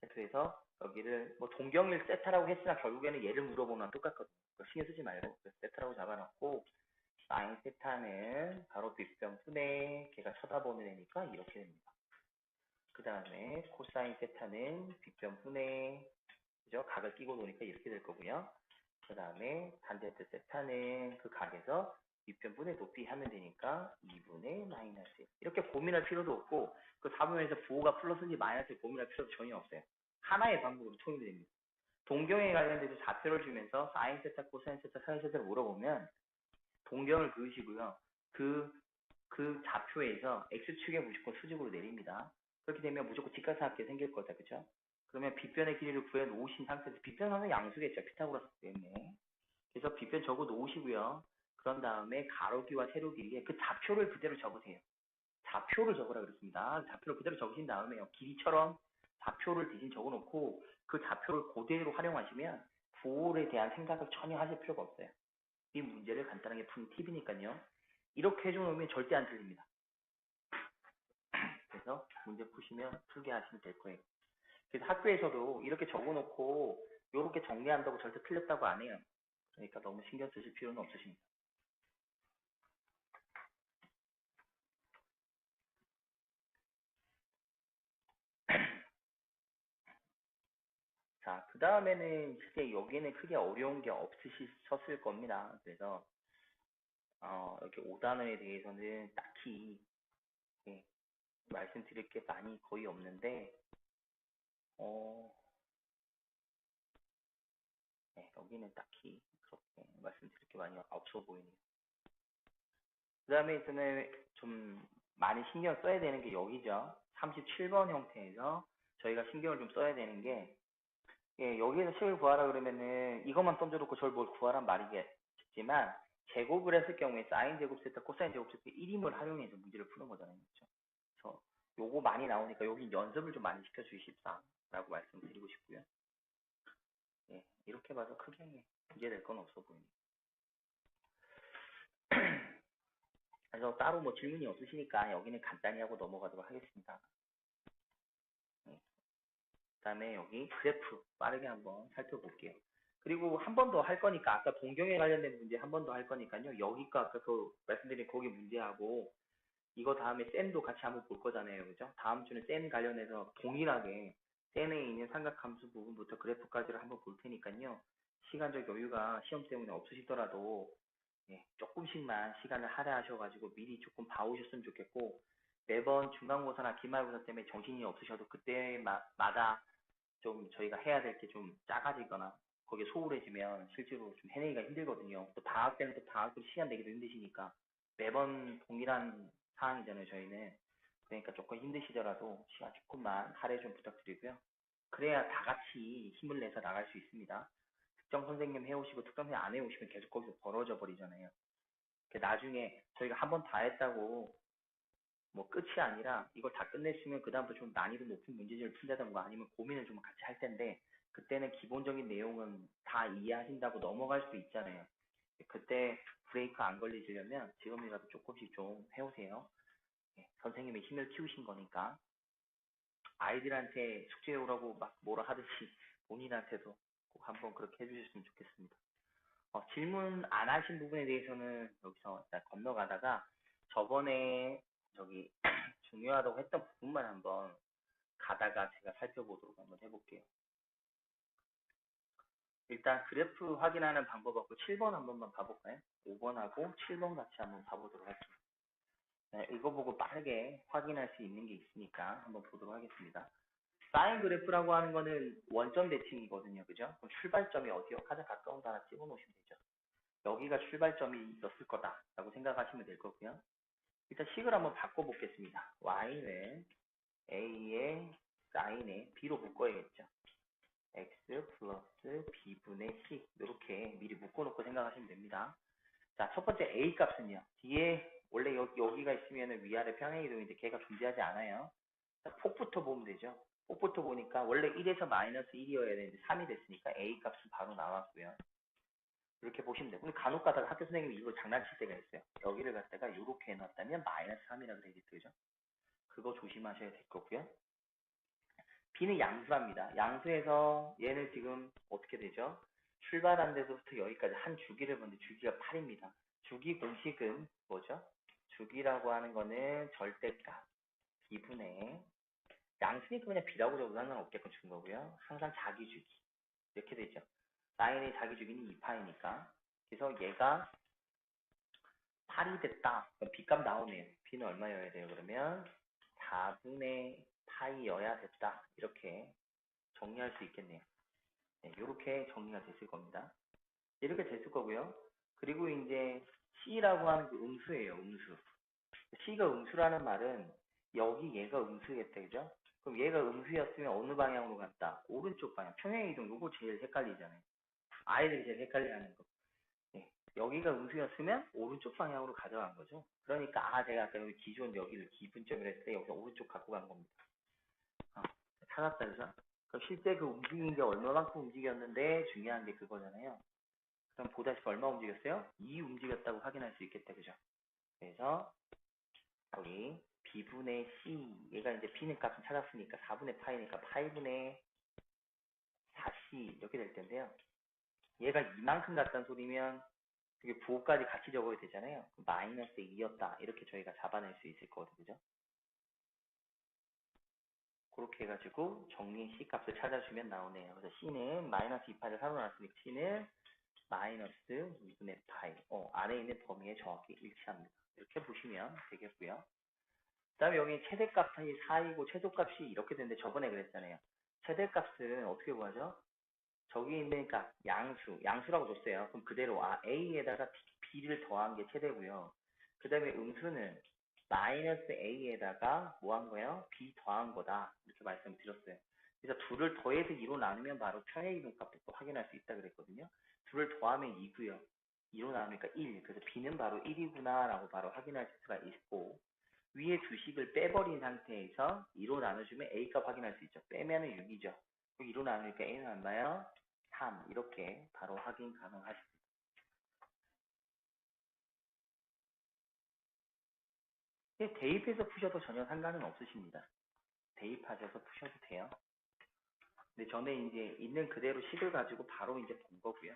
그래서 여기를 뭐 동경일 세타라고 했으나 결국에는 얘를 물어보는 건 똑같거든요. 신경 쓰지 말고 세타라고 잡아놓고 사인 세타는 바로 B변 분의 걔가 쳐다보는 애니까 이렇게 됩니다. 그 다음에 코사인 세타는 B변 분의 그죠? 각을 끼고 노니까 이렇게 될 거고요. 그 다음에 탄젠트 세타는 그 각에서 밑변분의 높이 하면 되니까 2분의 마이너스 1. 이렇게 고민할 필요도 없고 그 4분면에서 부호가 플러스인지 마이너스를 고민할 필요도 전혀 없어요. 하나의 방법으로 통일이 됩니다. 동경에 관련돼서 좌표를 주면서 사인 세타, 코사인 세타, 사인 세타를 물어보면 동경을 그으시고요. 그 좌표에서 X축에 무조건 수직으로 내립니다. 그렇게 되면 무조건 직각삼각형이 생길 거다. 그죠? 그러면 빗변의 길이를 구해 놓으신 상태에서 빗변하면 양수겠죠. 피타고라스 때문에. 그래서 빗변 적어 놓으시고요. 그런 다음에 가로기와 세로 길이에 그 좌표를 그대로 적으세요. 좌표를 적으라 그랬습니다. 좌표를 그대로 적으신 다음에요. 길이처럼 좌표를 대신 적어 놓고 그 좌표를 그대로 활용하시면 부호에 대한 생각을 전혀 하실 필요가 없어요. 이 문제를 간단하게 푸는 팁이니까요. 이렇게 해주면 절대 안 틀립니다. 그래서 문제 푸시면 풀게 하시면 될 거예요. 그래서 학교에서도 이렇게 적어놓고 이렇게 정리한다고 절대 틀렸다고 안 해요. 그러니까 너무 신경 쓰실 필요는 없으십니다. 자, 그 다음에는 실제 여기는 크게 어려운 게 없으셨을 겁니다. 그래서 이렇게 5단원에 대해서는 딱히 예, 말씀드릴 게 많이 거의 없는데 네, 여기는 딱히 그렇게 말씀드릴 게 많이 없어 보이네요. 그 다음에 저는 좀 많이 신경 써야 되는 게 여기죠. 37번 형태에서 저희가 신경을 좀 써야 되는 게 예, 여기에서 식을 구하라 그러면은 이것만 던져놓고 저를 뭘 구하란 말이겠지만 제곱을 했을 경우에 사인 제곱 세타, 코사인 제곱 세타 1임을 활용해서 문제를 푸는 거잖아요. 그렇죠? 그래서 요거 많이 나오니까 여기 연습을 좀 많이 시켜주십사라고 말씀드리고 싶고요. 예, 이렇게 봐서 크게 문제될 건 없어 보입니다. 그래서 따로 뭐 질문이 없으시니까 여기는 간단히 하고 넘어가도록 하겠습니다. 네. 그 다음에 여기 그래프 빠르게 한번 살펴볼게요. 그리고 한 번 더 할 거니까 아까 동경에 관련된 문제 한 번 더 할 거니까요. 여기가 아까 그 말씀드린 거기 문제하고 이거 다음에 셈도 같이 한번 볼 거잖아요. 그죠? 다음 주는 셈 관련해서 동일하게 셈에 있는 삼각함수 부분부터 그래프까지를 한번 볼 테니까요. 시간적 여유가 시험 때문에 없으시더라도 예, 조금씩만 시간을 할애하셔가지고 미리 조금 봐오셨으면 좋겠고 매번 중간고사나 기말고사 때문에 정신이 없으셔도 그때마다 좀 저희가 해야 될 게 좀 작아지거나 거기에 소홀해지면 실제로 좀 해내기가 힘들거든요. 또 방학 때는 또 방학도 시간 내기도 힘드시니까 매번 동일한 상황이잖아요, 저희는. 그러니까 조금 힘드시더라도 시간 조금만 할애 좀 부탁드리고요. 그래야 다 같이 힘을 내서 나갈 수 있습니다. 특정 선생님 해오시고 특정 선생님 안 해오시면 계속 거기서 벌어져 버리잖아요. 나중에 저희가 한 번 다 했다고 뭐 끝이 아니라 이걸 다 끝냈으면 그다음부터 좀 난이도 높은 문제집을 푼다던가 아니면 고민을 좀 같이 할 텐데 그때는 기본적인 내용은 다 이해하신다고 넘어갈 수도 있잖아요. 그때 브레이크 안 걸리시려면 지금이라도 조금씩 좀 해오세요. 선생님의 힘을 키우신 거니까 아이들한테 숙제 오라고 막 뭐라 하듯이 본인한테도 꼭 한번 그렇게 해주셨으면 좋겠습니다. 질문 안 하신 부분에 대해서는 여기서 일단 건너가다가 저번에 저기 중요하다고 했던 부분만 한번 가다가 제가 살펴보도록 한번 해볼게요. 일단 그래프 확인하는 방법하고 7번 한 번만 봐볼까요? 5번하고 7번 같이 한번 봐보도록 할게요. 네, 이거 보고 빠르게 확인할 수 있는 게 있으니까 한번 보도록 하겠습니다. 사인 그래프라고 하는 거는 원점 대칭이거든요. 그죠? 그럼 출발점이 어디요? 가장 가까운 거 하나 찍어 놓으시면 되죠. 여기가 출발점이었을 거다라고 생각하시면 될 거고요. 일단 식을 한번 바꿔보겠습니다. y는 a의 사인에 b로 묶어야겠죠. x 플러스 b분의 c 이렇게 미리 묶어놓고 생각하시면 됩니다. 자, 첫 번째 a 값은요. 뒤에 원래 여기가 있으면 위아래 평행이동인데 걔가 존재하지 않아요. 자, 폭부터 보면 되죠. 폭부터 보니까 원래 1에서 마이너스 1이어야 되는데 3이 됐으니까 A 값은 바로 나왔고요. 이렇게 보시면 되고, 간혹 가다가 학교 선생님이 이거 장난칠 때가 있어요. 여기를 갖다가 이렇게 해놨다면 마이너스 3이라고 되겠죠. 그죠? 그거 조심하셔야 될 거고요. B는 양수랍니다. 양수에서 얘는 지금 어떻게 되죠? 출발한 데서부터 여기까지 한 주기를 보는데 주기가 8입니다. 주기 공식은 뭐죠? 주기라고 하는 거는 절대값, B분의 양수니까 그냥 B라고 적어도 상관없게끔 준 거고요. 항상 자기 주기. 이렇게 되죠. 사인의 자기 주기는 2파이니까. 그래서 얘가 8이 됐다. 그럼 B값 나오네요. B는 얼마여야 돼요? 그러면 4분의 파이여야 됐다. 이렇게 정리할 수 있겠네요. 네, 이렇게 정리가 됐을 겁니다. 이렇게 됐을 거고요. 그리고 이제 C라고 하는 그 음수예요. 음수. C가 음수라는 말은 여기 얘가 음수겠다. 그죠? 그럼 얘가 음수였으면 어느 방향으로 갔다? 오른쪽 방향. 평행이동. 요거 제일 헷갈리잖아요. 아이들이 제일 헷갈려하는 거. 네. 여기가 음수였으면 오른쪽 방향으로 가져간 거죠. 그러니까 제가 아까 여기 기존 여기를 기분점이라 했을 때 여기서 오른쪽 갖고 간 겁니다. 찾았다 그죠? 그럼 실제 그 움직인 게 얼마만큼 움직였는데 중요한 게 그거잖아요. 그럼 보다시피 얼마 움직였어요? 2 움직였다고 확인할 수 있겠다 그죠? 그래서 여기 B분의 C 얘가 이제 B는 값을 찾았으니까 4분의 파이니까 파이분의 4C 이렇게 될 텐데요. 얘가 이만큼 같다는 소리면 그게 부호까지 같이 적어야 되잖아요. 마이너스 2였다. 이렇게 저희가 잡아낼 수 있을 거거든요. 그죠? 그렇게 해가지고 정리 C 값을 찾아주면 나오네요. 그래서 C는 마이너스 2파이를 사놓았으니까 C는 마이너스 2분의 파이. 안에 있는 범위에 정확히 일치합니다. 이렇게 보시면 되겠고요. 그 다음에 여기 최대값이 4이고 최소값이 이렇게 되는데 저번에 그랬잖아요. 최대값은 어떻게 구하죠? 저기 있는 값, 양수라고 줬어요. 그럼 그대로 A에다가 B를 더한 게 최대고요. 그 다음에 음수는 마이너스 A에다가 뭐 한 거예요? B 더한 거다. 이렇게 말씀드렸어요. 그래서 둘을 더해서 2로 나누면 바로 평행이동 값도 또 확인할 수 있다 그랬거든요. 둘을 더하면 2고요. 2로 나누니까 1. 그래서 B는 바로 1이구나 라고 바로 확인할 수가 있고, 위에 두 식을 빼버린 상태에서 2로 나눠주면 A 값 확인할 수 있죠. 빼면은 6이죠. 2로 나누니까 A는 얼마요? 3. 이렇게 바로 확인 가능하십니다. 대입해서 푸셔도 전혀 상관은 없으십니다. 대입하셔서 푸셔도 돼요. 근데 저는 이제 있는 그대로 식을 가지고 바로 이제 본 거고요.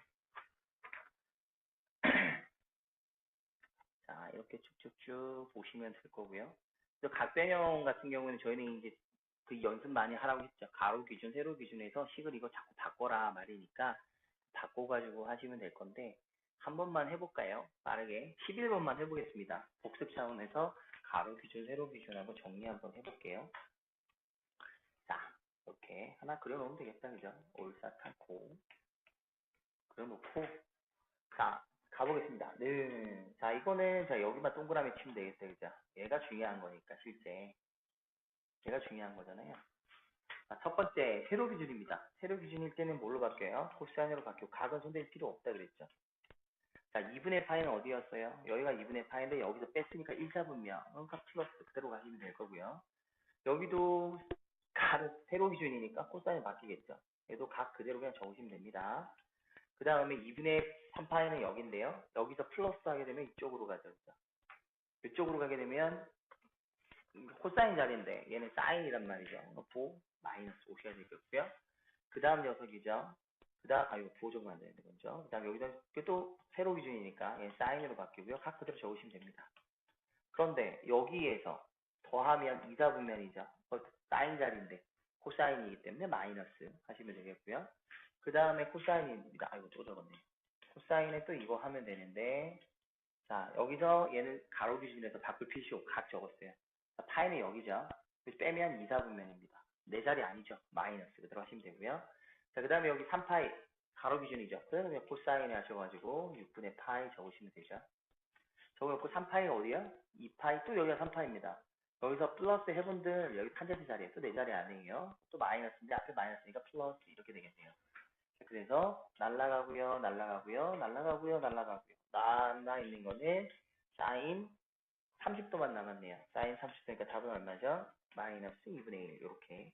자, 이렇게 쭉쭉쭉 보시면 될 거고요. 각변형 같은 경우는 저희는 이제 그 연습 많이 하라고 했죠. 가로 기준, 세로 기준에서 식을 이거 자꾸 바꿔라 말이니까 바꿔가지고 하시면 될 건데 한 번만 해볼까요? 빠르게 11번만 해보겠습니다. 복습 차원에서 가로 기준, 세로 기준하고 정리 한번 해볼게요. 자, 이렇게 하나 그려놓으면 되겠다. 그죠? 올사타고 그려놓고 자, 가보겠습니다. 네. 자, 이거는 자 여기만 동그라미 치면 되겠다. 그죠? 얘가 중요한 거니까 실제 얘가 중요한 거잖아요. 자, 첫 번째 세로 기준입니다. 세로 기준일 때는 뭘로 바뀌어요? 코사인으로 바뀌고 각은 손댈 필요 없다 그랬죠. 자, 2분의 파이는 어디였어요? 여기가 2분의 파이인데 여기서 뺐으니까 1 잡으면 값 플러스 그대로 가시면 될 거고요. 여기도 각 세로 기준이니까 코사인이 바뀌겠죠. 얘도 각 그대로 그냥 적으시면 됩니다. 그 다음에 2분의 3파이는 여기인데요. 여기서 플러스 하게 되면 이쪽으로 가죠. 그죠? 이쪽으로 가게 되면 코사인 자리인데 얘는 사인이란 말이죠. 보 마이너스 5가 되겠고요. 그 다음 녀석이죠. 그 다음 이거 보정만 되는 거죠. 그 다음 여기서 또 세로 기준이니까 얘는 사인으로 바뀌고요. 각 그대로 적으시면 됩니다. 그런데 여기에서 더하면 2, 4분면이죠. 사인 자리인데 코사인이기 때문에 마이너스 하시면 되겠고요. 그 다음에 코사인입니다. 이거 또 적었네. 코사인에 또 이거 하면 되는데 자 여기서 얘는 가로 기준에서 바꿀 필요 각 적었어요. 자, 파이는 여기죠. 빼면 2, 4분면입니다. 내 자리 아니죠. 마이너스 그대로 하시면 되고요. 자, 그 다음에 여기 3파이 가로 기준이죠. 그래서 코사인에 하셔가지고 6분의 파이 적으시면 되죠. 적어놓고 3파이가 어디야? 2파이 또 여기가 3파이입니다. 여기서 플러스 해분들 여기 탄젠트 자리에 또 내 자리 아니에요. 또 마이너스인데 앞에 마이너스니까 플러스 이렇게 되겠네요. 그래서 날라가고요, 날라가고요, 날라가고요, 날라가고요. 남아 있는 거는 사인 30도만 남았네요. 사인 30도니까 답은 얼마죠? 마이너스 2분의 1 이렇게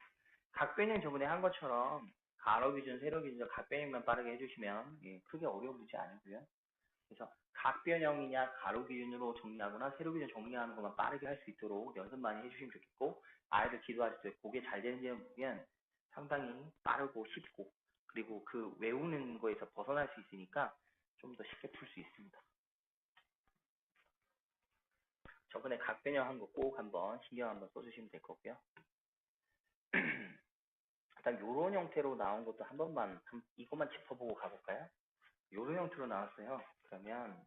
각변형 저번에 한 것처럼 가로 기준, 세로 기준 각변형만 빠르게 해주시면 예, 크게 어려운 문제 아니고요. 그래서 각변형이냐 가로 기준으로 정리하거나 세로 기준 정리하는 것만 빠르게 할 수 있도록 연습 많이 해주시면 좋겠고 아이들 기도하실 때 그게 잘 되는지 보면 상당히 빠르고 쉽고 그리고 그 외우는 거에서 벗어날 수 있으니까 좀 더 쉽게 풀 수 있습니다. 저번에 각변형 한 거 꼭 한번 신경 한번 써주시면 될 거고요. 일단 이런 형태로 나온 것도 한 번만 이것만 짚어보고 가볼까요? 이런 형태로 나왔어요. 그러면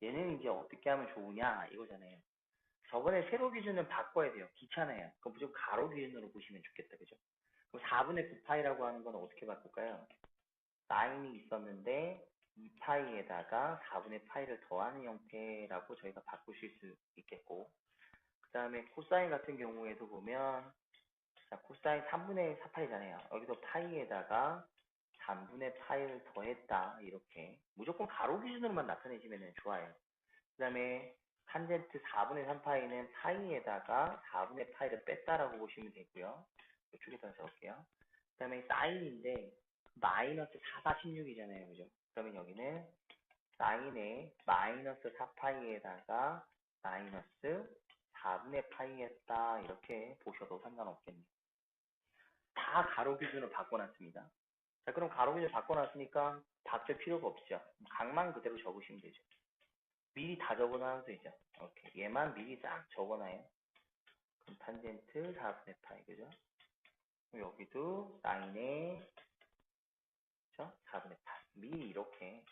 얘는 이제 어떻게 하면 좋으냐 이거잖아요. 저번에 세로 기준은 바꿔야 돼요. 귀찮아요. 그럼 무조건 가로 기준으로 보시면 좋겠다. 그죠? 그럼 4분의 9파이라고 하는 건 어떻게 바꿀까요? 사인이 있었는데 2파이에다가 4분의 파이를 더하는 형태라고 저희가 바꾸실 수 있겠고 그 다음에 코사인 같은 경우에도 보면 자, 코사인 3분의 4파이잖아요. 여기서 파이에다가 3분의 파이를 더했다. 이렇게 무조건 가로 기준으로만 나타내시면 좋아요. 그 다음에 탄젠트 4분의 3파이는 파이에다가 4분의 파이를 뺐다라고 보시면 되고요. 이쪽에다 적을게요. 그 다음에 사인인데 마이너스 4, 46이잖아요. 그죠? 그러면 여기는 사인에 마이너스 4파이에다가 마이너스 4분의 파이 했다. 이렇게 보셔도 상관없겠네요. 다 가로 기준으로 바꿔놨습니다. 자, 그럼 가로 기준 바꿔놨으니까 바뀔 필요가 없죠. 각만 그대로 적으시면 되죠. 미리 다 적어놔도 되죠. 오케이. 얘만 미리 쫙 적어놔요. 그럼 탄젠트 4분의 파이, 그죠? 여기도 사인에, 그죠? 4분의 파이. 미리 이렇게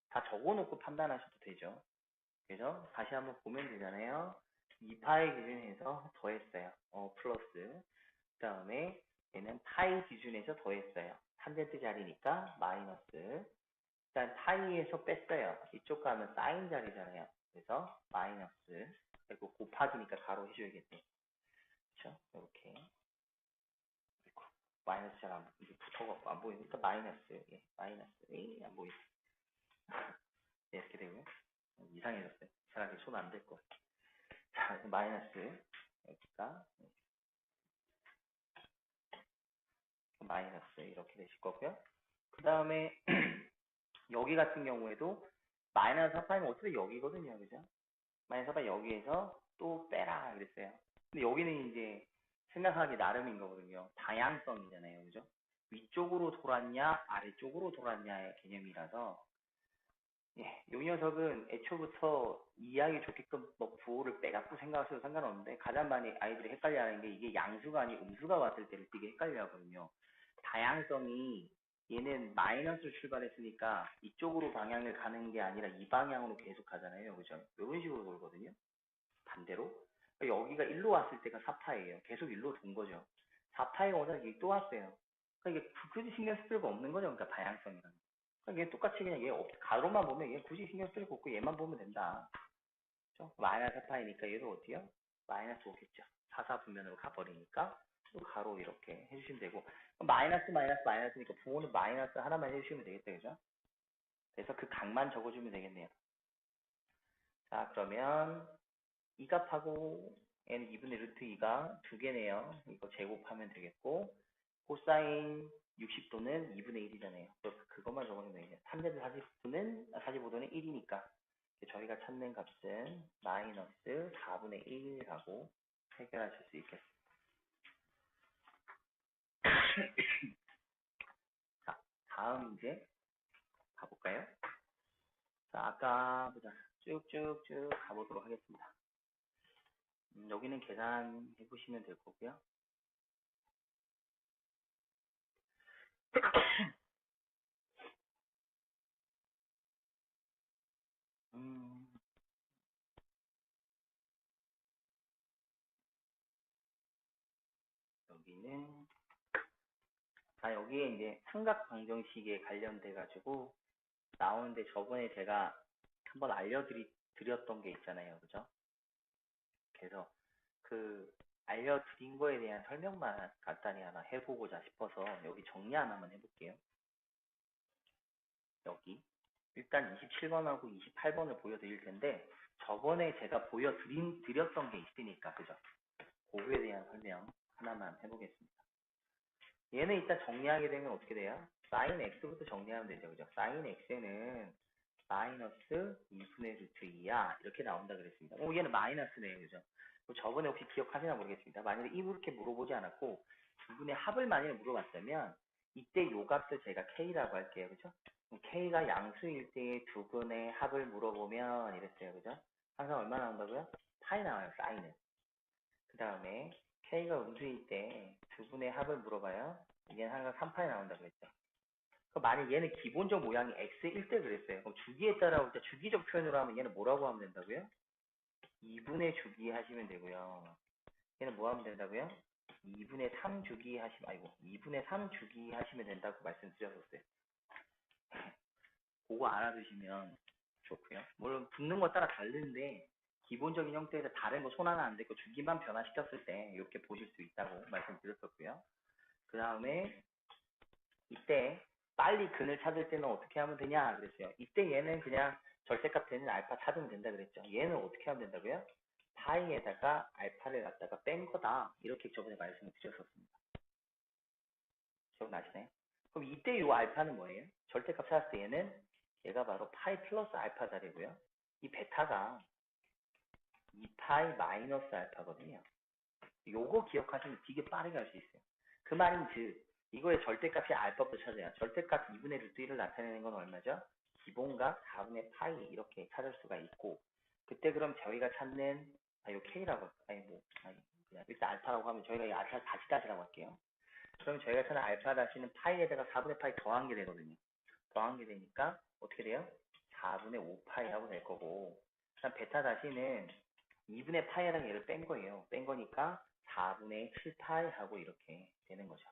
다 적어놓고 판단하셔도 되죠. 그죠? 다시 한번 보면 되잖아요. 2파이 기준에서 더했어요. 플러스. 그 다음에 얘는 파이 기준에서 더했어요. 탄젠트 자리니까 마이너스. 일단 파이에서 뺐어요. 이쪽 가면 사인 자리잖아요. 그래서 마이너스. 그리고 곱하기니까 가로 해줘야겠네. 그쵸? 이렇게. 그리고 마이너스 잘 안, 이게 붙어갖고 안 보이니까 마이너스. 예, 마이너스. 안 보이죠? 네, 이렇게 되고요. 이상해졌어요. 차라리 손 안 댈 거. 자, 마이너스. 여기가 마이너스 이렇게 되실 거고요. 그 다음에 여기 같은 경우에도 마이너스 4파이면 어차피 여기거든요. 그죠? 마이너스 4파이 여기에서 또 빼라 그랬어요. 근데 여기는 이제 생각하기 나름인 거거든요. 방향성이잖아요. 그죠? 위쪽으로 돌았냐 아래쪽으로 돌았냐의 개념이라서 예, 이 녀석은 애초부터 이해하기 좋게끔 뭐 부호를 빼갖고 생각하셔도 상관없는데 가장 많이 아이들이 헷갈려하는 게 이게 양수가 아니고 음수가 왔을 때를 되게 헷갈려 하거든요. 다양성이 얘는 마이너스로 출발했으니까 이쪽으로 방향을 가는 게 아니라 이 방향으로 계속 가잖아요. 그죠? 이런 식으로 돌거든요. 반대로. 여기가 1로 왔을 때가 4파예요. 계속 1로 돈 거죠. 4파가 오다 여기 또 왔어요. 그러니까 이게 굳이 신경 쓸 필요가 없는 거죠. 그러니까 다양성이라는. 그러니까 얘 똑같이 그냥 얘 가로만 보면 얘 굳이 신경 쓸 거 없고 얘만 보면 된다. 그렇죠? 마이너스 4파이니까 얘도 어때요? 마이너스 오겠죠. 4, 분면으로 가버리니까 또 가로 이렇게 해주시면 되고 마이너스 마이너스 마이너스니까 부호는 마이너스 하나만 해주시면 되겠다. 그죠? 그래서 그 각만 적어주면 되겠네요. 자 그러면 이 값하고 n 2분의 루트 2가 두 개네요. 이거 제곱하면 되겠고 코사인 60도는 2분의 1이잖아요. 그래서 그것만 적어주면 되겠네요. 탄젠트 40도는 45도는 1이니까 저희가 찾는 값은 마이너스 4분의 1이라고 해결하실 수 있겠습니다. 자, 다음 이제 가볼까요? 자, 아까 보자. 쭉쭉쭉 가보도록 하겠습니다. 여기는 계산해 보시면 될 거고요. 여기는 여기에 이제 삼각 방정식에 관련돼 가지고 나오는데 저번에 제가 한번 알려드렸던 게 있잖아요. 그죠? 그래서 그 알려드린 거에 대한 설명만 간단히 하나 해보고자 싶어서 여기 정리 하나만 해볼게요. 여기 일단 27번하고 28번을 보여드릴 텐데 저번에 제가 보여드렸던 게 있으니까 그죠? 그거에 대한 설명 하나만 해보겠습니다. 얘는 일단 정리하게 되면 어떻게 돼요? sin x부터 정리하면 되죠. 그죠? sin x는 마이너스 2분의 루트 2야. 이렇게 나온다 그랬습니다. 얘는 마이너스네요. 그죠? 저번에 혹시 기억하시나 모르겠습니다. 만약에 이렇게 물어보지 않았고 두 분의 합을 만약에 물어봤다면 이때 요 값을 제가 k라고 할게요. 그죠? k가 양수일 때의 두 분의 합을 물어보면 이랬어요. 그죠? 항상 얼마 나온다고요? 파이 나와요. 사인은. 그 다음에 k가 음수일 때 두 분의 합을 물어봐요. 얘는 항상 3파이 나온다고 했죠. 그럼 만약 얘는 기본적 모양이 x일 때 그랬어요. 그럼 주기에 따라올 때 주기적 표현으로 하면 얘는 뭐라고 하면 된다고요? 2분의 주기 하시면 되고요. 얘는 뭐 하면 된다고요? 2분의 3 주기 하시면, 아이고, 2분의 3 주기 하시면 된다고 말씀드렸었어요. 그거 알아두시면 좋고요. 물론 붙는 거 따라 다른데 기본적인 형태에서 다른 거 손 하나 안 대고 주기만 변화시켰을 때 이렇게 보실 수 있다고 말씀드렸었고요. 그 다음에 이때 빨리 근을 찾을 때는 어떻게 하면 되냐 그랬어요. 이때 얘는 그냥 절대값 되는 알파 찾으면 된다 그랬죠. 얘는 어떻게 하면 된다고요? 파이에다가 알파를 갖다가 뺀 거다. 이렇게 저번에 말씀을 드렸었습니다. 기억나시나요? 그럼 이때 요 알파는 뭐예요? 절대값 찾았을 때 얘는 얘가 바로 파이 플러스 알파 자리고요. 이 베타가 2파이 마이너스 알파거든요. 요거 기억하시면 되게 빠르게 할 수 있어요. 그 말인즉 이거의 절대값이 알파부터 찾아야 절대값 2분의 루트 1을 나타내는 건 얼마죠? 기본값 4분의 파이 이렇게 찾을 수가 있고 그때 그럼 저희가 찾는 요 k라고 그냥 일단 알파라고 하면 저희가 이 알파 다시라고 할게요. 그럼 저희가 찾는 알파 다시는 파이에다가 4분의 파이 더한 게 되거든요. 더한 게 되니까 어떻게 돼요? 4분의 5파이 하고 될 거고 그다음 베타 다시는 2분의 파이랑 얘를 뺀 거예요. 뺀 거니까 4분의 7파이 하고 이렇게 되는 거죠.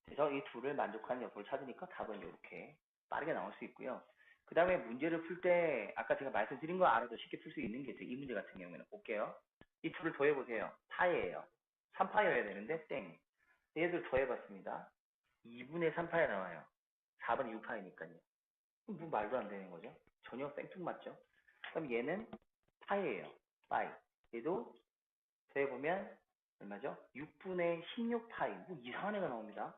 그래서 이 둘을 만족하는 여부를 찾으니까 답은 이렇게 빠르게 나올 수 있고요. 그 다음에 문제를 풀 때 아까 제가 말씀드린 거 알아도 쉽게 풀 수 있는 게 있어요. 이 문제 같은 경우에는 볼게요. 이 둘을 더해보세요. 파이예요. 3파이여야 되는데 땡. 얘들 더해봤습니다. 2분의 3파이 나와요. 4분의 6파이니까요. 뭐 말도 안 되는 거죠. 전혀 생뚱맞죠. 그럼 얘는 파이예요. 파이. 얘도 더해보면 얼마죠? 6분의 16파이. 뭐 이상한 애가 나옵니다.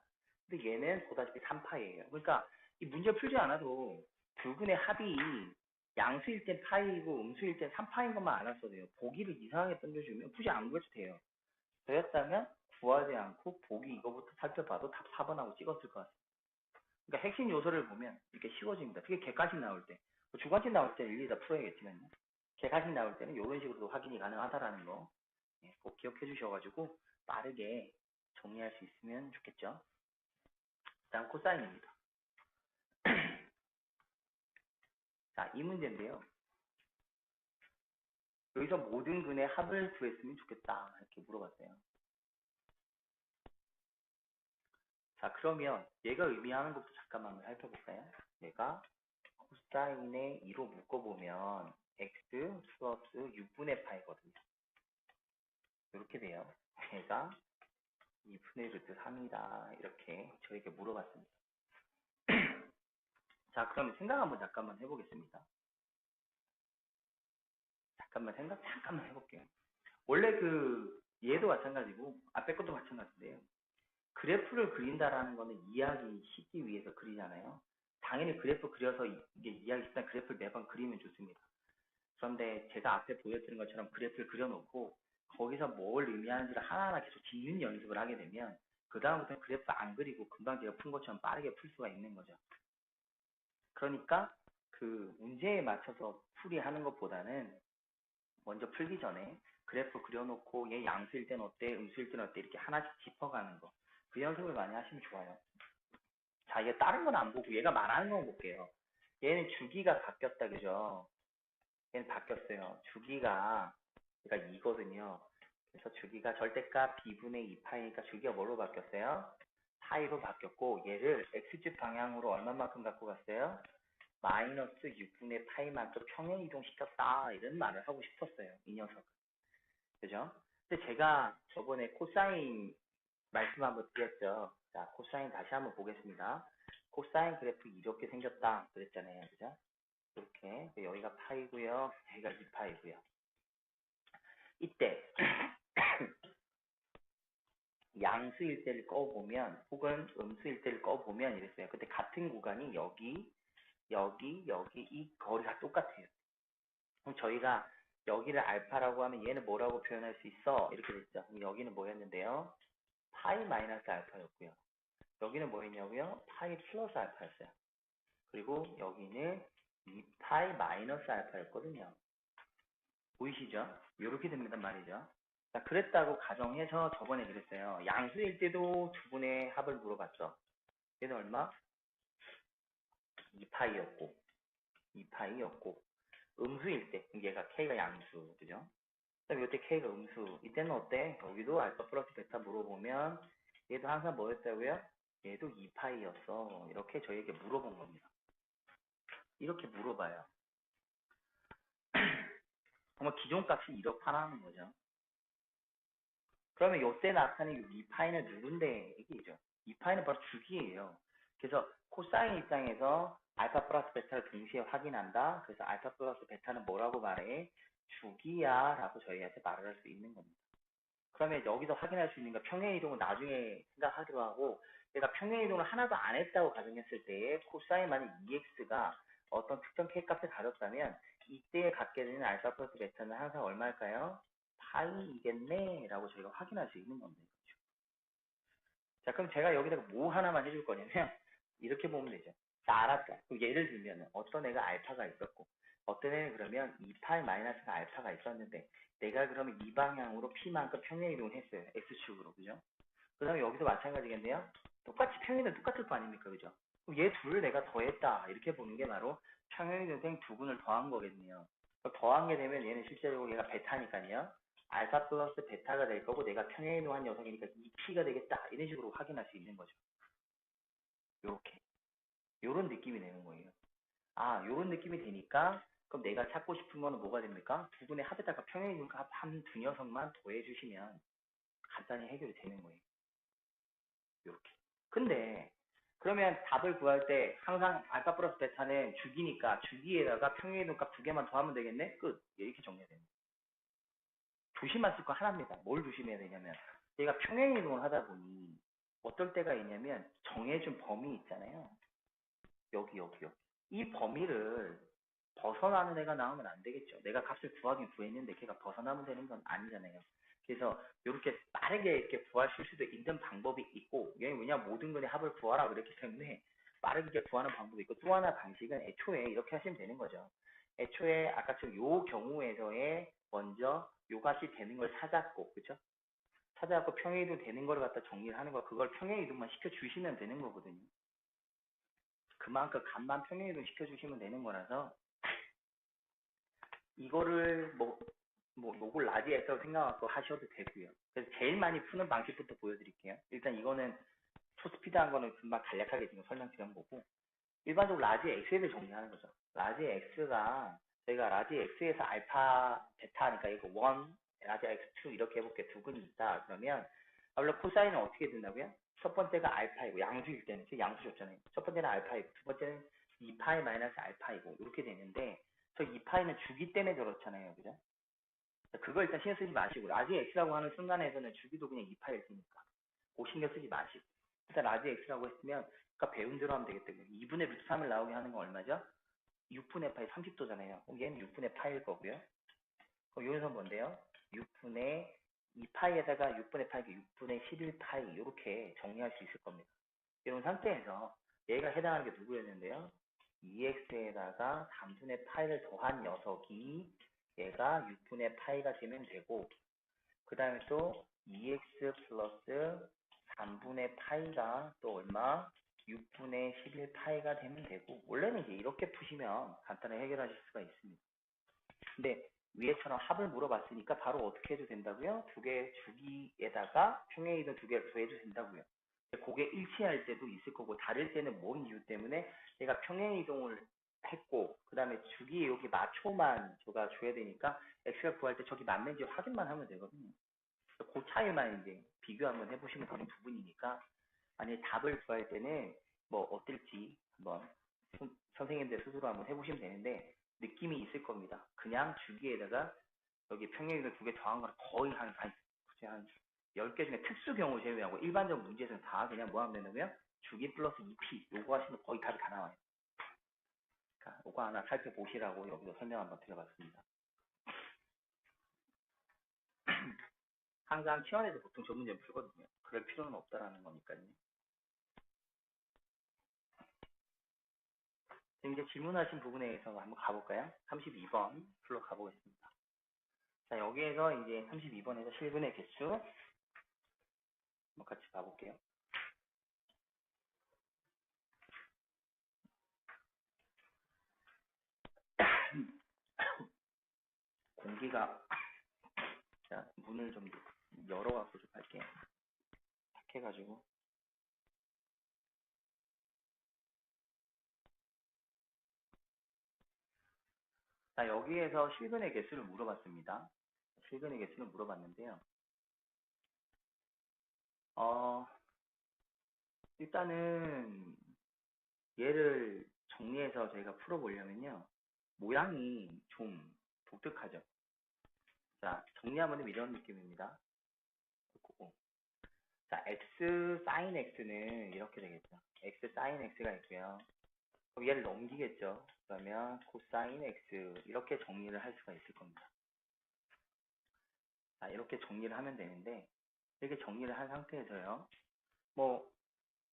근데 얘는 보다시피 3파이예요. 그러니까 이 문제 풀지 않아도 두 분의 합이 양수일 땐 파이이고 음수일 땐 3파인 것만 알았어도 돼요. 보기를 이상하게 던져주면 굳이 안 구해도 돼요. 그랬다면 구하지 않고 보기 이거부터 살펴봐도 답 4번하고 찍었을 것 같아요. 그러니까 핵심 요소를 보면 이렇게 쉬워집니다. 특히 객관식 나올 때. 주관식 나올 때는 일일이 다 풀어야겠지만요. 객관식 나올 때는 이런 식으로도 확인이 가능하다라는 거 꼭 기억해 주셔가지고 빠르게 정리할 수 있으면 좋겠죠. 다음 코사인입니다. 자, 이 문제인데요. 여기서 모든 근의 합을 구했으면 좋겠다. 이렇게 물어봤어요. 자, 그러면 얘가 의미하는 것도 잠깐만 한번 살펴볼까요? 얘가 코사인의 2로 묶어보면 x 플러스 6분의 파이거든요. 이렇게 돼요. 얘가 2분의 루트 3이다. 이렇게 저에게 물어봤습니다. 자, 그러면 생각 한번 잠깐만 해보겠습니다. 잠깐만 해볼게요. 원래 얘도 마찬가지고, 앞에 것도 마찬가지인데요. 그래프를 그린다라는 거는 이해하기 쉽기 위해서 그리잖아요. 당연히 그래프 그려서 이게 이해하기 쉽다면 그래프를 매번 그리면 좋습니다. 그런데 제가 앞에 보여드린 것처럼 그래프를 그려놓고 거기서 뭘 의미하는지를 하나하나 계속 짓는 연습을 하게 되면 그 다음부터는 그래프 안 그리고 금방 제가 푼 것처럼 빠르게 풀 수가 있는 거죠. 그러니까 그 문제에 맞춰서 풀이하는 것보다는 먼저 풀기 전에 그래프 그려놓고 얘 양수일 땐 어때 음수일 땐 어때 이렇게 하나씩 짚어가는 거 그 연습을 많이 하시면 좋아요. 자, 얘 다른 건 안 보고 얘가 말하는 거 볼게요. 얘는 주기가 바뀌었다 그죠? 얘는 바뀌었어요. 주기가 얘가 2거든요. 그래서 주기가 절대값 b분의 2파이니까 주기가 뭘로 바뀌었어요? 파이로 바뀌었고 얘를 x축 방향으로 얼마만큼 갖고 갔어요? 마이너스 6분의 파이만큼 평행 이동시켰다 이런 말을 하고 싶었어요. 이 녀석은. 그죠? 근데 제가 저번에 코사인 말씀 한번 드렸죠. 자, 코사인 다시 한번 보겠습니다. 코사인 그래프 이렇게 생겼다 그랬잖아요. 그죠? 이렇게 여기가 파이고요. 여기가 2파이고요. 이때 양수일 때를 꺼보면 혹은 음수일 때를 꺼보면 이랬어요. 그때 같은 구간이 여기, 여기 이 거리가 똑같아요. 그럼 저희가 여기를 알파라고 하면 얘는 뭐라고 표현할 수 있어? 이렇게 됐죠. 그럼 여기는 뭐였는데요? 파이 마이너스 알파였고요. 여기는 뭐였냐고요? 파이 플러스 알파였어요. 그리고 여기는 2파이 마이너스 알파였거든요. 보이시죠? 이렇게 됩니다 말이죠. 자, 그랬다고 가정해서 저번에 그랬어요. 양수일 때도 두 분의 합을 물어봤죠. 얘는 얼마? 2파이였고 2파이였고 음수일 때 얘가 K가 양수 그죠? 그다음에 이때 K가 음수 이때는 어때? 여기도 알파 플러스 베타 물어보면 얘도 항상 뭐였다고요? 얘도 2파이였어. 이렇게 저희에게 물어본 겁니다. 이렇게 물어봐요. 그러면 기존 값이 이렇다라는 거죠. 그러면 요때 나타나는 2파이는 누군데 얘기죠. 2파이는 바로 주기예요. 그래서 코사인 입장에서 알파 플러스 베타를 동시에 확인한다. 그래서 알파 플러스 베타는 뭐라고 말해? 주기야 라고 저희한테 말을 할 수 있는 겁니다. 그러면 여기서 확인할 수 있는 거 평행이동은 나중에 생각하기로 하고 내가 평행이동을 하나도 안 했다고 가정했을 때 코사인 만약 2x가 어떤 특정 k값을 가졌다면 이때 갖게 되는 알파 플러스 베타는 항상 얼마일까요? 파이이겠네 라고 저희가 확인할 수 있는 겁니다. 자 그럼 제가 여기다가 뭐 하나만 해줄 거냐면 이렇게 보면 되죠. 자 알았다. 그럼 예를 들면 어떤 애가 알파가 있었고 어떤 애는 그러면 2파이 마이너스가 알파가 있었는데 내가 그러면 이 방향으로 P만큼 평행이동을 했어요. X축으로 그죠? 그 다음에 여기도 마찬가지겠네요. 똑같이 평행이동 똑같을 거 아닙니까 그죠? 그럼 얘 둘을 내가 더했다 이렇게 보는 게 바로 평행이동생 두 분을 더한 거겠네요. 더한 게 되면 얘는 실제로 얘가 베타니까요. 알파 플러스 베타가 될 거고 내가 평행이동한 녀석이니까 2P가 되겠다 이런 식으로 확인할 수 있는 거죠. 요렇게 요런 느낌이 되는 거예요. 아 요런 느낌이 되니까 그럼 내가 찾고 싶은 거는 뭐가 됩니까? 두 분의 합에다가 평행이동 값 한 두 녀석만 더해주시면 간단히 해결이 되는 거예요. 요렇게. 근데 그러면 답을 구할 때 항상 알파 플러스 베타는 주기니까 주기에다가 평행이동 값 두 개만 더하면 되겠네? 끝. 이렇게 정리가 됩니다. 조심하실 거 하나입니다. 뭘 조심해야 되냐면 얘가 평행이동을 하다 보니 어떨 때가 있냐면 정해준 범위 있잖아요. 여기요. 이 범위를 벗어나는 애가 나오면 안 되겠죠. 내가 값을 구하긴 구했는데 걔가 벗어나면 되는 건 아니잖아요. 그래서 이렇게 빠르게 이렇게 구하실 수도 있는 방법이 있고 얘는 왜냐 모든 것의 합을 구하라 그랬기 때문에 빠르게 구하는 방법이 있고 또 하나 방식은 애초에 이렇게 하시면 되는 거죠. 애초에 아까처럼 요 경우에서의 먼저 요 값이 되는 걸 찾았고 그죠? 찾아갖고 평행이동 되는 걸 갖다 정리를 하는 거 그걸 평행이동만 시켜주시면 되는 거거든요. 그만큼 값만 평행이동 시켜주시면 되는 거라서 이거를 요걸 라지에서 생각하고 하셔도 되고요. 그래서 제일 많이 푸는 방식부터 보여드릴게요. 일단 이거는 초스피드한 거는 금방 간략하게 지금 설명드린 거고 일반적으로 라지 X를 정리하는 거죠. 라지 X가 저희가 라지 X에서 알파, 베타니까 이거 1, 라지 X2 이렇게 해볼게 두 근이 있다. 그러면 원래 코사인은 어떻게 된다고요? 첫 번째가 알파이고 양수일 때는 지금 양수 줬잖아요. 첫 번째는 알파이고 두 번째는 2파이 마이너스 알파이고 이렇게 되는데 저 2파이는 주기 때문에 그렇잖아요. 그죠? 그거 일단 신경 쓰지 마시고 라지 X라고 하는 순간에서는 주기도 그냥 2파일 테니까 그 신경 쓰지 마시고 일단 라지 X라고 했으면 그러니까 배운 대로 하면 되겠다. 2분의 루트 3을 나오게 하는 건 얼마죠? 6분의 파이 30도잖아요. 그럼 얘는 6분의 파일 거고요. 그럼 여기서 뭔데요? 6분의 2파이에다가 6분의 파이, 6분의 11파이 이렇게 정리할 수 있을 겁니다. 이런 상태에서 얘가 해당하는 게 누구였는데요? 2x에다가 3분의 파이를 더한 녀석이 얘가 6분의 파이가 되면 되고 그 다음에 또 2x 플러스 3분의 파이가 또 얼마? 6분의 11파이가 되면 되고 원래는 이제 이렇게 푸시면 간단하게 해결하실 수가 있습니다. 근데 위에처럼 합을 물어봤으니까 바로 어떻게 해도 된다고요? 두 개 주기에다가 평행이동 두 개를 더해도 된다고요. 그게 일치할 때도 있을 거고 다를 때는 뭔 이유 때문에 내가 평행이동을 했고 그 다음에 주기에 여기 마초만 제가 줘야 되니까 x가 구할 때 저기 맞는지 확인만 하면 되거든요. 그 차이만 이제 비교 한번 해보시면 되는 부분이니까 만약에 답을 구할 때는 뭐 어떨지 한번 선생님들 스스로 한번 해보시면 되는데 느낌이 있을 겁니다. 그냥 주기에다가 여기 평행이동 두 개 더한 거랑 거의 한 10개 중에 특수 경우 제외하고 일반적 문제에서는 다 그냥 뭐 하면 되냐면 주기 플러스 2p 요거 하시면 거의 답이 다 나와요. 그러니까 요거 하나 살펴보시라고 여기서 설명 한번 드려봤습니다. 항상 시험에서 보통 전문점 풀거든요. 그럴 필요는 없다라는 거니까요. 이제 질문하신 부분에 대해서 한번 가볼까요? 32번 풀로 가보겠습니다. 자, 여기에서 이제 32번에서 실분의 개수 한번 같이 봐볼게요. 공기가, 자, 문을 좀 열어갖고 좀 할게요. 탁해가지고. 자, 여기에서 실근의 개수를 물어봤습니다. 실근의 개수를 물어봤는데요. 일단은 얘를 정리해서 저희가 풀어보려면요. 모양이 좀 독특하죠. 자, 정리하면 이런 느낌입니다. 자, x sin x는 이렇게 되겠죠. x sin x가 있고요. 그럼 얘를 넘기겠죠. 그러면 cosine x 이렇게 정리를 할 수가 있을 겁니다. 자, 이렇게 정리를 하면 되는데 이렇게 정리를 한 상태에서요. 뭐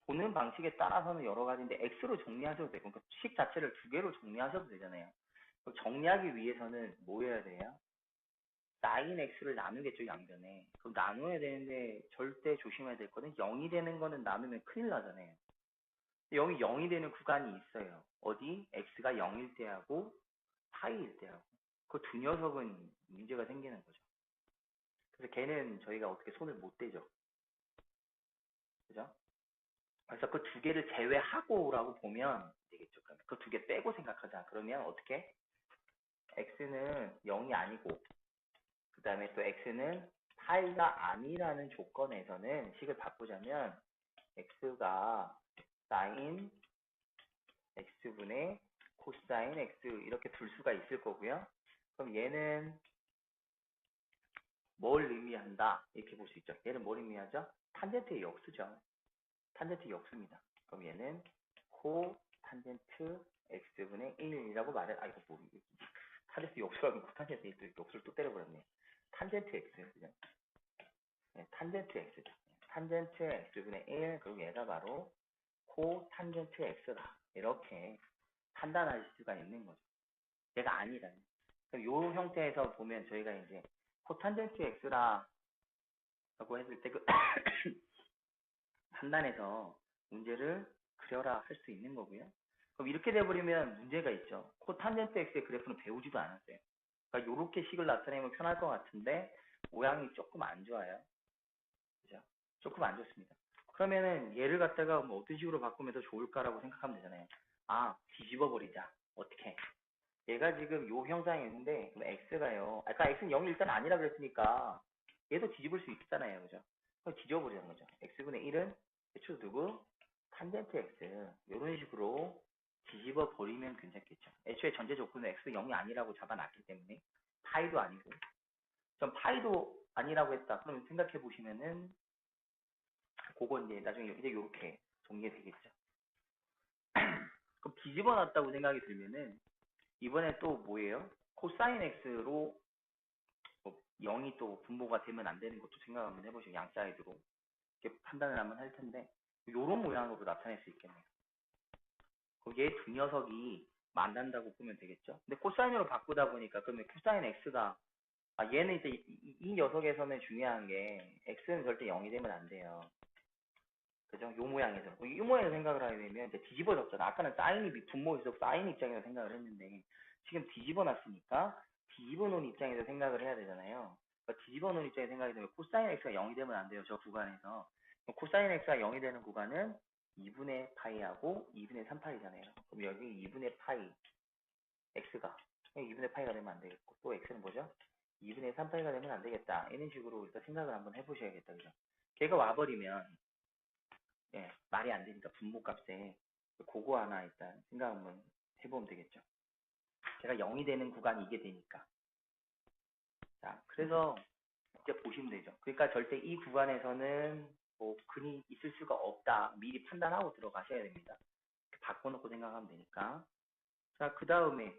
보는 방식에 따라서는 여러 가지인데 x로 정리하셔도 되고 그러니까 식 자체를 두 개로 정리하셔도 되잖아요. 정리하기 위해서는 뭐 해야 돼요? sin x를 나누겠죠, 양변에. 그럼 나눠야 되는데 절대 조심해야 될 거는 0이 되는 거는 나누면 큰일 나잖아요. 여기 0이 되는 구간이 있어요. 어디? x가 0일 때하고 파이일 때하고. 그 두 녀석은 문제가 생기는 거죠. 그래서 걔는 저희가 어떻게 손을 못 대죠. 그죠? 그래서 그 두 개를 제외하고라고 보면 되겠죠. 그러면 그 두 개 빼고 생각하자. 그러면 어떻게? x는 0이 아니고 그 다음에 또 x는 파이가 아니라는 조건에서는 식을 바꾸자면 x가 sin x분의 코사인 x 이렇게 둘 수가 있을 거고요. 그럼 얘는 뭘 의미한다? 이렇게 볼 수 있죠. 얘는 뭘 의미하죠? 탄젠트의 역수죠. 탄젠트 역수입니다. 그럼 얘는 코 탄젠트 x분의 1이라고 아이고 뭐 탄젠트 역수라고 코탄젠트 역수를 또 때려버렸네. 탄젠트 x 그죠? 네, 탄젠트 x죠. 탄젠트 x분의 1 그리고 얘가 바로 코 탄젠트 x다. 이렇게 판단할 수가 있는 거죠. 얘가 아니다. 그럼 요 형태에서 보면 저희가 이제 코탄젠트 x라고 했을 때 그 판단해서 문제를 그려라 할 수 있는 거고요. 그럼 이렇게 돼버리면 문제가 있죠. 코탄젠트 x의 그래프는 배우지도 않았어요. 그러니까 요렇게 식을 나타내면 편할 것 같은데 모양이 조금 안 좋아요. 그죠? 조금 안 좋습니다. 그러면은 얘를 갖다가 뭐 어떤 식으로 바꾸면 더 좋을까라고 생각하면 되잖아요. 아, 뒤집어 버리자. 어떻게? 얘가 지금 요 형상이 있는데 그럼 x가요. 아까 x는 0이 일단 아니라 그랬으니까 얘도 뒤집을 수 있잖아요. 그죠? 그럼 뒤집어 버리는 거죠. x분의 1은 대충 두고 탄젠트 x 이런 식으로 뒤집어 버리면 괜찮겠죠. 애초에 전제 조건은 x 0이 아니라고 잡아놨기 때문에 파이도 아니고 전 파이도 아니라고 했다. 그러면 생각해 보시면은 그거 이제 나중에 이제 요렇게 정리가 되겠죠. 그럼 뒤집어 놨다고 생각이 들면은 이번에 또 뭐예요? 코사인 x로 뭐 0이 또 분모가 되면 안 되는 것도 생각 한번 해보시고 양 사이드로 이렇게 판단을 한번 할 텐데 요런 모양으로 나타낼 수 있겠네요. 거기에 두 녀석이 만난다고 보면 되겠죠. 근데 코사인으로 바꾸다 보니까 그러면 코사인 x가 얘는 이제 이 녀석에서는 중요한 게 x는 절대 0이 되면 안 돼요. 그죠? 요 모양에서. 이 모양에서 생각을 하게 되면 이제 뒤집어졌잖아. 아까는 사인이 분모에서 사인 입장에서 생각을 했는데 지금 뒤집어 놨으니까 뒤집어 놓은 입장에서 생각을 해야 되잖아요. 그러니까 뒤집어 놓은 입장에서 생각이 되면 코사인 x가 0이 되면 안 돼요. 저 구간에서. 코사인 x가 0이 되는 구간은 2분의 파이하고 2분의 3파이잖아요. 그럼 여기 2분의 파이 x가 2분의 파이가 되면 안 되겠고 또 x는 뭐죠? 2분의 3파이가 되면 안 되겠다. 이런 식으로 일단 생각을 한번 해보셔야겠다. 그죠? 걔가 와버리면 말이 안 되니까 분모값에 그거 하나 일단 생각 한번 해보면 되겠죠. 제가 0이 되는 구간이 이게 되니까. 자, 그래서 이제 보시면 되죠. 그러니까 절대 이 구간에서는 뭐 근이 있을 수가 없다. 미리 판단하고 들어가셔야 됩니다. 바꿔놓고 생각하면 되니까. 자, 그 다음에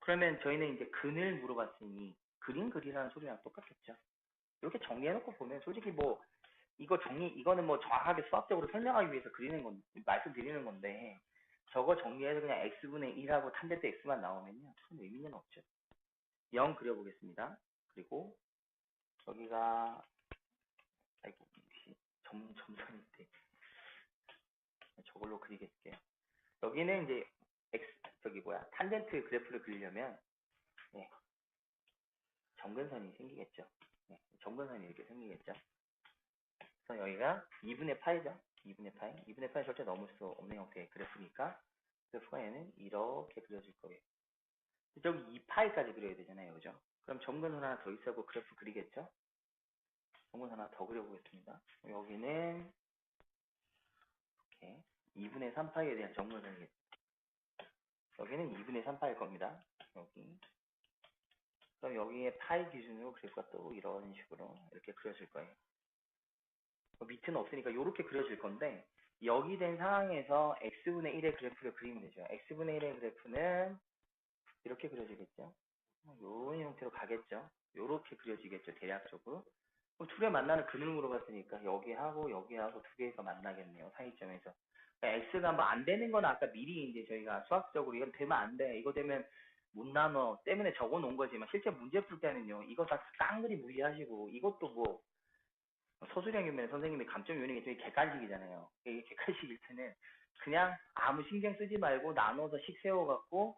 그러면 저희는 이제 근을 물어봤으니 그림 그리라는 소리랑 똑같겠죠. 이렇게 정리해놓고 보면 솔직히 뭐 이거는 뭐 정확하게 수학적으로 설명하기 위해서 말씀드리는 건데 저거 정리해서 그냥 x분의 1하고 탄젠트 x만 나오면요. 큰 의미는 없죠. 0 그려보겠습니다. 그리고 여기가 아이고 혹시 점선일 때 저걸로 그리겠게요. 여기는 이제 탄젠트 그래프를 그리려면 네, 점근선이 생기겠죠. 네, 점근선이 이렇게 생기겠죠. 그래서 여기가 2분의 파이죠. 2분의 파이. 2분의 파이 절대 넘을 수 없는 형태의 그래프니까 그래프가 얘는 이렇게 그려질 거예요. 저기 2파이까지 그려야 되잖아요. 그죠? 그럼 점근선 하나 더 있어고 그래프 그리겠죠? 점근선 하나 더 그려보겠습니다. 여기는 이렇게 2분의 3파이에 대한 점근선이겠죠. 여기는 2분의 3파일 겁니다. 여기. 그럼 여기에 파이 기준으로 그래프가 또 이런 식으로 이렇게 그려질 거예요. 밑은 없으니까 이렇게 그려질 건데 여기 된 상황에서 x분의 1의 그래프를 그리면 되죠. x분의 1의 그래프는 이렇게 그려지겠죠. 이런 형태로 가겠죠. 이렇게 그려지겠죠. 대략적으로. 그럼 둘이 만나는 근을 물어봤으니까 여기하고 여기하고 두 개가 만나겠네요. 사이점에서. 그러니까 x가 뭐 안 되는 건 아까 미리 이제 저희가 수학적으로 이건 되면 안 돼. 이거 되면 못 나눠 때문에 적어 놓은 거지만 실제 문제 풀 때는요. 이거 다 깡그리 무시하시고 이것도 뭐 서술형이면 선생님이 감점 요인이 되게 객관식이잖아요. 이게 객관식일 때는 그냥 아무 신경 쓰지 말고 나눠서 식 세워갖고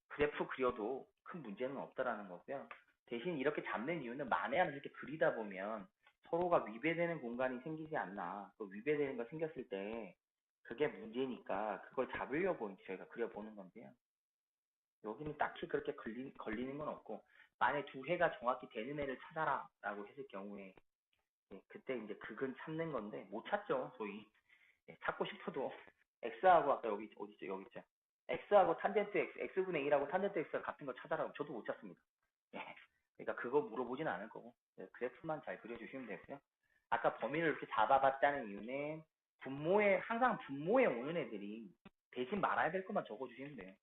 그래프 그려도 큰 문제는 없다라는 거고요. 대신 이렇게 잡는 이유는 만에 하나 이렇게 그리다 보면 서로가 위배되는 공간이 생기지 않나. 그 위배되는 거 생겼을 때 그게 문제니까 그걸 잡으려고 이제 저희가 그려보는 건데요. 여기는 딱히 그렇게 걸리는 건 없고 만약 두 해가 정확히 되는 애를 찾아라 라고 했을 경우에 그때 이제 극은 찾는 건데 못 찾죠 소위. 찾고 싶어도 x하고 아까 여기 어디 있죠 여기 있죠. x하고 탄젠트 x, x분의 1하고 탄젠트 x가 같은 거 찾아라고 저도 못 찾습니다. 그러니까 그거 물어보진 않을 거고 그래프만 잘 그려주시면 되고요. 아까 범위를 이렇게 잡아봤다는 이유는 항상 분모에 오는 애들이 대신 말아야 될 것만 적어주시면 돼요.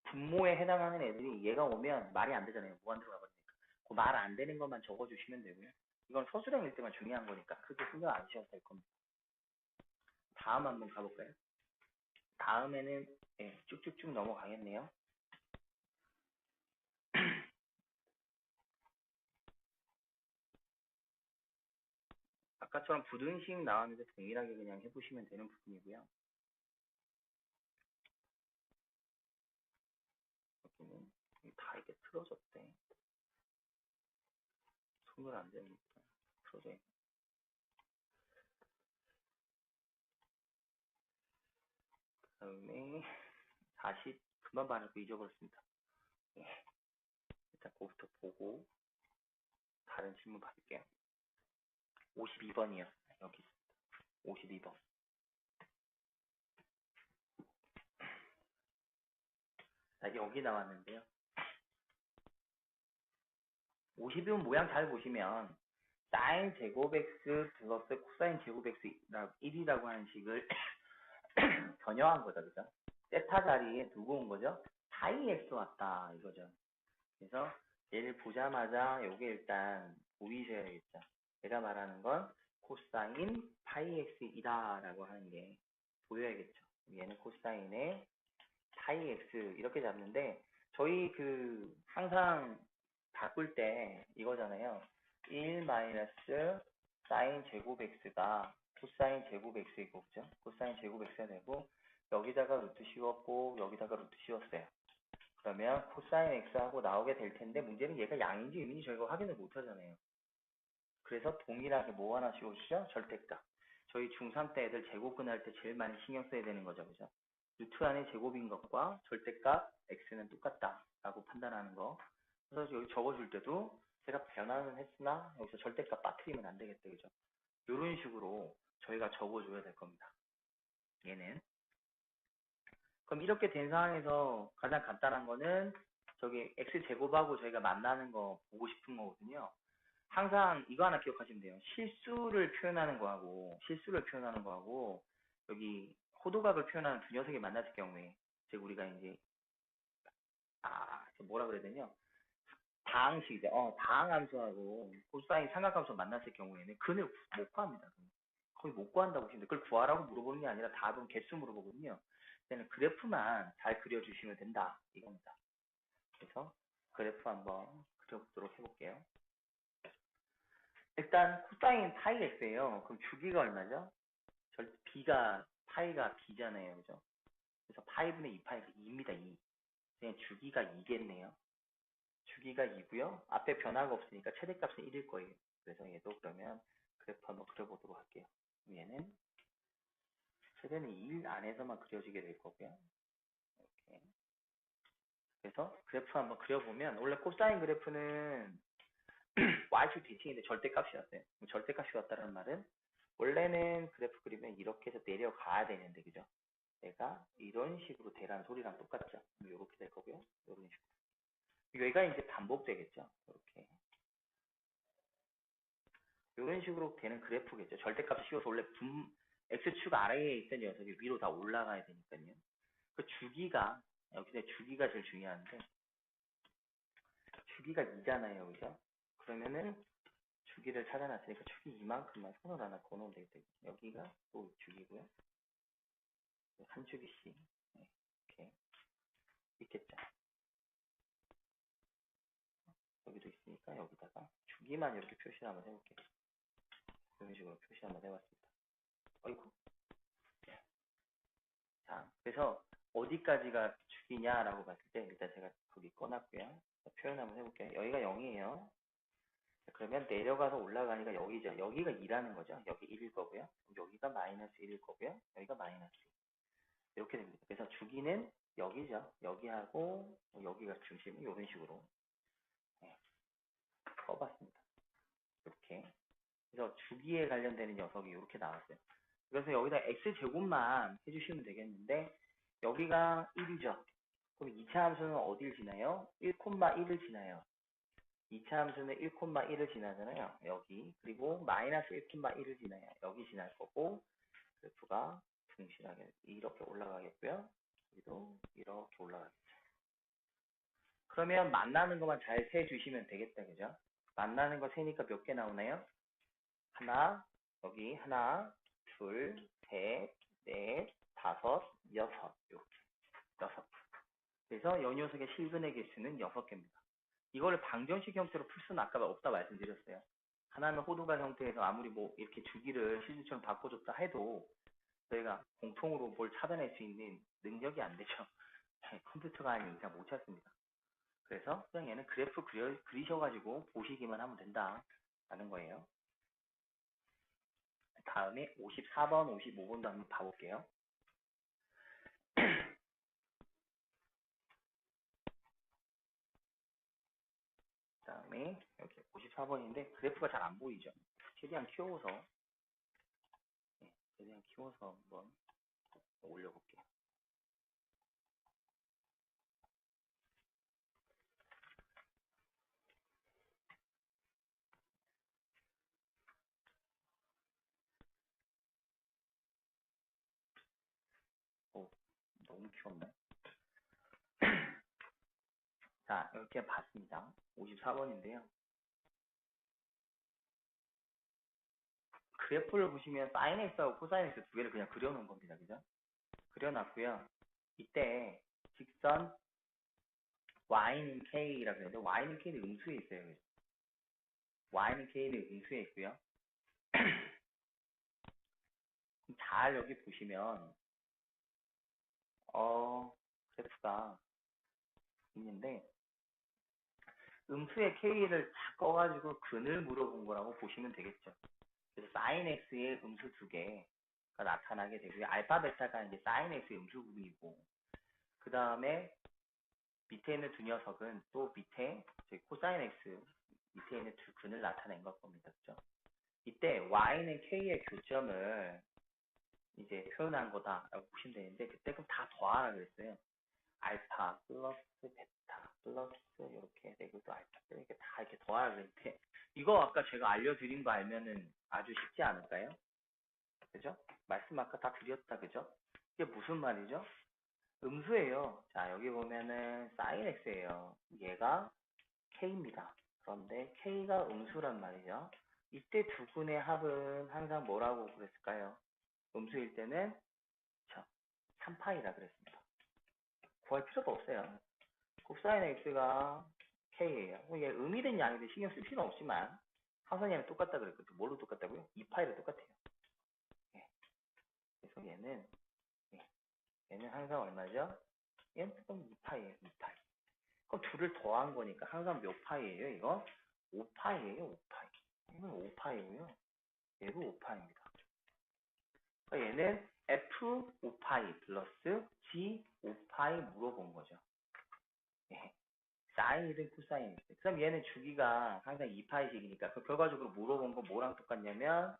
분모에 해당하는 애들이 얘가 오면 말이 안 되잖아요. 무한 들어가 버리니까. 그 말 안 되는 것만 적어주시면 되고요. 이건 서술형일 때만 중요한 거니까 크게 신경 안 쓰셔도 될 겁니다. 다음 한번 가볼까요? 다음에는 쭉쭉쭉 넘어가겠네요. 아까처럼 부등식 나왔는데 동일하게 그냥 해보시면 되는 부분이고요. 여기는 다 이렇게 틀어졌대. 손을 안 대니까 틀어져 있네. 그 다음에 40 금방 반을 잊어버렸습니다. 일단 그거부터 보고 다른 질문 받을게요. 52번이요. 여기 52번. 자, 여기 나왔는데요. 52번 모양 잘 보시면 사인 제곱 x 플러스 코사인 제곱 x 1이라고 하는 식을 변형한 거죠. 그죠? 세타 자리에 두고 온 거죠. 파이 x 왔다 이거죠. 그래서 얘를 보자마자 요게 일단 보이셔야겠죠. 제가 말하는 건 코사인 파이 x이다 라고 하는 게 보여야겠죠. 얘는 코사인의 파이 x 이렇게 잡는데 저희 항상 바꿀 때 이거잖아요. 1 마이너스 사인 제곱 x가 코사인 제곱 x이고 그죠? 코사인 제곱 x가 되고 여기다가 루트 씌웠고 여기다가 루트 씌웠어요. 그러면 코사인 x하고 나오게 될 텐데 문제는 얘가 양인지 음인지 저희가 확인을 못 하잖아요. 그래서 동일하게 뭐 하나 씌워주죠? 절대값. 저희 중3 때 애들 제곱근 할 때 제일 많이 신경 써야 되는 거죠. 그죠? 루트 안에 제곱인 것과 절대값 x는 똑같다 라고 판단하는 거. 그래서 여기 적어줄 때도 제가 변화는 했으나 여기서 절대값 빠뜨리면 안 되겠다. 그죠? 이런 식으로 저희가 적어줘야 될 겁니다. 얘는. 그럼 이렇게 된 상황에서 가장 간단한 거는 저기 x제곱하고 저희가 만나는 거 보고 싶은 거거든요. 항상 이거 하나 기억하시면 돼요. 실수를 표현하는 거하고, 여기 호도각을 표현하는 두 녀석이 만났을 경우에, 즉 우리가 이제, 뭐라 그래야 되냐? 다항식이죠. 다항함수하고 코사인 삼각함수 만났을 경우에는 근을 못 구합니다. 거의 못 구한다고 보시면 돼요. 그걸 구하라고 물어보는 게 아니라 답은 개수 물어보거든요. 그냥 그래프만 잘 그려주시면 된다. 이겁니다. 그래서 그래프 한번 그려보도록 해볼게요. 일단 코사인 파이 x예요. 그럼 주기가 얼마죠? 파이가 b잖아요. 그죠? 그래서 파이분의 2파이가 2입니다. 2. 그냥 주기가 2겠네요. 주기가 2고요. 앞에 변화가 없으니까 최대값은 1일 거예요. 그래서 얘도 그러면 그래프 한번 그려보도록 할게요. 얘는 최대는 2일 안에서만 그려지게 될 거고요. 이렇게. 그래서 그래프 한번 그려보면 원래 코사인 그래프는 y축 대칭인데 절대값이 왔어요. 절대값이 왔다는 말은 원래는 그래프 그리면 이렇게 해서 내려가야 되는데 그죠? 내가 이런 식으로 되라는 소리랑 똑같죠. 이렇게 될 거고요. 이런 식으로. 여기가 이제 반복되겠죠. 이렇게. 이런 식으로 되는 그래프겠죠. 절대값을 씌워서 원래 x축 아래에 있던 녀석이 위로 다 올라가야 되니까요. 그 주기가 여기서 주기가 제일 중요한데 주기가 2잖아요. 그죠? 그러면은 주기를 찾아놨으니까 주기 이만큼만 손을 하나 그어놓으면 되겠다. 여기가 또 주기고요. 한 주기씩 이렇게 있겠죠. 여기도 있으니까 여기다가 주기만 이렇게 표시를 한번 해볼게요. 이런 식으로 표시 한번 해봤습니다. 어이구. 자, 그래서 어디까지가 주기냐라고 봤을 때 일단 제가 거기 꺼놨고요. 표현 한번 해볼게요. 여기가 0이에요. 그러면 내려가서 올라가니까 여기죠. 여기가 2라는 거죠. 여기 1일 거고요. 여기가 마이너스 1일 거고요. 여기가 마이너스 2. 이렇게 됩니다. 그래서 주기는 여기죠. 여기하고 여기가 중심 이런 식으로 써봤습니다. 이렇게. 그래서 주기에 관련되는 녀석이 이렇게 나왔어요. 그래서 여기다 x제곱만 해주시면 되겠는데 여기가 1이죠. 그럼 2차 함수는 어딜 지나요? 1,1을 지나요. 2차 함수는 1,1을 지나잖아요. 여기. 그리고 마이너스 1,1을 지나요. 여기 지날 거고 그래프가 둥실하게 이렇게 올라가겠고요. 여기도 이렇게 올라가겠죠. 그러면 만나는 것만 잘 세주시면 되겠다. 그죠? 만나는 거 세니까 몇 개 나오나요? 하나, 여기 하나, 둘, 셋, 넷, 다섯, 여섯. 이렇게. 6. 그래서 이 녀석의 실근의 개수는 6개입니다. 이걸 방정식 형태로 풀 수는 아까 없다 말씀드렸어요. 하나는 호두갈 형태에서 아무리 뭐 이렇게 주기를 실수처럼 바꿔줬다 해도 저희가 공통으로 뭘 찾아낼 수 있는 능력이 안 되죠. 컴퓨터가 아닌 이상 못 찾습니다. 그래서 그냥 얘는 그래프 그리셔가지고 보시기만 하면 된다라는 거예요. 다음에 54번, 55번도 한번 봐볼게요. 다음에 여기 54번인데 그래프가 잘 안 보이죠. 최대한 키워서 한번 올려볼게요. 너무 키웠네. 자, 이렇게 봤습니다. 54번인데요. 그래프를 보시면 사인 x하고 코사인 x 두 개를 그냥 그려놓은 겁니다. 그죠? 그려놨고요. 이때 직선 y는 k라고 그러는데 y는 k는 음수에 있어요. 그죠? y는 k는 음수에 있고요. 잘 여기 보시면 그래프가 있는데 음수의 k를 다 꺼가지고 근을 물어본 거라고 보시면 되겠죠. 그래서 sin x의 음수 두 개가 나타나게 되고요. 알파 베타가 이제 sin x의 음수 부분이고 그 다음에 밑에 있는 두 녀석은 또 밑에 저희 코사인 x 밑에 있는 두 근을 나타낸 것 겁니다. 그죠? 이때 y는 k의 교점을 이제 표현한 거다라고 보시면 되는데 그때 그럼 다 더하라 그랬어요. 알파 플러스 베타 플러스 이렇게 내고도 알파 이렇게 다 이렇게 더하라 그랬는데 이거 아까 제가 알려드린 거 알면은 아주 쉽지 않을까요? 그죠? 말씀 아까 다 드렸다 그죠? 이게 무슨 말이죠? 음수예요. 자 여기 보면은 sin x예요. 얘가 k입니다. 그런데 k가 음수란 말이죠. 이때 두 분의 합은 항상 뭐라고 그랬을까요? 음수일 때는 3파이라 그랬습니다. 구할 필요도 없어요. 곱사인 x가 k예요. 얘 음이든 양이든 신경 쓸 필요는 없지만 항상 얘는 똑같다 그랬거든요. 뭘로 똑같다고요? 2파이로 똑같아요. 예. 그래서 예. 얘는 항상 얼마죠? 얘는 그럼 2파이예요. 2파이. 그럼 둘을 더한 거니까 항상 몇 파이예요? 이거 5파이예요. 5파이. 이건 5파이고요. 얘도 5파이입니다. 그러니까 얘는 f 5파이 플러스 g 5파이 물어본 거죠. 예. 사인이든 코사인이든. 그럼 얘는 주기가 항상 2파이씩이니까 그 결과적으로 물어본 거 뭐랑 똑같냐면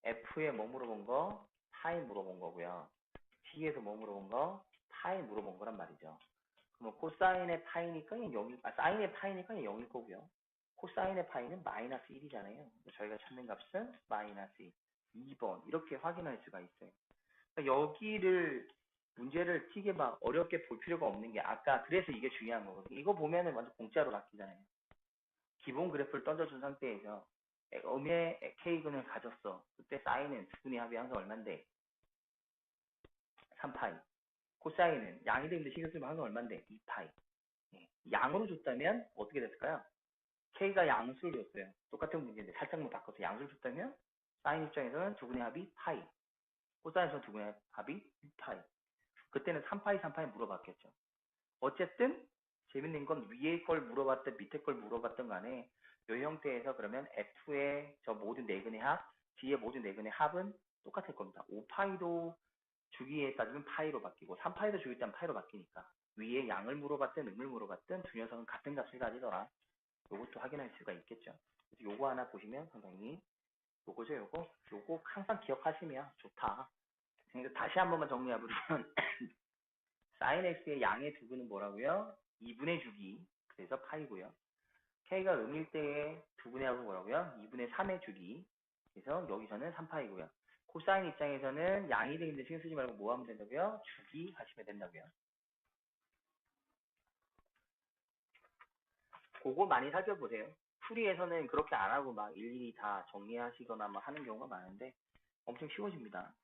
f에 뭐 물어본 거? 파이 물어본 거고요. g에서 뭐 물어본 거? 파이 물어본 거란 말이죠. 그러면 코사인의 파이니까 0이, 사인의 파이니까 0일 거고요. 코사인의 파이는 마이너스 1이잖아요. 저희가 찾는 값은 마이너스 2번 이렇게 확인할 수가 있어요. 그러니까 여기를 문제를 튀게 막 어렵게 볼 필요가 없는 게 아까 그래서 이게 중요한 거거든요. 이거 보면은 완전 공짜로 바뀌잖아요. 기본 그래프를 던져준 상태에서 음의 K근을 가졌어. 그때 사인은 두분의 합이 항상 얼만데? 3파이. 코사인은 양이 되는데 신경 쓰면 항상 얼만데? 2파이. 예. 양으로 줬다면 어떻게 됐을까요? K가 양수를 줬어요. 똑같은 문제인데 살짝만 바꿔서 양수를 줬다면 사인 입장에서는 두분의 합이 파이. 코사인에서는 두분의 합이 2파이. 그때는 3파이, 3파이 물어봤겠죠. 어쨌든 재밌는 건 위에 걸 물어봤든 밑에 걸 물어봤든 간에 이 형태에서 그러면 F의 저 모든 네근의 합, G의 모든 네근의 합은 똑같을 겁니다. 5파이도 주기에 따지면 파이로 바뀌고 3파이도 주기에 따지면 파이로 바뀌니까 위에 양을 물어봤든 음을 물어봤든 두 녀석은 같은 값을 가지더라. 요것도 확인할 수가 있겠죠. 그래서 요거 하나 보시면 상당히 요거죠 요거 항상 기억하시면 좋다. 다시 한 번만 정리해보면 sin x의 양의 두분은 뭐라고요? 2분의 주기. 그래서 파이고요. k가 음일 때의 두분의 합은 뭐라고요? 2분의 3의 주기. 그래서 여기서는 3파이고요. 코사인 입장에서는 양이 되는데 신경 쓰지 말고 뭐 하면 된다고요? 주기 하시면 된다고요. 그거 많이 살펴보세요. 풀이에서는 그렇게 안 하고 막 일일이 다 정리하시거나 막 하는 경우가 많은데 엄청 쉬워집니다.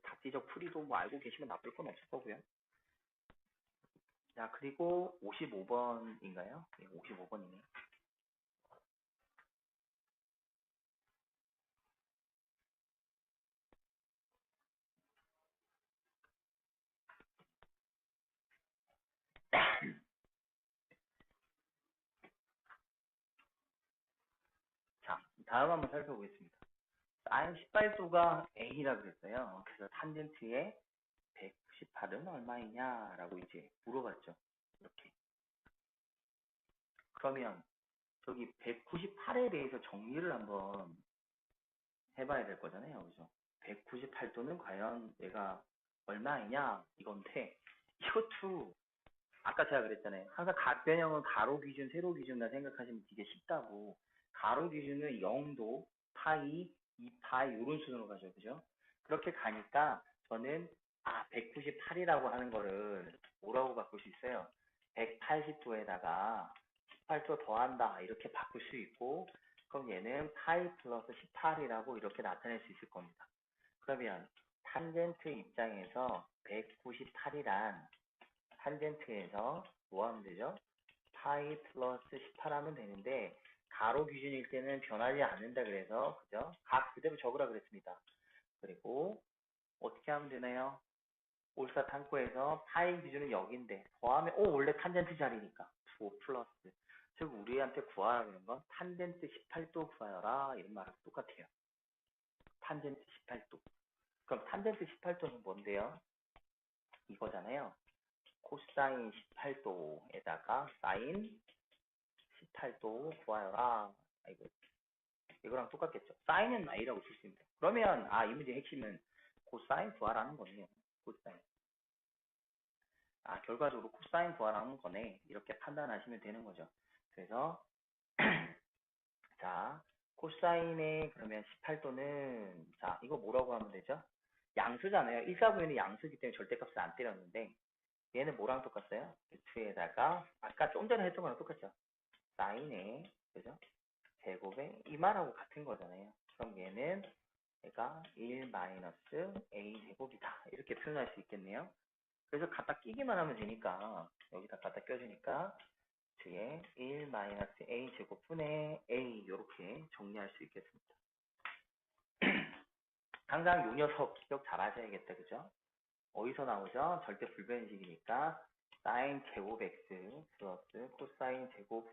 다지적 풀이도 뭐 알고 계시면 나쁠 건 없을 거고요. 자, 그리고 55번인가요? 네, 55번이네. 자, 다음 한번 살펴보겠습니다. sin 18도가 A라 그랬어요. 그래서 탄젠트의 198은 얼마이냐라고 이제 물어봤죠. 이렇게. 그러면 저기 198에 대해서 정리를 한번 해봐야 될 거잖아요. 그죠? 198도는 과연 얘가 얼마이냐 이건데 이것도 아까 제가 그랬잖아요. 항상 각 변형은 가로 기준, 세로 기준이라 생각하시면 되게 쉽다고. 가로 기준은 0도, 파이, 2파이 이런 순으로 가죠. 그죠? 그렇게 가니까 저는 198이라고 하는 거를 뭐라고 바꿀 수 있어요? 180도에다가 18도 더한다 이렇게 바꿀 수 있고 그럼 얘는 파이 플러스 18이라고 이렇게 나타낼 수 있을 겁니다. 그러면 탄젠트 입장에서 198이란 탄젠트에서 뭐 하면 되죠? 파이 플러스 18 하면 되는데 가로 기준일 때는 변하지 않는다 그래서 그죠? 각 그대로 적으라 그랬습니다. 그리고 어떻게 하면 되나요? 올사탐구에서 파이 기준은 여기인데 더하면 원래 탄젠트 자리니까 5 플러스 즉 우리한테 구하라 그런 건 탄젠트 18도 구하여라 이런 말하고 똑같아요. 탄젠트 18도. 그럼 탄젠트 18도는 뭔데요? 이거잖아요. 코사인 18도에다가 사인 18도 구하여라. 이거랑 똑같겠죠. 사인은 A라고 쓸 수 있습니다. 그러면 이 문제의 핵심은 코사인 구하라는 거네요. 코사인. 아, 결과적으로 코사인 구하라는 거네. 이렇게 판단하시면 되는 거죠. 그래서 자, 코사인의 그러면 18도는 자, 이거 뭐라고 하면 되죠? 양수잖아요. 1사분면이 양수기 때문에 절대값을 안 때렸는데 얘는 뭐랑 똑같아요? 루트에다가 아까 좀 전에 했던 거랑 똑같죠? 사인의 그죠? 제곱에 이 말하고 같은 거잖아요. 그럼 얘는 얘가 1 마이너스 a 제곱이다. 이렇게 표현할 수 있겠네요. 그래서 갖다 끼기만 하면 되니까 여기다 갖다 껴주니까 뒤에 1 마이너스 a 제곱분의 a 이렇게 정리할 수 있겠습니다. 항상 요 녀석 기억 잘 하셔야겠다. 그죠? 어디서 나오죠? 절대 불변식이니까 사인 제곱 x 플러스 코사인 제곱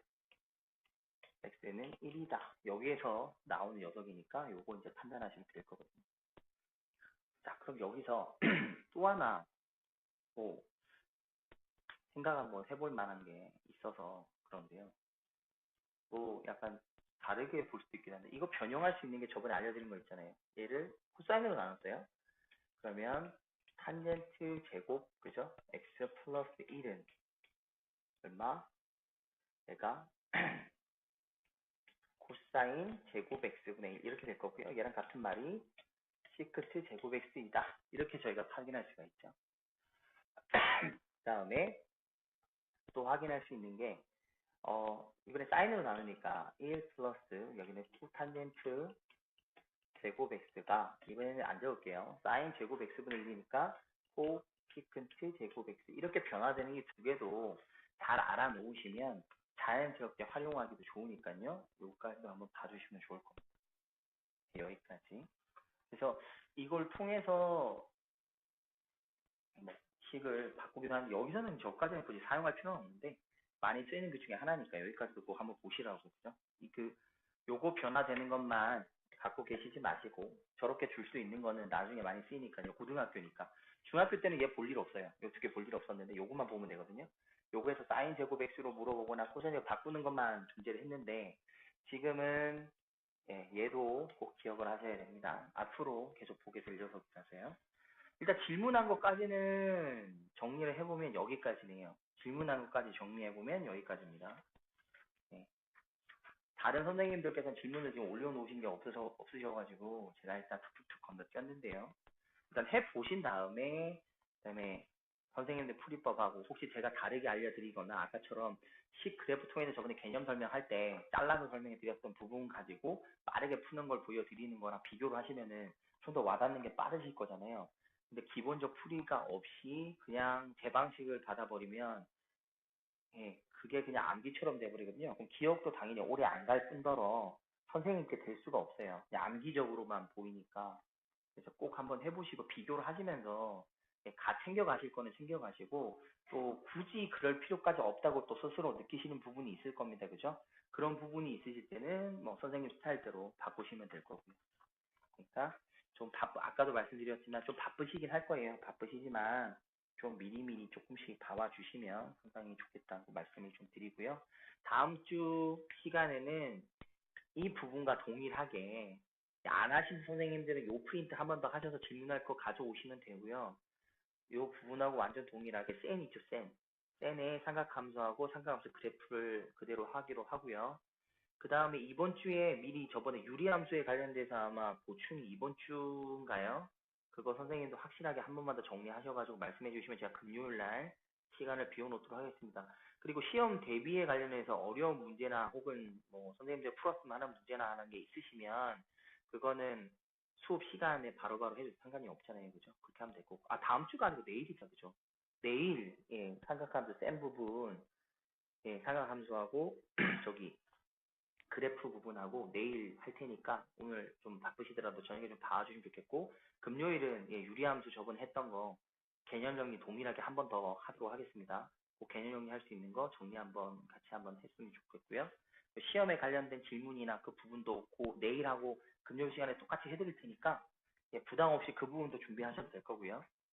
x는 1이다. 여기에서 나오는 녀석이니까 요거 이제 판단하시면 될 거거든요. 자, 그럼 여기서 또 하나 뭐 생각 한번 해볼 만한 게 있어서 그런데요. 뭐 약간 다르게 볼 수도 있긴 한데 이거 변형할 수 있는 게 저번에 알려드린 거 있잖아요. 얘를 코사인으로 나눴어요. 그러면 탄젠트 제곱 그죠? x 플러스 1은 얼마? 얘가 코사인 제곱 x분의 1 이렇게 될 거고요. 얘랑 같은 말이 시크트 제곱 x이다. 이렇게 저희가 확인할 수가 있죠. 그 다음에 또 확인할 수 있는 게 이번에 사인으로 나누니까 1 플러스 여기는 코탄젠트 제곱 x가 이번에는 안 적을게요. 사인 제곱 x분의 1이니까 코 시큰트 제곱 x 이렇게 변화되는 이 두 개도 잘 알아놓으시면 자연스럽게 활용하기도 좋으니까요. 여기까지도 한번 봐주시면 좋을 겁니다. 여기까지. 그래서 이걸 통해서 뭐 식을 바꾸기도 하는데 여기서는 저까지는 굳이 사용할 필요는 없는데 많이 쓰이는 것 중에 하나니까 여기까지도 꼭 한번 보시라고 그죠? 요거 변화되는 것만 갖고 계시지 마시고 저렇게 줄 수 있는 거는 나중에 많이 쓰이니까요. 고등학교니까. 중학교 때는 얘 볼 일 없어요. 요 두 개 볼 일 없었는데 요것만 보면 되거든요. 요거에서 사인 제곱 x로 물어보거나 코사인을 바꾸는 것만 존재를 했는데 지금은 예, 얘도 꼭 기억을 하셔야 됩니다. 앞으로 계속 보게 될 녀석이라서요. 일단 질문한 것까지는 정리를 해보면 여기까지네요. 질문한 것까지 정리해보면 여기까지입니다. 네. 다른 선생님들께서는 질문을 지금 올려놓으신 게 없으셔가지고 제가 일단 툭툭툭 건너뛰었는데요. 일단 해보신 다음에 그다음에 선생님들 풀이법하고 혹시 제가 다르게 알려드리거나 아까처럼 식 그래프 통해서 저번에 개념 설명할 때 잘라서 설명해 드렸던 부분 가지고 빠르게 푸는 걸 보여드리는 거랑 비교를 하시면은 좀 더 와닿는 게 빠르실 거잖아요. 근데 기본적 풀이가 없이 그냥 제 방식을 받아버리면 예, 그게 그냥 암기처럼 돼버리거든요. 그럼 기억도 당연히 오래 안 갈 뿐더러 선생님께 될 수가 없어요. 그냥 암기적으로만 보이니까. 그래서 꼭 한번 해보시고 비교를 하시면서 예, 챙겨가실 거는 챙겨가시고 또 굳이 그럴 필요까지 없다고 또 스스로 느끼시는 부분이 있을 겁니다. 그죠? 그런 부분이 있으실 때는 뭐 선생님 스타일대로 바꾸시면 될 거고요. 그러니까 좀 아까도 말씀드렸지만 좀 바쁘시긴 할 거예요. 바쁘시지만 좀 미리미리 조금씩 봐와 주시면 상당히 좋겠다고 말씀을 좀 드리고요. 다음 주 시간에는 이 부분과 동일하게 안 하신 선생님들은 요 프린트 한 번 더 하셔서 질문할 거 가져오시면 되고요. 요 부분하고 완전 동일하게 센 있죠, 센. 센의 삼각함수하고 삼각함수 그래프를 그대로 하기로 하고요. 그 다음에 이번 주에 미리 저번에 유리함수에 관련돼서 아마 보충이 이번 주인가요? 그거 선생님도 확실하게 한 번만 더 정리하셔가지고 말씀해 주시면 제가 금요일 날 시간을 비워놓도록 하겠습니다. 그리고 시험 대비에 관련해서 어려운 문제나 혹은 뭐 선생님들 풀었으면 하는 문제나 하는 게 있으시면 그거는 수업 시간에 바로바로 해도 상관이 없잖아요. 그죠? 그렇게 하면 되고. 아, 다음 주가 아니고 내일이죠. 그죠? 내일, 예, 삼각함수 센 부분, 예, 삼각함수하고 저기 그래프 부분하고 내일 할 테니까 오늘 좀 바쁘시더라도 저녁에 좀 봐주시면 좋겠고 금요일은 예, 유리함수 저번에 했던 거 개념 정리 동일하게 한 번 더 하도록 하겠습니다. 그 개념 정리 할 수 있는 거 정리 한번 같이 한번 했으면 좋겠고요. 시험에 관련된 질문이나 그 부분도 내일하고 금요일 시간에 똑같이 해드릴 테니까 예, 부담 없이 그 부분도 준비하셔도 될 거고요.